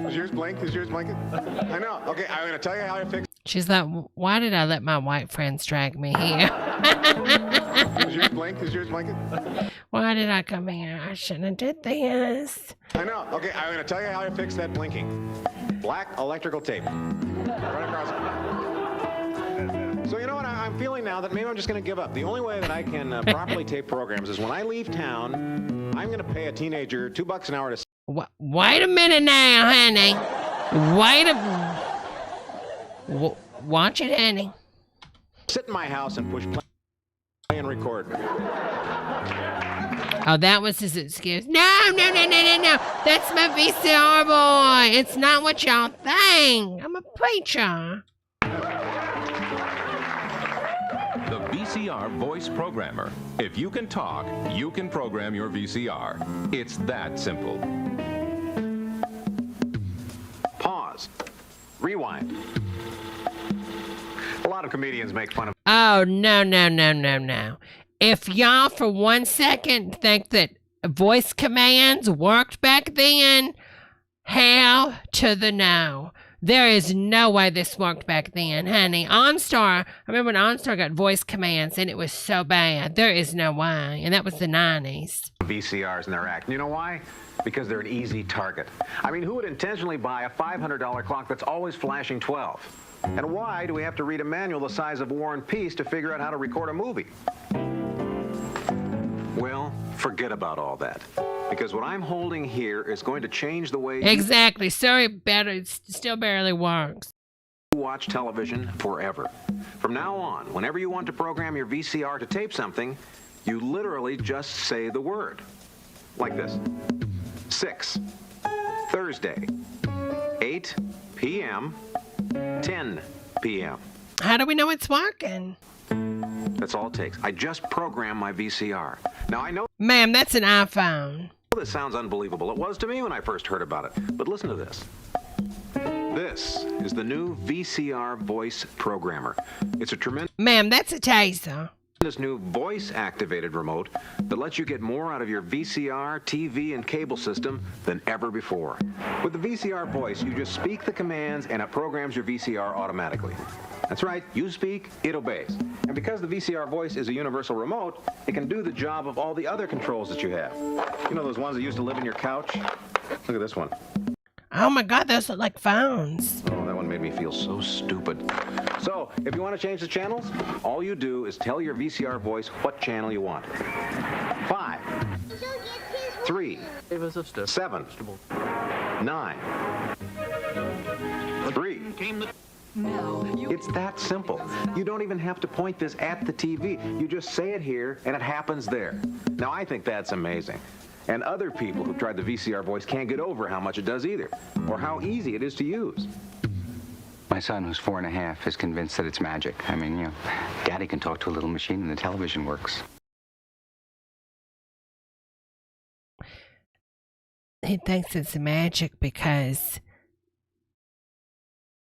Is yours blink? Is yours blinking? I know. Okay, I'm going to tell you how I fix it. She's like, why did I let my white friends drag me here? Is yours blink? Is yours blinking? Why did I come here? I shouldn't have did this. I know. Okay, I'm going to tell you how I fix that blinking. Black electrical tape. Right across. So you know what? I'm feeling now that maybe I'm just going to give up. The only way that I can properly tape programs is when I leave town, I'm going to pay a teenager $2 an hour to... Wait a minute now, honey. Wait a... Watch it, honey. Sit in my house and push play and record. Oh, that was his excuse. No. That's my VCR boy. It's not what y'all think. I'm a preacher. The VCR Voice Programmer. If you can talk, you can program your VCR. It's that simple. Pause. Rewind. A lot of comedians make fun of... Oh, no. If y'all for 1 second think that voice commands worked back then, hell to the no. There is no way this worked back then, honey. OnStar, I remember when OnStar got voice commands and it was so bad. There is no way. And that was the 90s. VCRs in their act. You know why? Because they're an easy target. I mean, who would intentionally buy a $500 clock that's always flashing 12? And why do we have to read a manual the size of War and Peace to figure out how to record a movie? Well, forget about all that. Because what I'm holding here is going to change the way... Exactly. Sorry, it still barely works. You watch television forever. From now on, whenever you want to program your VCR to tape something, you literally just say the word. Like this. 6. Thursday. 8 p.m. 10 p.m. How do we know it's working? That's all it takes. I just program my VCR. Now, I know... Ma'am, that's an iPhone. This sounds unbelievable. It was to me when I first heard about it. But listen to this. This is the new VCR Voice Programmer. It's a tremendous... Ma'am, that's a taser. This new voice-activated remote that lets you get more out of your VCR, TV, and cable system than ever before. With the VCR Voice, you just speak the commands and it programs your VCR automatically. That's right, you speak, it obeys. And because the VCR Voice is a universal remote, it can do the job of all the other controls that you have. You know those ones that used to live in your couch? Look at this one. Oh my God, those look like phones. Oh, that one made me feel so stupid. So, if you want to change the channels, all you do is tell your VCR Voice what channel you want. 5, 3, 7, 9, 3. It's that simple. You don't even have to point this at the TV. You just say it here, and it happens there. Now, I think that's amazing. And other people who've tried the VCR Voice can't get over how much it does either, or how easy it is to use. My son, who's 4.5, is convinced that it's magic. I mean, you know, Daddy can talk to a little machine and the television works. He thinks it's magic because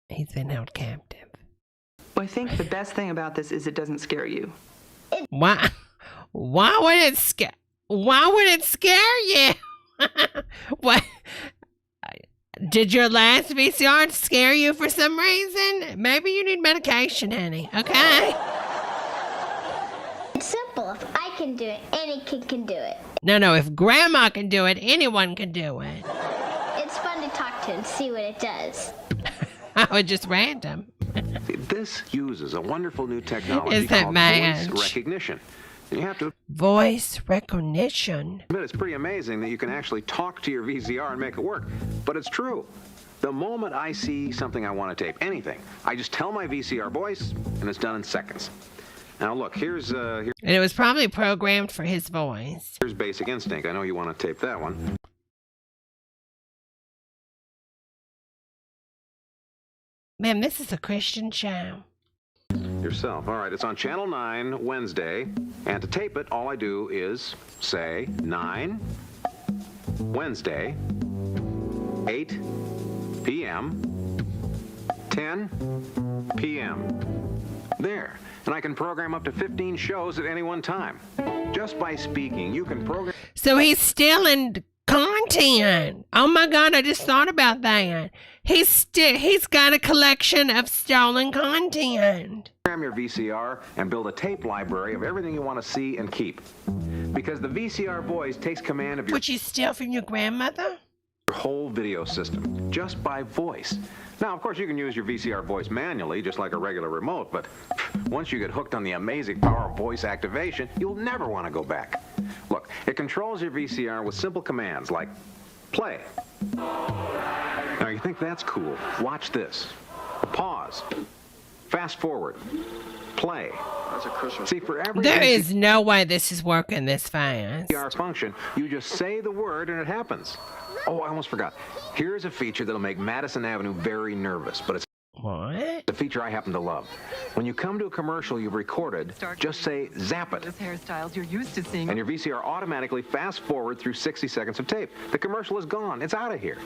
he's been held captive. Well, I think the best thing about this is it doesn't scare you. Why would it scare? Why would it scare you? What? Did your last VCR scare you for some reason? Maybe you need medication, honey. Okay. It's simple. If I can do it, any kid can do it. No. If Grandma can do it, anyone can do it. It's fun to talk to and see what it does. Oh, it's just random. This uses a wonderful new technology Is that called mad? voice recognition. You have to... Voice recognition. But it's pretty amazing that you can actually talk to your VCR and make it work. But it's true. The moment I see something I want to tape, anything, I just tell my VCR Voice, and it's done in seconds. Now look, here's And it was probably programmed for his voice. here's Basic Instinct. I know you want to tape that one. Man, this is a Christian show. Yourself. All right, it's on Channel 9 Wednesday, and to tape it, all I do is say 9 Wednesday, 8 p.m., 10 p.m. There. And I can program up to 15 shows at any one time. Just by speaking, you can program... So he's stealing content. Oh my God, I just thought about that. He's got a collection of stolen content. Program your VCR and build a tape library of everything you want to see and keep. Because the VCR Voice takes command of your... Would you steal from your grandmother? ...whole video system, just by voice. Now, of course, you can use your VCR Voice manually, just like a regular remote, but once you get hooked on the amazing power of voice activation, you'll never want to go back. Look, it controls your VCR with simple commands like play. Now, you think that's cool? Watch this. Pause. Fast forward. Play. That's a Christmas. See, for every... There is no way this is working this fast. VCR function, you just say the word and it happens. Oh, I almost forgot. Here's a feature that'll make Madison Avenue very nervous, but it's what? The feature I happen to love. When you come to a commercial you've recorded, just say zap it. Hairstyles you're used to seeing. And your VCR automatically fast forward through 60 seconds of tape. The commercial is gone. It's out of here.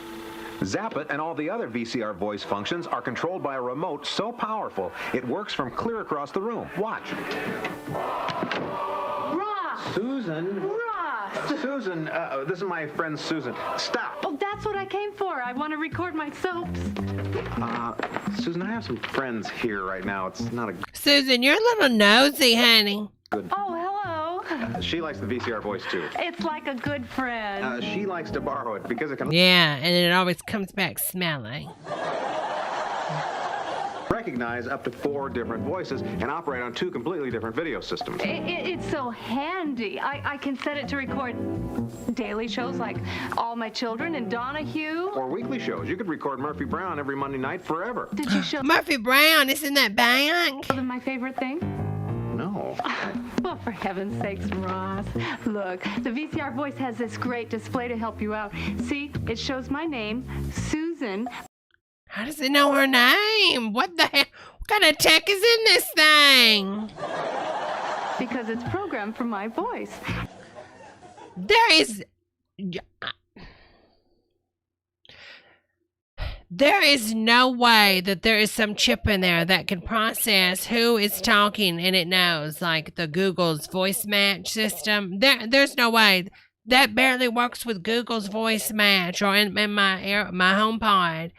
Zap it and all the other VCR Voice functions are controlled by a remote so powerful it works from clear across the room. Watch. Ross! Susan. Ross! Susan, this is my friend Susan. Stop. Oh, that's what I came for. I want to record my soaps. Susan, I have some friends here right now. It's not a... Susan, you're a little nosy, honey. Good. Oh, hello. She likes the VCR Voice, too. It's like a good friend. She likes to borrow it because it can... Yeah, and it always comes back smelling. Recognize up to 4 different voices and operate on 2 completely different video systems. It's so handy. I can set it to record daily shows like All My Children and Donahue. Or weekly shows. You could record Murphy Brown every Monday night forever. Did you show Murphy Brown? Isn't that bank? My favorite thing? No. Well, for heaven's sakes, Ross. Look, the VCR Voice has this great display to help you out. See, it shows my name, Susan. How does it know her name? What the heck? What kind of tech is in this thing? Because it's programmed for my voice. There is no way that there is some chip in there that can process who is talking and it knows, like the Google's voice match system. There's no way. That barely works with Google's voice match or in my HomePod.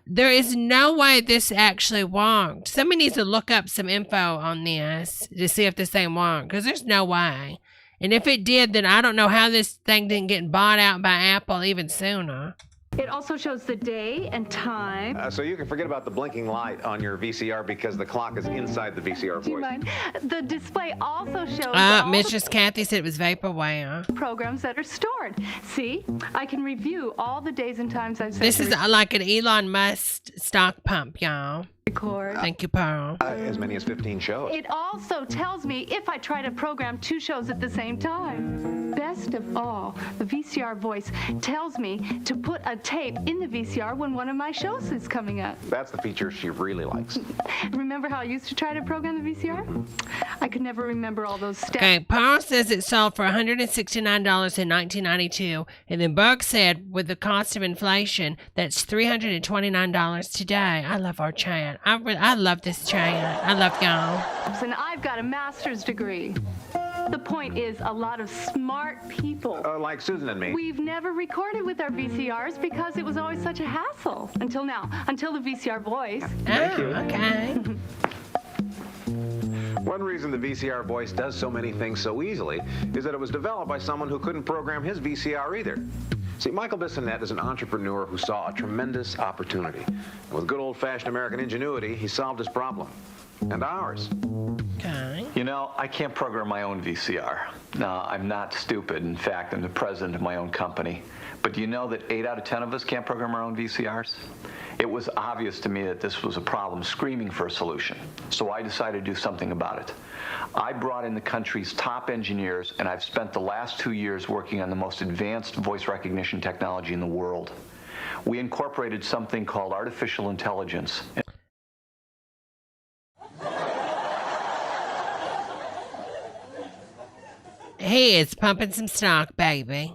There is no way this actually worked. Somebody needs to look up some info on this to see if this thing worked, because there's no way. And if it did, then I don't know how this thing didn't get bought out by Apple even sooner. It also shows the day and time. So you can forget about the blinking light on your VCR because the clock is inside the VCR Voice. Do you mind? The display also shows Mistress Kathy said it was vaporware. Programs that are stored. See, I can review all the days and times I've set. This is like an Elon Musk stock pump, y'all. Record. Thank you, Pearl. As many as 15 shows. It also tells me if I try to program 2 shows at the same time. Best of all, the VCR Voice tells me to put a tape in the VCR when one of my shows is coming up. That's the feature she really likes. Remember how I used to try to program the VCR? I could never remember all those steps. Okay, Pearl says it sold for $169 in 1992, and then Burke said with the cost of inflation, that's $329 today. I love our chat. I love this chat. I love y'all. And I've got a master's degree. The point is, a lot of smart people, like Susan and me, we've never recorded with our VCRs because it was always such a hassle. Until now. Until the VCR Voice. Thank you. Okay. One reason the VCR Voice does so many things so easily is that it was developed by someone who couldn't program his VCR either. See, Michael Bissonette is an entrepreneur who saw a tremendous opportunity. And with good old-fashioned American ingenuity, he solved his problem. And ours. Okay. You know, I can't program my own VCR. No, I'm not stupid. In fact, I'm the president of my own company. But do you know that 8 out of 10 of us can't program our own VCRs? It was obvious to me that this was a problem screaming for a solution, so I decided to do something about it. I brought in the country's top engineers, and I've spent the last 2 years working on the most advanced voice recognition technology in the world. We incorporated something called artificial intelligence. He is pumping some stock, baby.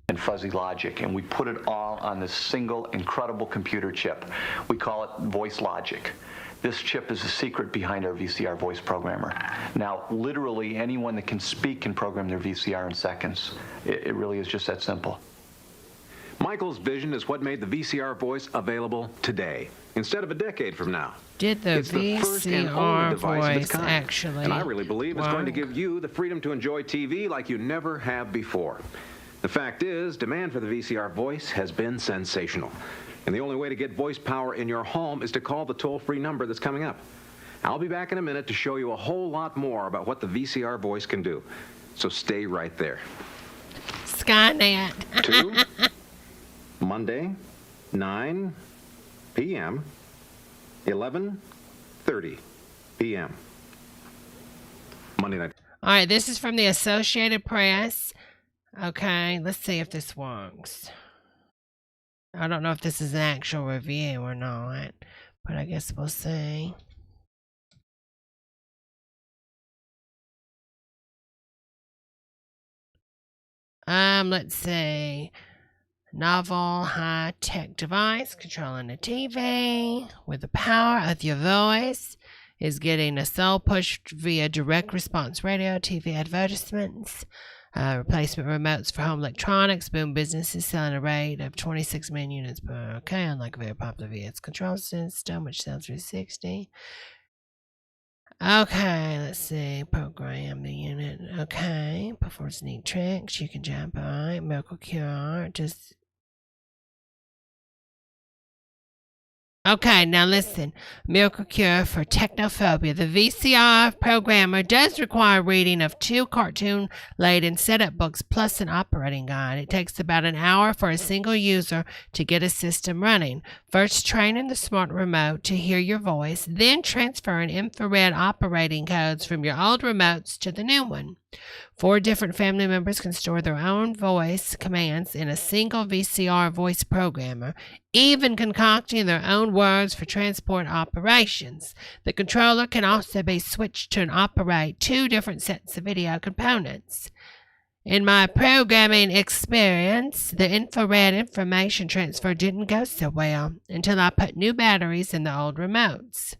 And fuzzy logic, and we put it all on this single incredible computer chip. We call it Voice Logic. This chip is the secret behind our VCR voice programmer. Now, literally anyone that can speak can program their VCR in seconds. It really is just that simple. Michael's vision is what made the VCR voice available today, instead of a decade from now. Did the It's the first and only VCR device of its voice kind. actually? And I really believe it's going to work? give you the freedom to enjoy TV like you never have before. The fact is, demand for the VCR voice has been sensational. And the only way to get voice power in your home is to call the toll-free number that's coming up. I'll be back in a minute to show you a whole lot more about what the VCR voice can do. So stay right there. Skynet. 2, Monday, 9 p.m., 11:30 p.m. Monday night. All right, this is from the Associated Press. Okay, let's see if this works. I don't know if this is an actual review or not, but I guess we'll see. Let's see. Novel high-tech device controlling the TV with the power of your voice is getting a soul push via direct response radio, TV advertisements, replacement remotes for home electronics. Boom businesses selling a rate of 26 million units per okay, unlike a very popular VX control system, which sells 360. Okay, let's see. Program the unit. Okay, performs neat tricks. You can jump. All right, miracle cure. Just. Okay, now listen. Miracle Cure for Technophobia. The VCR programmer does require reading of 2 cartoon-laden setup books plus an operating guide. It takes about an hour for a single user to get a system running. First, training the smart remote to hear your voice, then transferring infrared operating codes from your old remotes to the new one. 4 different family members can store their own voice commands in a single VCR voice programmer, even concocting their own words for transport operations. The controller can also be switched to operate 2 different sets of video components. In my programming experience, the infrared information transfer didn't go so well until I put new batteries in the old remotes.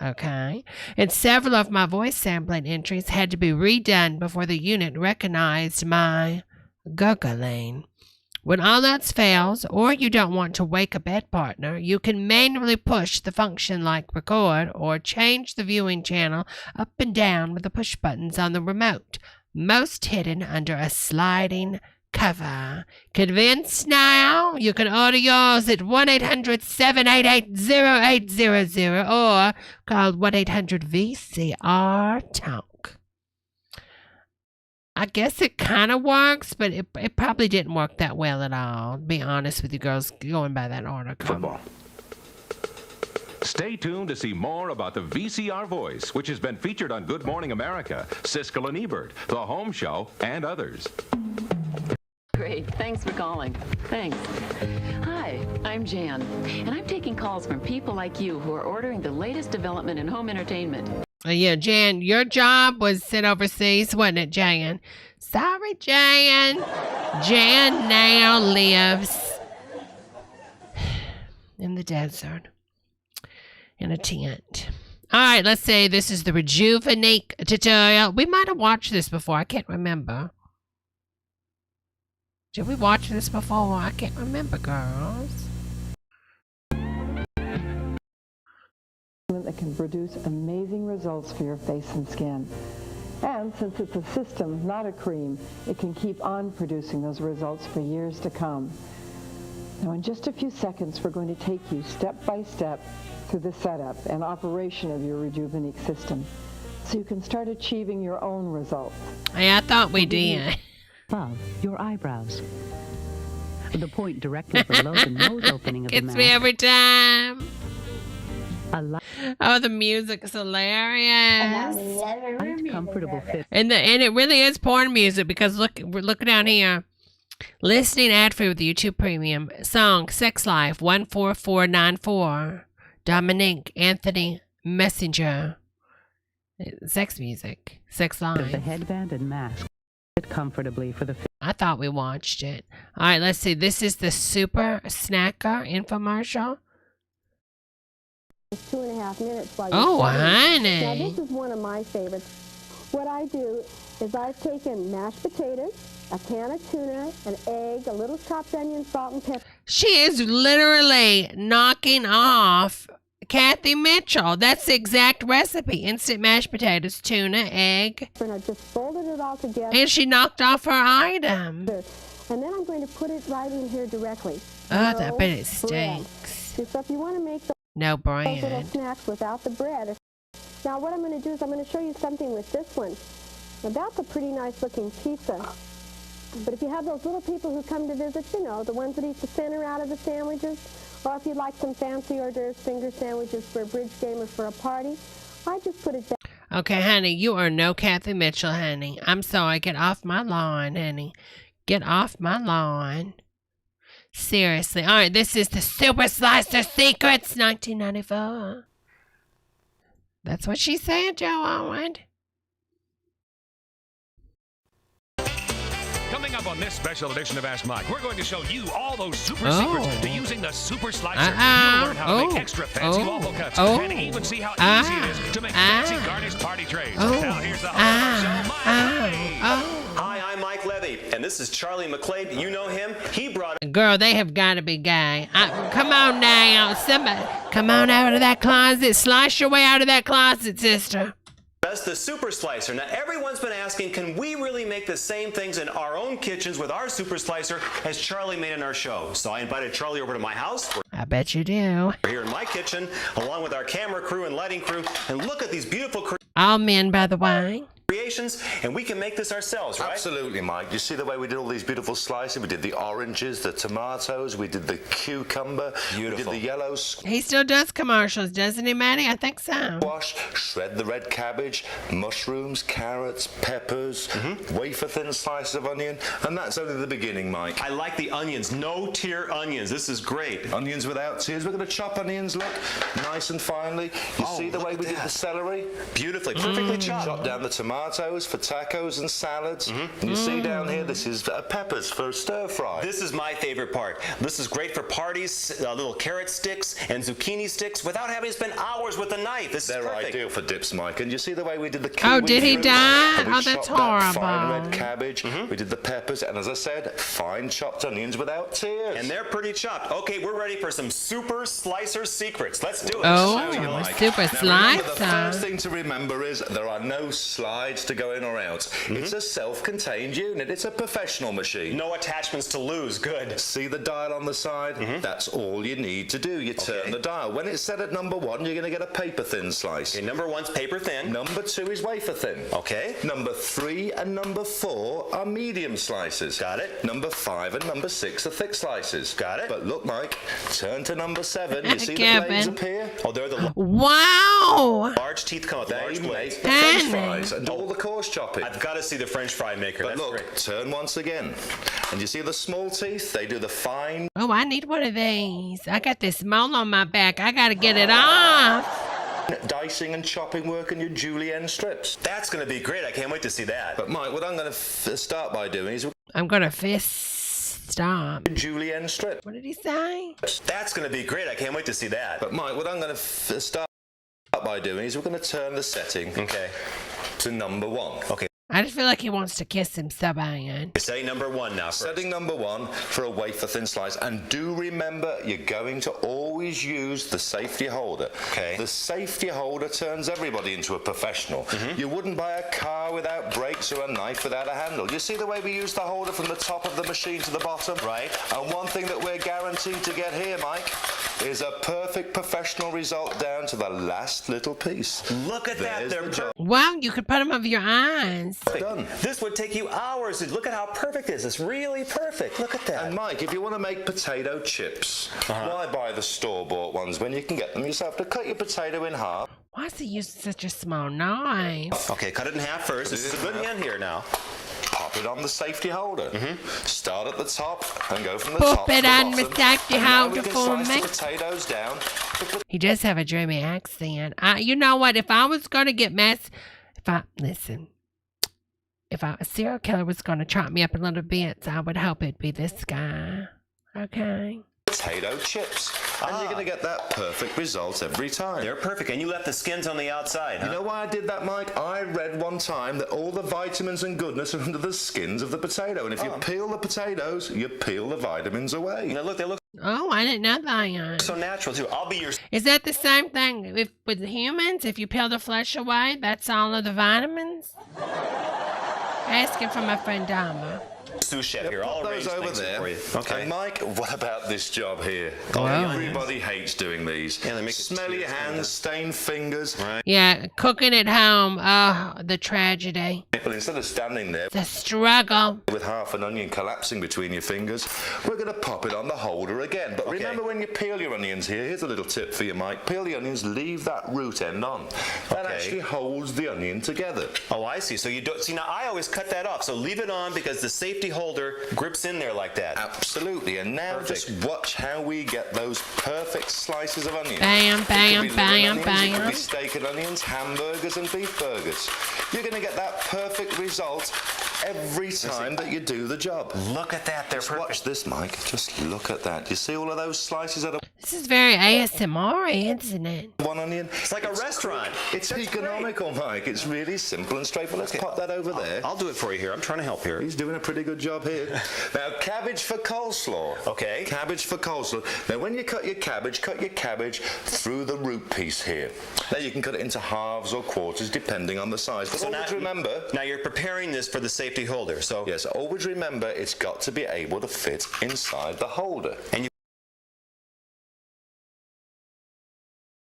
Okay, and several of my voice sampling entries had to be redone before the unit recognized my gurgling. When all else fails, or you don't want to wake a bed partner, you can manually push the function like record or change the viewing channel up and down with the push buttons on the remote, most hidden under a sliding cover. Convinced now? You can order yours at 1-800-788-0800 or call 1-800-VCR-TALK. I guess it kind of works, but it probably didn't work that well at all, to be honest with you girls, going by that article. Football. Stay tuned to see more about the VCR Voice, which has been featured on Good Morning America, Siskel and Ebert, The Home Show, and others. Great. Thanks for calling. Thanks. Hi, I'm Jan, and I'm taking calls from people like you who are ordering the latest development in home entertainment. Yeah, Jan, your job was sent overseas, wasn't it, Jan? Sorry, Jan. Jan now lives in the desert in a tent. All right, let's say this is the Rejuvenique tutorial. We might have watched this before. I can't remember. Did we watch this before? I can't remember, girls. That can produce amazing results for your face and skin. And since it's a system, not a cream, it can keep on producing those results for years to come. Now, in just a few seconds, we're going to take you step by step through the setup and operation of your Rejuvenique system so you can start achieving your own results. Yeah, I thought we did. Above your eyebrows. with the point directly below the nose opening of the Gets mask. me every time. Oh, the music is hilarious. Comfortable fit. And it really is porn music because look down here. Listening ad-free with YouTube Premium. Song, Sex Life, 14494. Dominique Anthony Messenger. Sex music. Sex Life. The headband and mask fit comfortably for the. I thought we watched it. All right, let's see. This is the Super Snacker infomercial. 2.5 minutes while Oh, you're studying. honey. Now, this is one of my favorites. What I do is I've taken mashed potatoes, a can of tuna, an egg, a little chopped onion, salt, and pepper. She is literally knocking off Kathy Mitchell. That's the exact recipe. Instant mashed potatoes, tuna, egg. And I just folded it all together. And she knocked off her item. And then I'm going to put it right in here directly. Oh, I bet it bread. stinks. So if you want to make No those little bread. snacks without the bread. Now what I'm going to do is I'm going to show you something with this one. Now that's a pretty nice looking pizza. But if you have those little people who come to visit, you know, the ones that eat the center out of the sandwiches, or if you'd like some fancy hors d'oeuvres, finger sandwiches for a bridge game or for a party, I just put it down. Okay, honey, you are no Kathy Mitchell, honey. I'm sorry. Get off my lawn, honey. Get off my lawn. Seriously. All right, this is the Super Slicer Secrets, 1994. That's what she said, Joe Owen. Coming up on this special edition of Ask Mike, we're going to show you all those super Oh. secrets to using the Super Slicer. You'll learn how to make extra fancy waffle cuts and even see how easy it is to make fancy garnished party trays. Now here's the host of the show, Mike. Hi, I'm Mike Levy, and this is Charlie McClade. You know him. He brought Girl, they have got to be gay. Come on now. Somebody, come on out of that closet. Slice your way out of that closet, sister. us the Super Slicer. Now, everyone's been asking, can we really make the same things in our own kitchens with our Super Slicer as Charlie made in our show? So I invited Charlie over to my house. I bet you do. We're here in my kitchen, along with our camera crew and lighting crew, and look at these beautiful All men, by the way. creations, and we can make this ourselves, right? Absolutely, Mike. You see the way we did all these beautiful slices? We did the oranges, the tomatoes, we did the cucumber, Beautiful. we did the yellows. He still does commercials, doesn't he, Maddie? I think so. Squash, shred the red cabbage, mushrooms, carrots, peppers, wafer-thin slices of onion, and that's only the beginning, Mike. I like the onions, no-tear onions. This is great. Onions without tears. We're going to chop onions, look, nice and finely. You see the way we did the celery? Beautifully, perfectly chopped. Chop down the tomatoes for tacos and salads. And you see down here, this is peppers for stir fry. This is my favorite part. This is great for parties, little carrot sticks and zucchini sticks without having to spend hours with a knife. This is They're perfect. ideal for dips, Mike. And you see the way we did the kiwi Oh, did he fruit? die? And we Oh, that's chopped that fine horrible. red cabbage. We did the peppers, and as I said, fine chopped onions without tears. And they're pretty chopped. Okay, we're ready for some Super Slicer secrets. Let's do it. Oh, Show you, Mike. Super Now, remember, the Slicer. first thing to remember is there are no slides to go in or out. It's a self-contained unit. It's a professional machine. No attachments to lose. Good. See the dial on the side? That's all you need to do. You turn the dial. When it's set at number 1, you're going to get a paper-thin slice. Okay, number 1's paper thin. Number 2 is wafer-thin. Okay. Number 3 and number 4 are medium slices. Got it. Number 5 and number 6 are thick slices. Got it. But look, Mike, turn to number 7. You see the Kevin. blades appear? Oh, they're the Wow. large teeth come with large They blades. make the French fries and all the coarse chopping. I've got to see the French fry maker. But That's look, great. turn once again. And you see the small teeth? They do the fine Oh, I need one of these. I got this mole on my back. I got to get it off. dicing and chopping work in your julienne strips. That's going to be great. I can't wait to see that. But Mike, what I'm going to start by doing is I'm going to fist stomp. julienne strip. What did he say? That's going to be great. I can't wait to see that. But Mike, what I'm going to start by doing is we're going to turn the setting to number 1. Okay. I just feel like he wants to kiss him so bad. Setting number 1 now. Setting number 1 for a wafer thin slice. And do remember, you're going to always use the safety holder. Okay. The safety holder turns everybody into a professional. You wouldn't buy a car without brakes or a knife without a handle. You see the way we use the holder from the top of the machine to the bottom? Right. And one thing that we're guaranteed to get here, Mike, is a perfect professional result down to the last little piece. Look at that. There's They're the job. Wow, you could put them over your eyes. is. Done. This would take you hours. Look at how perfect it is. It's really perfect. Look at that. And Mike, if you want to make potato chips, why buy the store-bought ones when you can get them yourself? To cut your potato in half. Why is he using such a small knife? Okay, cut it in half first. This is a good hand here now. Pop it on the safety holder. Start at the top and go from the Pop top to it the on bottom. the safety And now holder we can for slice me. the potatoes down. He does have a dreamy accent. You know what? If I was going to get if a serial killer was going to chop me up in little bits, I would hope it'd be this guy. Okay. Potato chips. And you're going to get that perfect result every time. They're perfect. And you left the skins on the outside, huh? You know why I did that, Mike? I read one time that all the vitamins and goodness are under the skins of the potato. And if you peel the potatoes, you peel the vitamins away. Now look, they look Oh, I didn't know that. so natural, too. I'll be your... Is that the same thing with the humans? If you peel the flesh away, that's all of the vitamins? Asking for my friend Dama. Sous chef here. I'll Pop arrange those over things there. for you. Okay. And Mike, what about this job here? Wow. Everybody hates doing these. Yeah, they make it Smelly tears hands, stained fingers. Right. Yeah, cooking at home. Oh, the tragedy. Well, instead of standing there The struggle. with half an onion collapsing between your fingers, we're going to pop it on the holder again. But remember, when you peel your onions here, here's a little tip for you, Mike. Peel the onions, leave that root end on. That actually holds the onion together. Oh, I see. So you don't... See, now I always cut that off. So leave it on because the safety holder grips in there like that. Absolutely. And now just watch how we get those perfect slices of onion. Bam, bam, It could be bam, lemon onions, it could bam. be steak and onions, hamburgers and beef burgers. You're going to get that perfect result every time that you do the job. Look at that. They're Just watch this, Mike. Just look at that. You see all of those slices out of This is very ASMR, isn't it? one onion? It's like a restaurant. It's economical, Mike. It's really simple and straightforward. Let's pop that over there. I'll do it for you here. I'm trying to help here. He's doing a pretty good job here. Now, cabbage for coleslaw. Okay. Cabbage for coleslaw. Now, when you cut your cabbage through the root piece here. Now, you can cut it into halves or quarters, depending on the size. But always remember... Now, you're preparing this for the safety holder, so... Yes, always remember it's got to be able to fit inside the holder. And you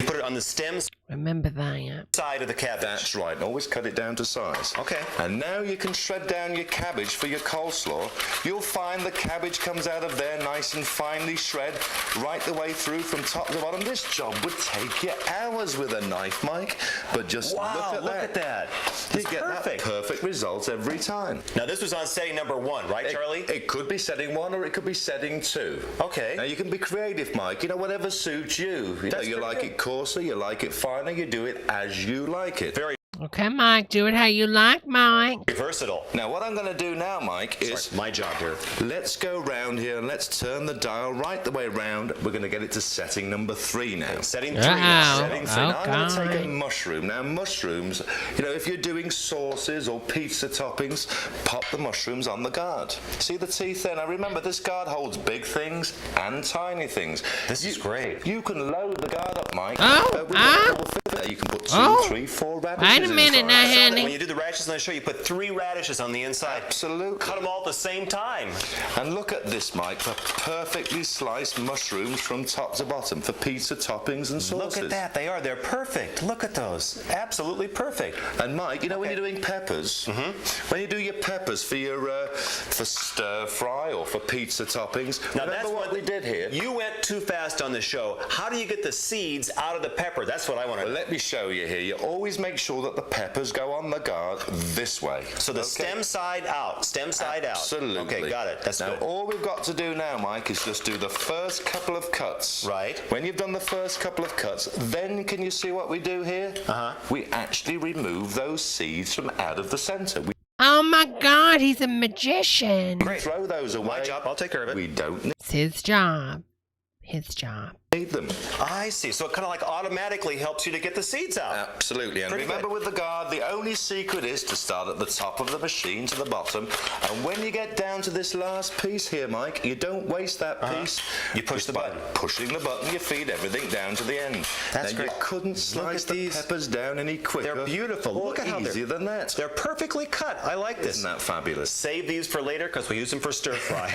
put it on the stems Remember that. side of the cabbage. That's right. Always cut it down to size. Okay. And now you can shred down your cabbage for your coleslaw. You'll find the cabbage comes out of there nice and finely shred right the way through from top to bottom. This job would take you hours with a knife, Mike. But just Wow, look at that. You It's get perfect. that perfect result every time. Now, this was on setting number 1, right, Charlie? It could be setting 1 or it could be setting 2. Okay. Now, you can be creative, Mike. You know, whatever suits you. You know, you like it coarser, you like it finer, you do it as you like it. Very Okay, Mike, do it how you like, Mike. versatile. Now, what I'm going to do now, Mike, is... Sorry, my job here. Let's go round here and let's turn the dial right the way round. We're going to get it to setting number 3 now. Setting 3. Setting 3. Now, I'm going to take a Okay. mushroom. Now, mushrooms, you know, if you're doing sauces or pizza toppings, pop the mushrooms on the guard. See the teeth there? Now, remember, this guard holds big things and tiny things. This is great. You can load the guard up, Mike. Oh, with a little fit there. You can put 2, 3, 4 radishes Wait a minute inside. now, When honey. you do the radishes on the show, you put 3 radishes on the inside. Absolutely. Cut them all at the same time. And look at this, Mike, the perfectly sliced mushrooms from top to bottom for pizza toppings and sauces. Look at that. They're perfect. Look at those. Absolutely perfect. And Mike, you know when you're doing peppers, when you do your peppers for your for stir fry or for pizza toppings, Now remember that's what we did here? You went too fast on the show. How do you get the seeds out of the pepper? That's what I want to Well, know. let me show you here. You always make sure that the peppers go on the guard this way. So the stem side out. Stem side out. Absolutely. Okay, got it. That's now, good. all we've got to do now, Mike, is just do the first couple of cuts. Right. When you've done the first couple of cuts, then can you see what we do here? We actually remove those seeds from out of the center. We Oh my God, he's a magician. throw those away. My job. I'll take care of it. We don't It's his job. His job. need them. I see. So it kind of like automatically helps you to get the seeds out. Absolutely. And Pretty remember good. with the guard, the only secret is to start at the top of the machine to the bottom. And when you get down to this last piece here, Mike, you don't waste that piece. You push Just the by button. pushing the button, you feed everything down to the end. That's now, great. You couldn't slice at the these. peppers down any quicker. They're beautiful. Or Look at how easier than that. They're perfectly cut. I like this. Isn't that fabulous? Save these for later because we use them for stir fry.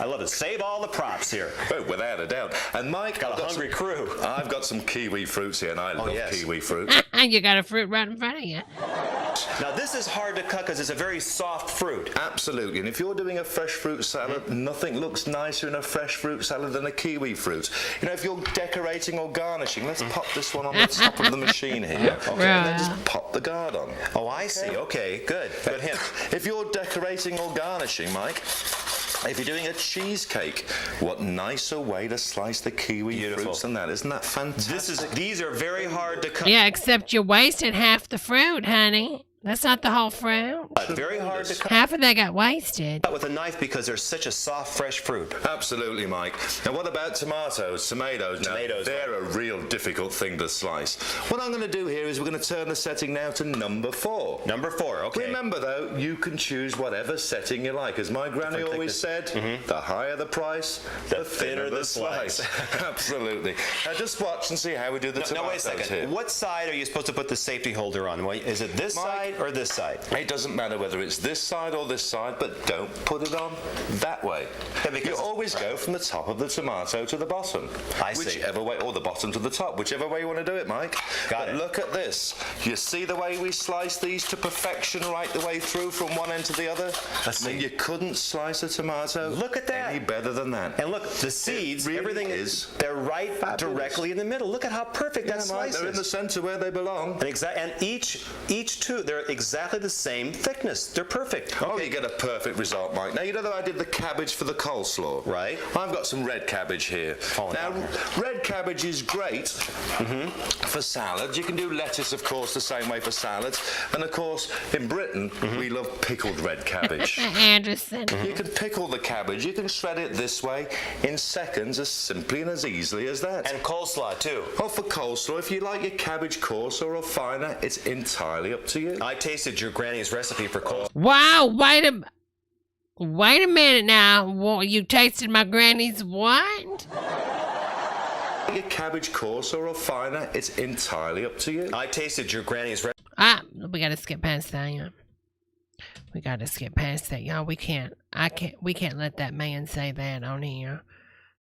I love it. Save all the props here. Oh, without a doubt. And Mike, Got a hungry crew. I've got some kiwi fruits here, and I love yes. kiwi fruit. You got a fruit right in front of you. Now this is hard to cut because it's a very soft fruit. Absolutely, and if you're doing a fresh fruit salad, nothing looks nicer in a fresh fruit salad than a kiwi fruit. You know, if you're decorating or garnishing, let's pop this one on the top of the machine here. Okay, and then just pop the guard on. Oh, I see. Okay, good. Good hint. If you're decorating or garnishing, Mike, if you're doing a cheesecake, what nicer way to slice the kiwi fruits than that? Isn't that fantastic? These are very hard to cut. Yeah, except you wasted half the fruit, honey. That's not the whole fruit. Very hard to cut. Half of that got wasted. With a knife because they're such a soft, fresh fruit. Absolutely, Mike. Now, what about tomatoes? Tomatoes, they're a real difficult thing to slice. What I'm going to do here is we're going to turn the setting now to number 4. Number 4, okay. Remember, though, you can choose whatever setting you like. As my granny always said, the higher the price, the thinner the slice. Absolutely. Now, just watch and see how we do the tomatoes. Now, wait a second. Here. What side are you supposed to put the safety holder on? Is it this side or this side? It doesn't matter whether it's this side or this side, but don't put it on that way. Yeah, because you always go from the top of the tomato to the bottom. I see. Whichever way, or the bottom to the top, whichever way you want to do it, Mike. Got it. Look at this. You see the way we slice these to perfection right the way through from one end to the other? Let's see. You couldn't slice a tomato any better than that. And look, the seeds, everything is, they're right directly in the middle. Look at how perfect that slice is. They're in the center where they belong. And each two, they're exactly the same thickness. They're perfect. Okay. Oh, you get a perfect result, Mike. Now, you know that I did the cabbage for the coleslaw? Right. I've got some red cabbage here. Now, red cabbage is great for salads. You can do lettuce, of course, the same way for salads. And, of course, in Britain, we love pickled red cabbage. Anderson. You can pickle the cabbage. You can shred it this way in seconds, as simply and as easily as that. And coleslaw, too. Oh, for coleslaw, if you like your cabbage coarser or finer, it's entirely up to you. I tasted your granny's recipe for coleslaw. Wow, wait a minute now. Well, you tasted my granny's what? Your cabbage coarser or finer, it's entirely up to you. I tasted your granny's recipe. We gotta skip past that, yeah. We gotta skip past that, y'all. We can't let that man say that on here.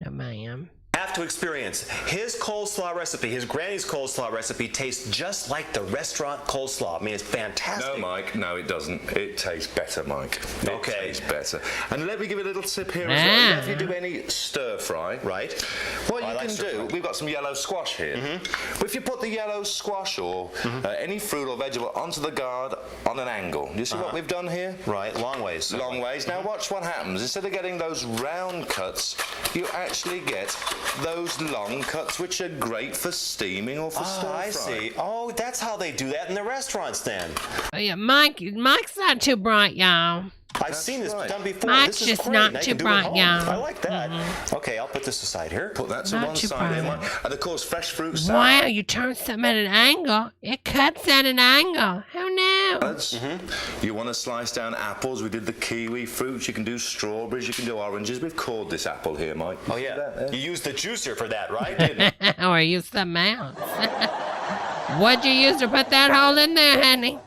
No, ma'am. Have to experience his coleslaw recipe. His granny's coleslaw recipe tastes just like the restaurant coleslaw. I mean, it's fantastic. No, Mike. No, it doesn't. It tastes better, Mike. It tastes better. And let me give you a little tip here as well. If you do any stir fry, right? What you can do, we've got some yellow squash here. But if you put the yellow squash or any fruit or vegetable onto the guard on an angle, you see what we've done here? Right, long ways. Long ways. Now watch what happens. Instead of getting those round cuts, you actually get those long cuts, which are great for steaming or for stir fry. I see. Oh, that's how they do that in the restaurants then. Oh, yeah, Mike's not too bright, y'all. I've seen this done before. Mike's this is just great. not too bright, y'all. I like that. Okay, I'll put this aside here. Put that to one side here, Mike. And of course, fresh fruit salad. Wow, you turn something at an angle. It cuts at an angle. Who knew? You want to slice down apples? We did the kiwi fruits. You can do strawberries. You can do oranges. We've called this apple here, Mike. Oh, yeah. You used the juicer for that, right? Or you used something else. What'd you use to put that hole in there, honey?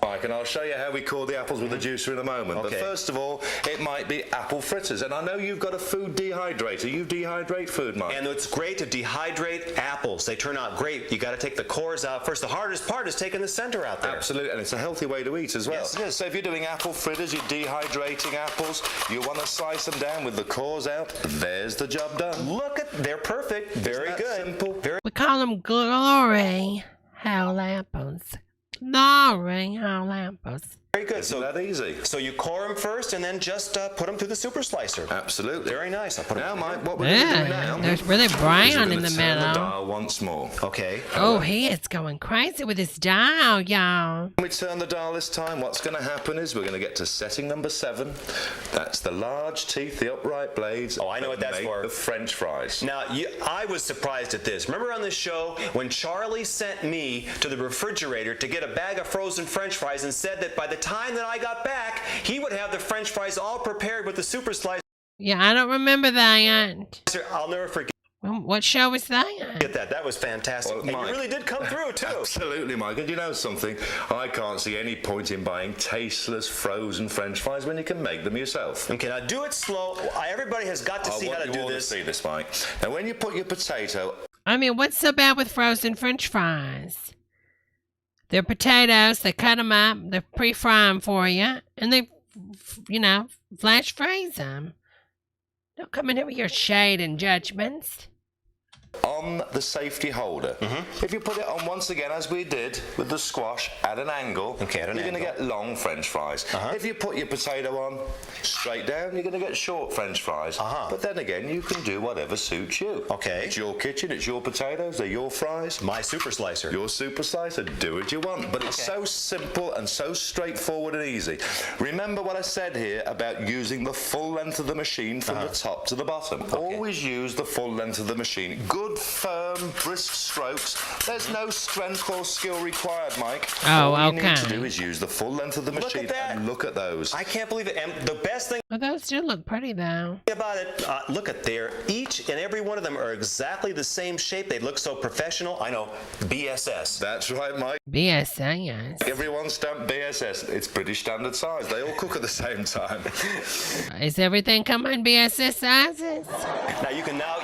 Mike, and I'll show you how we call the apples with the juicer in a moment. Okay. But first of all, it might be apple fritters. And I know you've got a food dehydrator. You dehydrate food, Mike. And it's great to dehydrate apples. They turn out great. You got to take the cores out first. The hardest part is taking the center out there. Absolutely, and it's a healthy way to eat as well. Yes, it is. So if you're doing apple fritters, you're dehydrating apples, you want to slice them down with the cores out, there's the job done. Look at, they're perfect. Very good. Simple. We call them glory hole apples. Glory hole apples. Very good. So that easy. So you core them first and then just put them through the super slicer. Absolutely. Very nice. I'll put now, them Mike, what we're going to do now... There's really brown in the turn middle. the dial once more. Okay. Oh, he is going crazy with his dial, y'all. When we turn the dial this time, what's going to happen is we're going to get to setting number 7. That's the large teeth, the upright blades. Oh, I know what that's for. The French fries. Now, I was surprised at this. Remember on the show when Charlie sent me to the refrigerator to get a bag of frozen French fries and said that by the time that I got back, he would have the French fries all prepared with the super slice. Yeah, I don't remember that. I'll never forget. What show was that? Get that. That was fantastic. Well, and Mike, you really did come through, too. Absolutely, Mike. And you know something? I can't see any point in buying tasteless frozen French fries when you can make them yourself. Okay, now do it slow. Everybody has got to see how to do this. To see this, Mike. Now, when you put your potato... I mean, what's so bad with frozen French fries? They're potatoes. They cut them up. They pre-fry them for you. And they, flash freeze them. Don't come in here with your shade and judgments. On the safety holder. If you put it on once again, as we did with the squash, at an angle, you're going to get long French fries. If you put your potato on straight down, you're going to get short French fries. But then again, you can do whatever suits you. Okay. It's your kitchen, it's your potatoes, they're your fries. My super slicer. Your super slicer, do what you want. But it's so simple and so straightforward and easy. Remember what I said here about using the full length of the machine from the top to the bottom. Always use the full length of the machine. Good, firm, brisk strokes. There's no strength or skill required, Mike. All you need to do is use the full length of the machine and look at those. I can't believe it. And the best thing those do look pretty, though. about it, look at there. Each and every one of them are exactly the same shape. They look so professional. I know. BSS. That's right, Mike. BSS, yes. Everyone stamped BSS. It's British Standard Size. They all cook at the same time. Is everything come in BSS sizes? Now you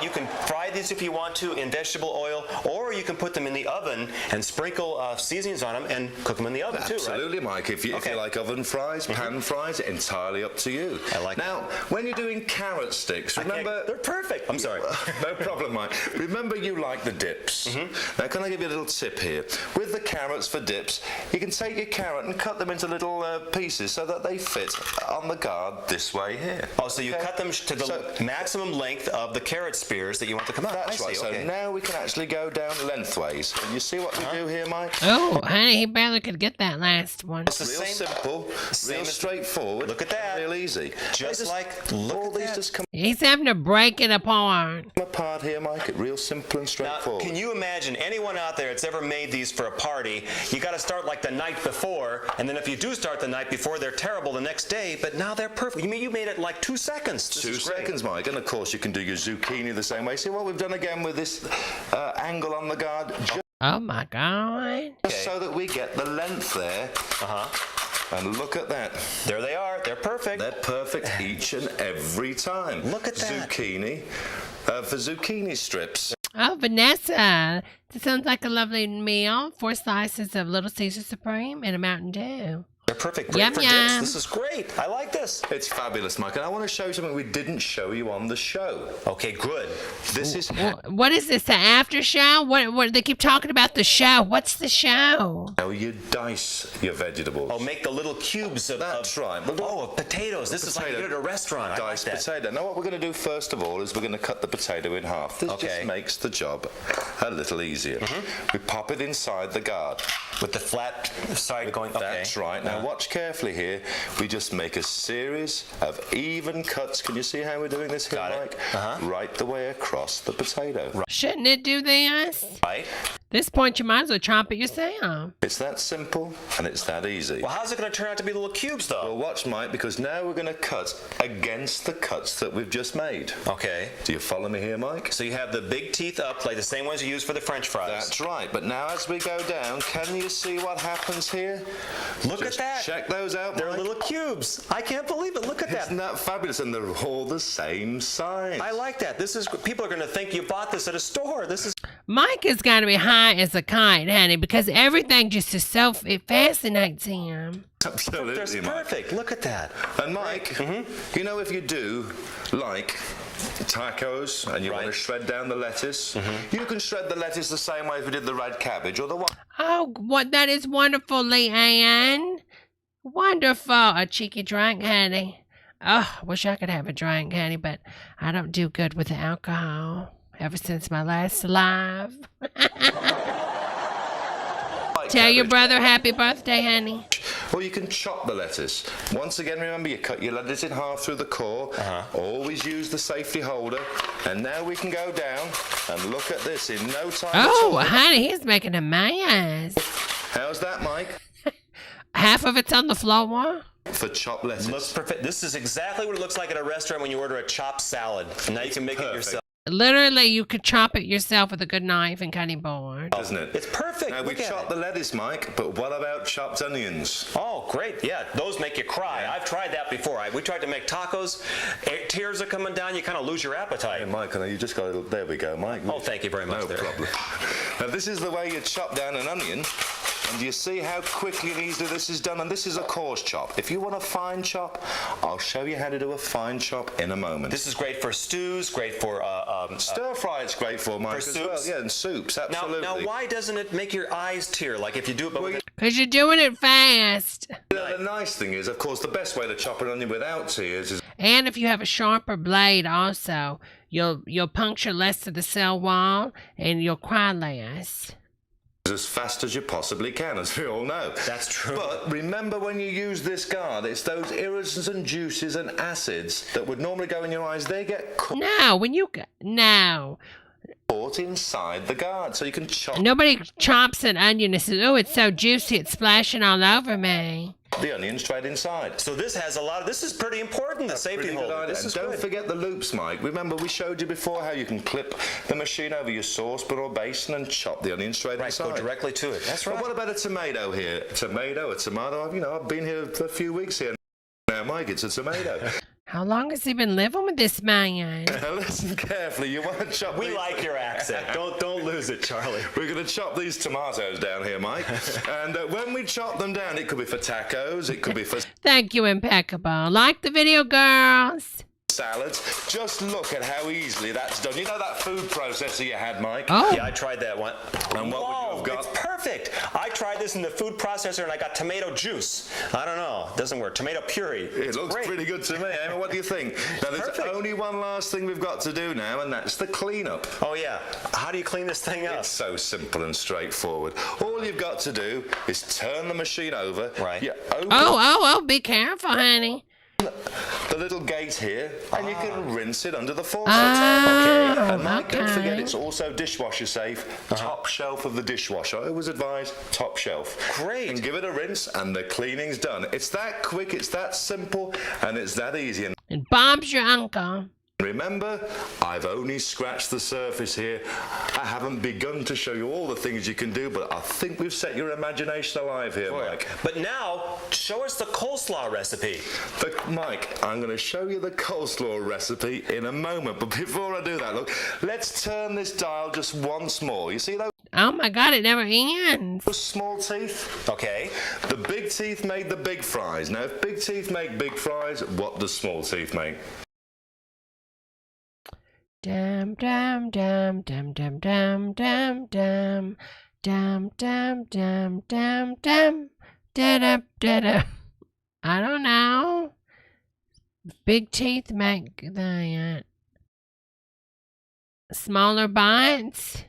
can fry these if you want to in vegetable oil, or you can put them in the oven and sprinkle seasonings on them and cook them in the oven too. Absolutely, Mike. If you like oven fries, pan fries, entirely up to you. I like now, when you're doing carrot sticks, remember they're perfect. I'm sorry. No problem, Mike. Remember you like the dips. Now, can I give you a little tip here? With the carrots for dips, you can take your carrot and cut them into little pieces so that they fit on the guard this way here. Oh, so you cut them to the maximum length of the carrot spears that you want to come out. That's right. So now we can actually go down lengthways. And you see what we do here, Mike? Oh, honey, he barely could get that last one. It's real simple, real straightforward. Look at that. Real easy. He's having to break it apart. Apart here, Mike. Real simple and straightforward. Now, can you imagine anyone out there that's ever made these for a party? You got to start like the night before, and then if you do start the night before, they're terrible the next day. But now they're perfect. You mean you made it in like 2 seconds? 2 seconds, Mike. And of course, you can do your zucchini the same way. See what we've done again with this angle on the guard. Oh my God! Just so that we get the length there. And look at that. There they are. They're perfect. They're perfect each and every time. Look at that. Zucchini for zucchini strips. Oh, Vanessa, this sounds like a lovely meal. 4 slices of Little Caesar Supreme and a Mountain Dew. They're perfect. Great for dips. This is great. I like this. It's fabulous, Mike. And I want to show you something we didn't show you on the show. Okay, good. This is... What is this, the after show? What they keep talking about the show. What's the show? How you dice your vegetables. Oh, make the little cubes of... That's right. of potatoes. This is like you're at a restaurant. Diced potato. Now, what we're going to do first of all is we're going to cut the potato in half. This just makes the job a little easier. We pop it inside the guard. With the flat side going... Okay. That's right. Now, watch carefully here. We just make a series of even cuts. Can you see how we're doing this here, Mike? Right the way across the potato. Right. Shouldn't it do this? Right. At this point, you might as well chop it yourself. It's that simple and it's that easy. Well, how's it going to turn out to be little cubes, though? Well, watch, Mike, because now we're going to cut against the cuts that we've just made. Okay. Do you follow me here, Mike? So you have the big teeth up, like the same ones you use for the French fries. That's right. But now as we go down, can you see what happens here? Look at that. Check those out, They're Mike. little cubes. I can't believe it. Look at that. Isn't that fabulous? And they're all the same size. I like that. This is... People are going to think you bought this at a store. This is... Mike has got to be high as a kite, honey, because everything just is so... It fascinates him. Absolutely, That's perfect. Look at that. And Mike, you know, if you do like tacos and you want to shred down the lettuce, you can shred the lettuce the same way as we did the red cabbage or the one. Oh, what? That is wonderful, Leanne. Wonderful. A cheeky drink, honey. Oh, wish I could have a drink, honey, but I don't do good with the alcohol. Ever since my last live. Tell your brother happy birthday, honey. Or you can chop the lettuce. Once again, remember, you cut your lettuce in half through the core. Always use the safety holder. And now we can go down and look at this in no time. Oh, honey, he's making a mess. How's that, Mike? Half of it's on the floor. For chopped lettuce. Looks perfect. This is exactly what it looks like at a restaurant when you order a chopped salad. And now you can make it yourself. Literally, you could chop it yourself with a good knife and cutting board. Doesn't it? It's perfect. Now, we chopped the lettuce, Mike, but what about chopped onions? Oh, great. Yeah, those make you cry. I've tried that before. We tried to make tacos. Tears are coming down. You kind of lose your appetite. Hey, Mike, you just got a little... There we go, Mike. Oh, thank you very much. No problem. Now, this is the way you chop down an onion. And do you see how quickly and easily this is done? And this is a coarse chop. If you want a fine chop, I'll show you how to do a fine chop in a moment. This is great for stews, great for stir fry. It's great for Mike as well. Yeah, and soups. Absolutely. Now, why doesn't it make your eyes tear like if you do it? Because you're doing it fast. The nice thing is, of course, the best way to chop an onion without tears is. And if you have a sharper blade, also, you'll puncture less of the cell wall, and you'll cry less. As fast as you possibly can, as we all know. That's true. But remember, when you use this guard, it's those irritants and juices and acids that would normally go in your eyes. They get caught inside the guard, so you can chop. Nobody chops an onion and says, "Oh, it's so juicy, it's splashing all over me." The onion straight inside. So this has a lot of, this is pretty important, the safety holder. This is Don't good. forget the loops, Mike. Remember, we showed you before how you can clip the machine over your saucepan or basin and chop the onion straight inside. Go directly to it. That's right. But what about a tomato here? A tomato. I've been here for a few weeks here now, Mike. It's a tomato. How long has he been living with this man? Listen carefully. You want to chop. We like your accent. Don't lose it, Charlie. We're going to chop these tomatoes down here, Mike. And when we chop them down, it could be for tacos. It could be for. Thank you, Impeccable. Like the video, girls. Salads. Just look at how easily that's done. You know that food processor you had, Mike? Oh. Yeah, I tried that one. And what would you have got? It's perfect. I tried this in the food processor and I got tomato juice. I don't know. It doesn't work. Tomato puree. It looks pretty good to me. I mean, what do you think? Now, there's only one last thing we've got to do now, and that's the cleanup. Oh, yeah. How do you clean this thing up? It's so simple and straightforward. All you've got to do is turn the machine over. Right. You Oh, be careful, honey. The little gate here, and you can rinse it under the faucet. Okay. And Mike, don't forget, it's also dishwasher safe. Top shelf of the dishwasher. I always advise top shelf. Great. And give it a rinse, and the cleaning's done. It's that quick, it's that simple, and it's that easy. And Bob's your uncle. Remember, I've only scratched the surface here. I haven't begun to show you all the things you can do, but I think we've set your imagination alive here, Mike. But now, show us the coleslaw recipe. Mike, I'm going to show you the coleslaw recipe in a moment, but before I do that, look, let's turn this dial just once more. You see those? Oh my God, it never ends. Those small teeth? Okay. The big teeth made the big fries. Now, if big teeth make big fries, what does small teeth make? Dum dum dum dum dum dum dum dum dum dum dum dum dum da da. I don't know. Big teeth make that. Smaller bites.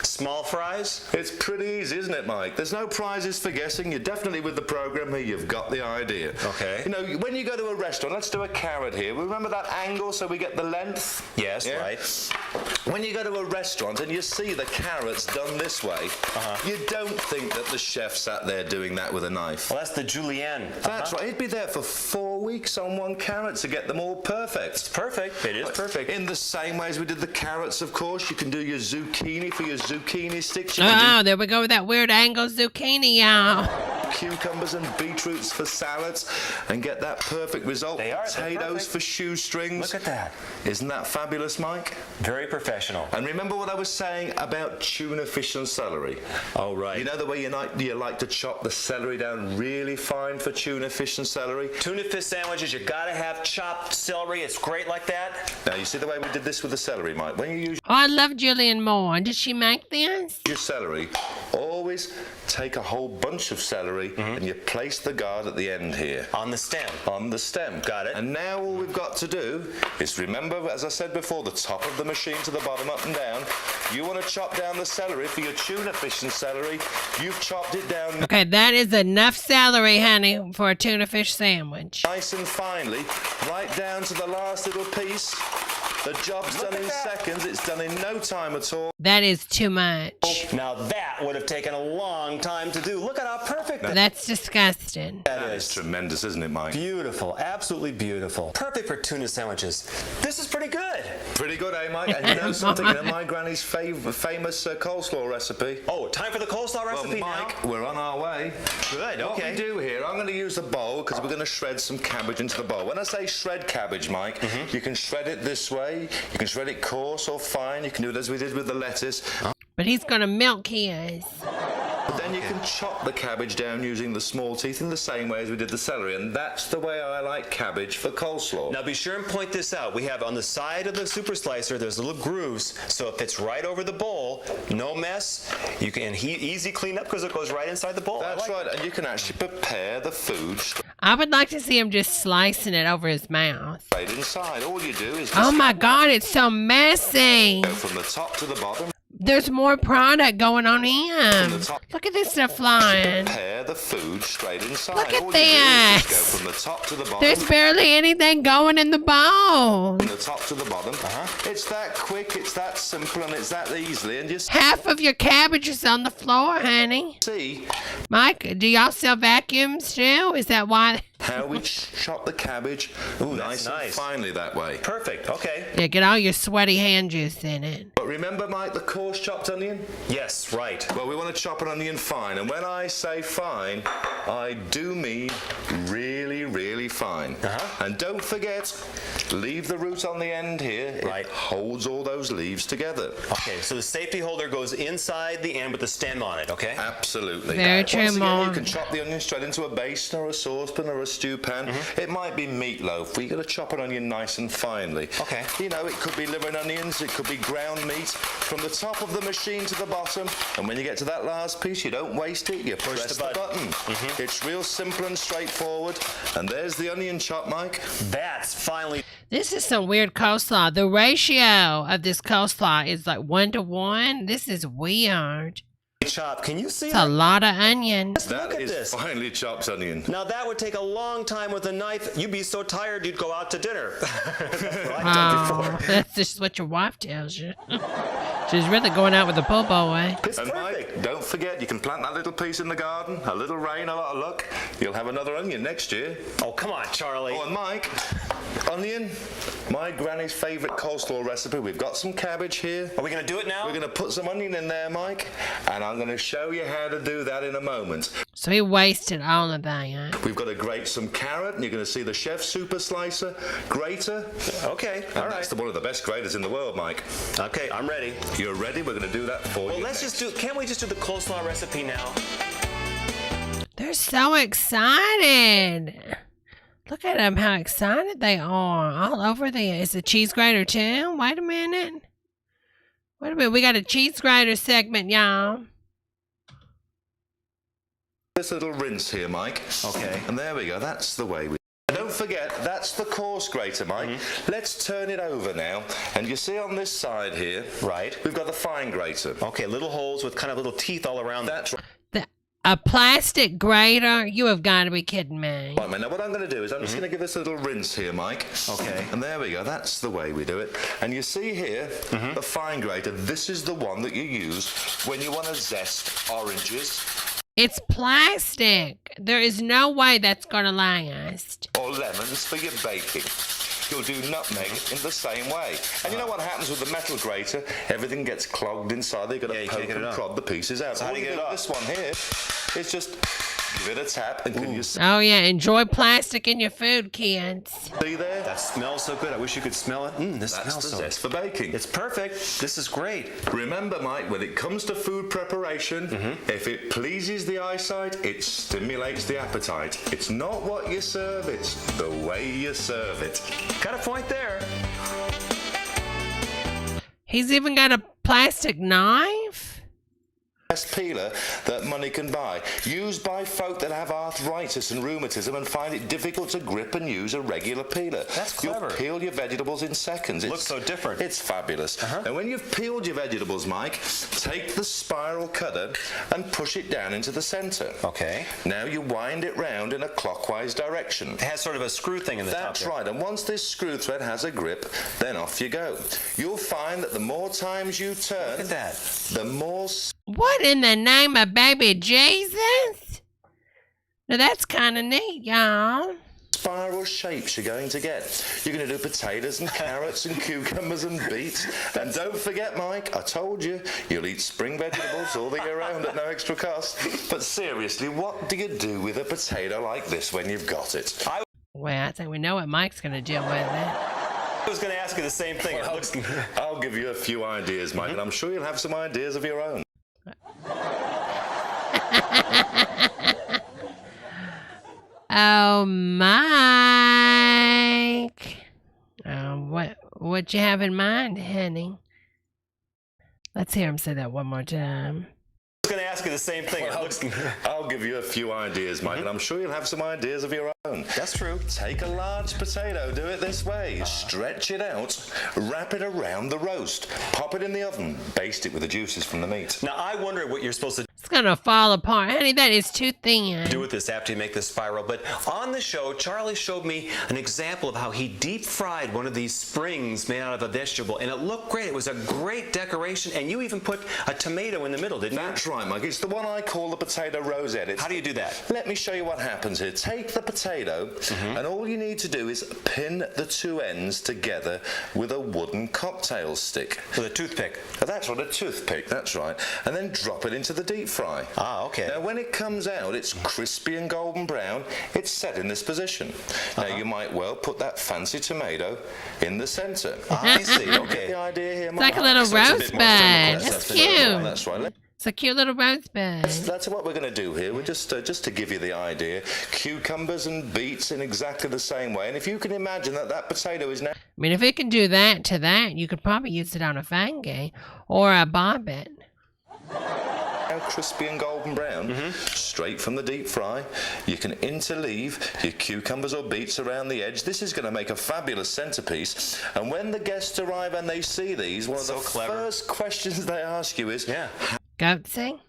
Small fries? It's pretty easy, isn't it, Mike? There's no prizes for guessing. You're definitely with the program here. You've got the idea. Okay. You know, when you go to a restaurant, let's do a carrot here. Remember that angle so we get the length? Yes, right. When you go to a restaurant and you see the carrots done this way, you don't think that the chef sat there doing that with a knife. Well, that's the julienne. That's right. He'd be there for 4 weeks on one carrot to get them all perfect. It's perfect. It is perfect. In the same way as we did the carrots, of course, you can do your zucchini for your zucchini sticks. Oh, there we go with that weird angle zucchini, y'all. Cucumbers and beetroots for salads and get that perfect result. They are. Potatoes for shoestrings. Look at that. Isn't that fabulous, Mike? Very professional. And remember what I was saying about tuna fish and celery? Oh, right. You know the way you like to chop the celery down really fine for tuna fish and celery? Tuna fish sandwiches, you gotta have chopped celery. It's great like that. Now, you see the way we did this with the celery, Mike? When you use I love Julianne Moore. Did she make this? your celery, always take a whole bunch of celery and you place the guard at the end here. On the stem. On the stem. Got it. And now all we've got to do is remember, as I said before, the top of the machine to the bottom, up and down. You want to chop down the celery for your tuna fish and celery. You've chopped it down. Okay, that is enough celery, honey, for a tuna fish sandwich. Nice and finely, right down to the last little piece. The job's done in seconds. It's done in no time at all. That is too much. Now that would have taken a long time to do. Look at how perfect that is. That's disgusting. That is tremendous, isn't it, Mike? Beautiful. Absolutely beautiful. Perfect for tuna sandwiches. This is pretty good. Pretty good, eh, Mike? And you know something? You know my granny's famous coleslaw recipe? Oh, time for the coleslaw recipe Mike, now? we're on our way. Good, okay. What we do here, I'm going to use a bowl because we're going to shred some cabbage into the bowl. When I say shred cabbage, Mike, you can shred it this way. You can shred it coarse or fine. You can do it as we did with the lettuce. But he's going to milk his. But then you can chop the cabbage down using the small teeth in the same way as we did the celery, and that's the way I like cabbage for coleslaw. Now be sure and point this out. We have on the side of the super slicer, there's little grooves, so it fits right over the bowl. No mess. You can easy clean up because it goes right inside the bowl. That's right, and you can actually prepare the food I would like to see him just slicing it over his mouth. straight inside. All you do is Oh my God, it's so messy. go from the top to the bottom. There's more product going on him. Look at this stuff flying. Prepare the food straight inside. Look at All you do is just this. go from the top to the bottom. There's barely anything going in the bowl. From the top to the bottom. It's that quick, it's that simple, and it's that easily. And just Half of your cabbage is on the floor, honey. see Mike, do y'all sell vacuums too? Is that why? how we chop the cabbage nice and finely that way. Perfect. Okay. Yeah, get all your sweaty hand juice in it. But remember, Mike, the coarse chopped onion? Yes, right. Well, we want to chop an onion fine, and when I say fine, I do mean really, really fine. And don't forget, leave the root on the end here. It holds all those leaves together. Okay, so the safety holder goes inside the end with the stem on it, okay? Absolutely. Very true, Once again, Mom. you can chop the onion straight into a basin or a saucepan or a stew pan. It might be meatloaf. We're going to chop an onion nice and finely. Okay. You know, it could be liver and onions. It could be ground meat. From the top of the machine to the bottom. And when you get to that last piece, you don't waste it. You press the button. It's real simple and straightforward. And there's the onion chop, Mike. That's finally... This is some weird coleslaw. The ratio of this coleslaw is like 1-to-1. This is weird. Chop. Can you see It's a lot of onion. That is finely chopped onion. Now that would take a long time with a knife. You'd be so tired you'd go out to dinner. That's what I've done before. That's just what your wife tells you. She's really going out with the po' boy. And Mike, don't forget, you can plant that little piece in the garden. A little rain, a lot of luck. You'll have another onion next year. Oh, come on, Charlie. Oh, and Mike, onion, my granny's favourite coleslaw recipe. We've got some cabbage here. Are we going to do it now? We're going to put some onion in there, Mike. And I'm going to show you how to do that in a moment. So he wasted all of that. We've got to grate some carrot, and you're going to see the chef super slicer grater. Okay, and all right. That's one of the best graters in the world, Mike. Okay, I'm ready. You're ready? We're going to do that for you. Well, let's just do... Can't we just do the coleslaw recipe now? They're so excited. Look at them, how excited they are. All over there. Is the cheese grater too? Wait a minute. Wait a minute. We got a cheese grater segment, y'all. This little rinse here, Mike. Okay. And there we go. That's the way we... Don't forget, that's the coarse grater, Mike. Let's turn it over now. And you see on this side here... Right. We've got the fine grater. Okay, little holes with kind of little teeth all around. That's right. A plastic grater? You have got to be kidding me. Right, man, now what I'm going to do is I'm just going to give this a little rinse here, Mike. Okay. And there we go. That's the way we do it. And you see here, the fine grater. This is the one that you use when you want to zest oranges. It's plastic. There is no way that's going to last. Or lemons for your baking. You'll do nutmeg in the same way. And you know what happens with the metal grater? Everything gets clogged inside. You've got to poke and prod the pieces out. So how do you get it off? This one here is just give it a tap and can you see Oh, yeah. Enjoy plastic in your food, kids. there? That smells so good. I wish you could smell it. This That's smells the so zest for baking. It's perfect. This is great. Remember, Mike, when it comes to food preparation, if it pleases the eyesight, it stimulates the appetite. It's not what you serve, it's the way you serve it. Got a point there. He's even got a plastic knife? Best peeler that money can buy, used by folk that have arthritis and rheumatism and find it difficult to grip and use a regular peeler. That's clever. You'll peel your vegetables in seconds. Looks so different. It's fabulous. And when you've peeled your vegetables, Mike, take the spiral cutter and push it down into the center. Okay. Now you wind it round in a clockwise direction. It has sort of a screw thing in the top. That's right. And once this screw thread has a grip, then off you go. You'll find that the more times you turn, Look at that. the more... What in the name of baby Jesus? Now that's kind of neat, y'all. Spiral shapes you're going to get. You're going to do potatoes and carrots and cucumbers and beets. And don't forget, Mike, I told you, you'll eat spring vegetables all the year round at no extra cost. But seriously, what do you do with a potato like this when you've got it? Well, I think we know what Mike's going to do with it. I was going to ask you the same thing. Well, I'll give you a few ideas, Mike, and I'm sure you'll have some ideas of your own. Oh, Mike. What you have in mind, honey? Let's hear him say that one more time. I was going to ask you the same thing. Well, I'll give you a few ideas, Mike, and I'm sure you'll have some ideas of your own. That's true. Take a large potato, do it this way. Stretch it out, wrap it around the roast, pop it in the oven, baste it with the juices from the meat. Now, I wonder what you're supposed to It's gonna fall apart. Honey, that is too thin. do with this after you make this spiral. But on the show, Charlie showed me an example of how he deep fried one of these springs made out of a vegetable, and it looked great. It was a great decoration, and you even put a tomato in the middle, didn't you? That's right, Mike. It's the one I call the potato rosette. How do you do that? Let me show you what happens here. Take the potato, and all you need to do is pin the two ends together with a wooden cocktail stick. With a toothpick? That's right, a toothpick, that's right. And then drop it into the deep fry. Ah, okay. Now, when it comes out, it's crispy and golden brown. It's set in this position. Now, you might well put that fancy tomato in the centre. I see, okay. The idea here, It's like a little roast bud. That's cute. That's right. It's a cute little roast bud. That's what we're going to do here. We're just to give you the idea. Cucumbers and beets in exactly the same way. And if you can imagine that potato is now... I mean, if it can do that to that, you could probably use it on a fungi or a bobbit. Crispy and golden brown, straight from the deep fry. You can interleave your cucumbers or beets around the edge. This is going to make a fabulous centerpiece. And when the guests arrive and they see these, one of the first questions they ask you is, Goatsy?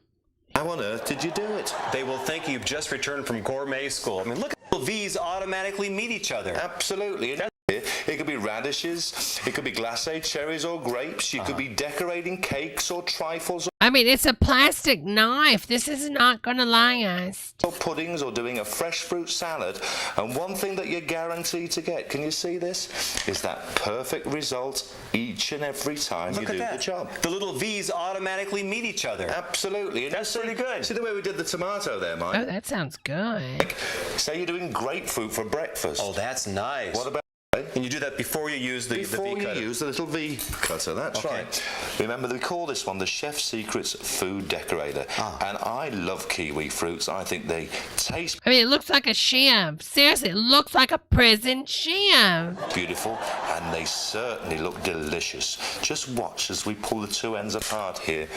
How on earth did you do it? They will think you've just returned from gourmet school. I mean, look at the V's automatically meet each other. Absolutely. And it could be radishes, it could be glacé cherries or grapes, you could be decorating cakes or trifles. I mean, it's a plastic knife. This is not going to last. Or puddings or doing a fresh fruit salad. And one thing that you're guaranteed to get, can you see this? Is that perfect result each and every time you do the job. The little V's automatically meet each other. Absolutely. And that's pretty good. See the way we did the tomato there, Mike? Oh, that sounds good. Say you're doing grapefruit for breakfast. Oh, that's nice. What about... And you do that before you use the V cutter. Before you use the little V cutter, that's right. Remember, we call this one the Chef Secret's Food Decorator. And I love kiwi fruits. I think they taste... I mean, it looks like a shiv. Seriously, it looks like a prison shiv. Beautiful, and they certainly look delicious. Just watch as we pull the two ends apart here.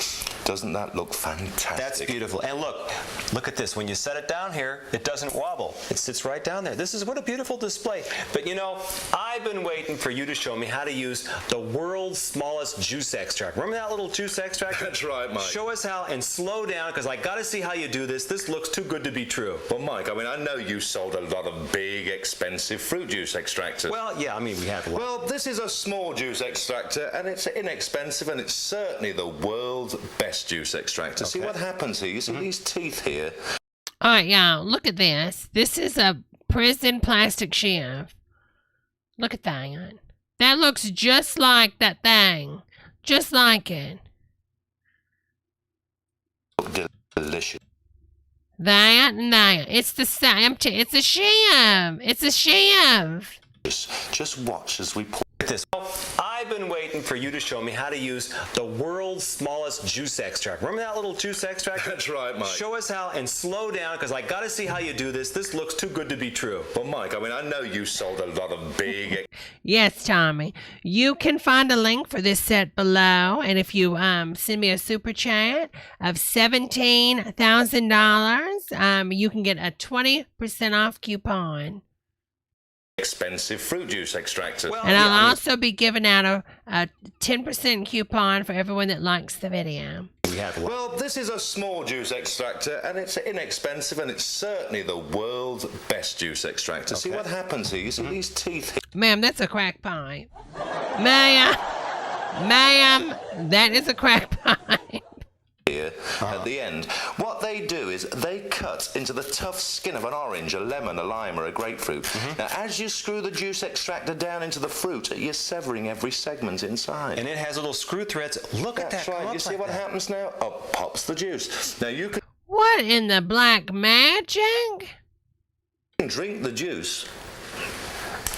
Doesn't that look fantastic? That's beautiful. And look at this. When you set it down here, it doesn't wobble. It sits right down there. This is what a beautiful display. But you know, I've been waiting for you to show me how to use the world's smallest juice extract. Remember that little juice extract? That's right, Mike. Show us how, and slow down, because I got to see how you do this. This looks too good to be true. Well, Mike, I mean, I know you sold a lot of big, expensive fruit juice extractors. Well, yeah, I mean, we have a lot. Well, this is a small juice extractor, and it's inexpensive, and it's certainly the world's best juice extractor. See what happens here? You see these teeth here? All right, y'all, look at this. This is a prison plastic shiv. Look at that. That looks just like that thing. Just like it. Delicious. That and that. It's the same. It's a shiv. It's a shiv. Just watch as we pour this. I've been waiting for you to show me how to use the world's smallest juice extract. Remember that little juice extract? That's right, Mike. Show us how, and slow down, because I got to see how you do this. This looks too good to be true. Well, Mike, I mean, I know you sold a lot of big... Yes, Tommy. You can find a link for this set below, and if you send me a super chat of $17,000, you can get a 20% off coupon. Expensive fruit juice extractor. Well, and I'll also be giving out a 10% coupon for everyone that likes the video. Well, this is a small juice extractor, and it's inexpensive, and it's certainly the world's best juice extractor. See what happens here? You see these teeth here? Ma'am, that's a crack pipe. Ma'am, that is a crack pipe. Here at the end. What they do is they cut into the tough skin of an orange, a lemon, a lime, or a grapefruit. Now, as you screw the juice extractor down into the fruit, you're severing every segment inside. And it has little screw threads. Look at that. That's right. You see what happens now? Up pops the juice. Now, you can... What in the black magic? Drink the juice.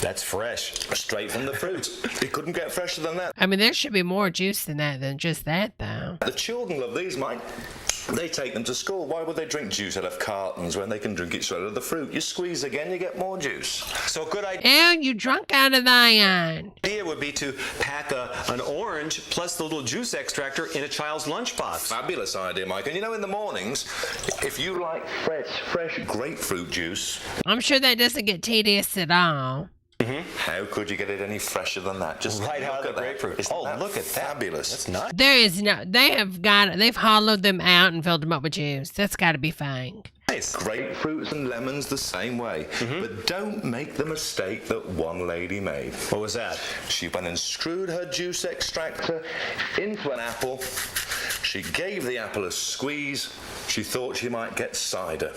That's fresh. Straight from the fruit. It couldn't get fresher than that. I mean, there should be more juice than that, than just that, though. The children love these, Mike. They take them to school. Why would they drink juice out of cartons when they can drink it straight out of the fruit? You squeeze again, you get more juice. So good idea. And you drunk out of the iron. Idea would be to pack an orange plus the little juice extractor in a child's lunchbox. Fabulous idea, Mike. And you know, in the mornings, if you like fresh grapefruit juice... I'm sure that doesn't get tedious at all. How could you get it any fresher than that? Just right out of the grapefruit. Look at that. Fabulous. That's nice. There is no, they've hollowed them out and filled them up with juice. That's got to be fine. Nice. Grapefruits and lemons the same way. But don't make the mistake that one lady made. What was that? She went and screwed her juice extractor into an apple. She gave the apple a squeeze. She thought she might get cider.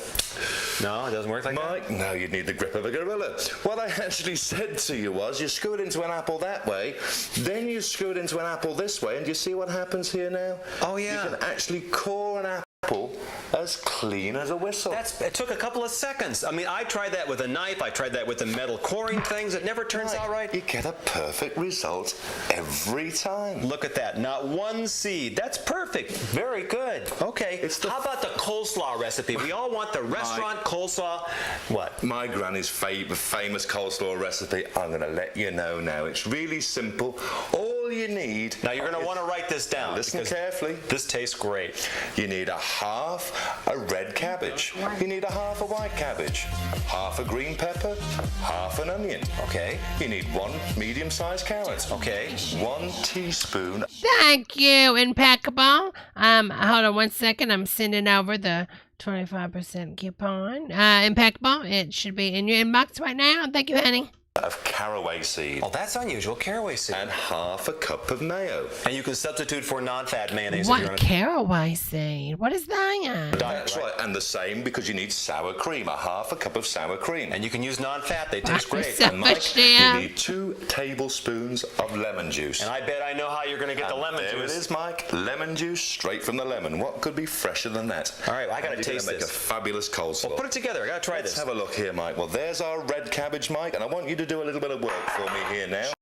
No, it doesn't work like Mike, no, you'd need the grip of a gorilla. What I actually said to you was, you screw it into an apple that way, then you screw it into an apple this way, and do you see what happens here now? Oh, yeah. You can actually core an apple as clean as a whistle. It took a couple of seconds. I mean, I tried that with a knife. I tried that with the metal coring things. It never turns out right. You get a perfect result every time. Look at that. Not one seed. That's perfect. Very good. Okay. How about the coleslaw recipe? We all want the restaurant coleslaw. What? My granny's famous coleslaw recipe. I'm going to let you know now. It's really simple. All you need... Now, you're going to want to write this down. Listen carefully. This tastes great. You need half a red cabbage. You need half a white cabbage. Half a green pepper. Half an onion. Okay. You need 1 medium-sized carrot. Okay. 1 teaspoon. Thank you, Impeccable. Hold on 1 second. I'm sending over the 25% coupon. Impeccable. It should be in your inbox right now. Thank you, honey. Of caraway seed. Oh, that's unusual. Caraway seed. And half a cup of mayo. And you can substitute for non-fat mayonnaise. What caraway seed? What is that? That's right. And the same because you need sour cream. Half a cup of sour cream. And you can use non-fat. They taste great. And Mike, you need 2 tablespoons of lemon juice. And I bet I know how you're going to get the lemon juice. There it is, Mike. Lemon juice straight from the lemon. What could be fresher than that? All right, I got to taste make this. a fabulous coleslaw. Well, put it together. I got to try this. Let's have a look here, Mike. Well, there's our red cabbage, Mike, and I want you to do a little bit of work for me here now.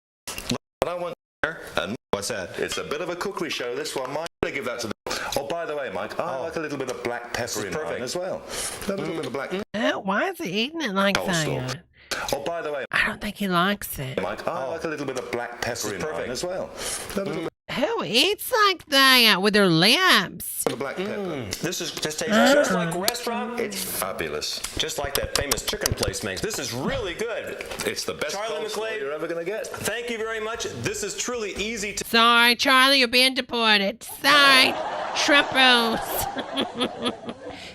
But I want... And what's that? It's a bit of a cookery show, this one, Mike. I'm going to give that to the... Oh, by the way, Mike, I like a little bit of black pepper in mine as well. A little bit of black pepper. Why is he eating it like that? Oh, by the way... I don't think he likes it. Mike, I like a little bit of black pepper in mine as well. A little bit. Who eats like that with their lips? Black pepper. This tastes just like a restaurant. It's fabulous. Just like that famous chicken place makes. This is really good. It's the best coleslaw you're ever going to get. Thank you very much. This is truly easy to... Sorry, Charlie, you're being deported. Sorry, Shrimp Rose.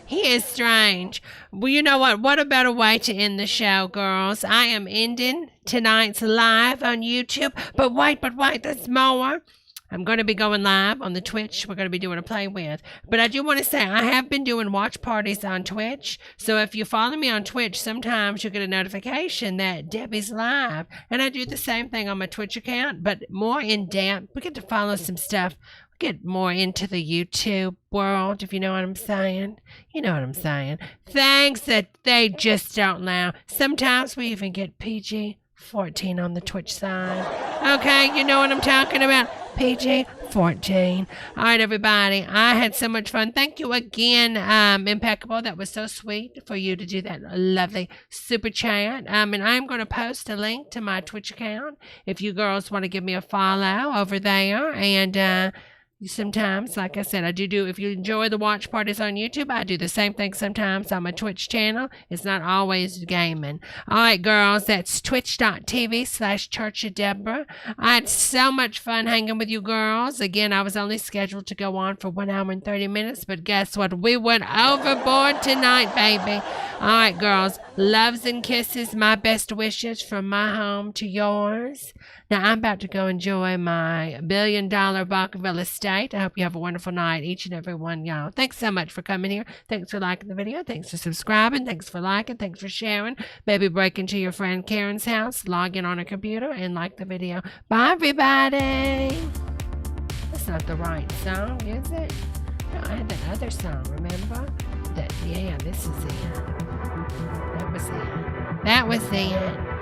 He is strange. Well, you know what? What a better way to end the show, girls. I am ending tonight's live on YouTube. But wait, there's more. I'm going to be going live on the Twitch. We're going to be doing a play with. But I do want to say I have been doing watch parties on Twitch. So if you follow me on Twitch, sometimes you'll get a notification that Debbie's live. And I do the same thing on my Twitch account, but more in depth. We get to follow some stuff. We get more into the YouTube world, if you know what I'm saying. You know what I'm saying. Things that they just don't allow. Sometimes we even get PG-14 on the Twitch side. Okay, you know what I'm talking about. PG-14. All right, everybody. I had so much fun. Thank you again, Impeccable. That was so sweet for you to do that lovely super chat. And I'm going to post a link to my Twitch account if you girls want to give me a follow over there. And sometimes, like I said, I do if you enjoy the watch parties on YouTube, I do the same thing sometimes on my Twitch channel. It's not always gaming. All right, girls, that's twitch.tv/Church of Debra. I had so much fun hanging with you girls. Again, I was only scheduled to go on for 1 hour and 30 minutes, but guess what? We went overboard tonight, baby. All right, girls, loves and kisses, my best wishes from my home to yours. Now, I'm about to go enjoy my $1 billion Barkerville estate. I hope you have a wonderful night, each and every one, y'all. Thanks so much for coming here. Thanks for liking the video. Thanks for subscribing. Thanks for liking. Thanks for sharing. Maybe break into your friend Karen's house, log in on her computer, and like the video. Bye, everybody. That's not the right song, is it? No, I had that other song, remember? Yeah, this is it. That was it.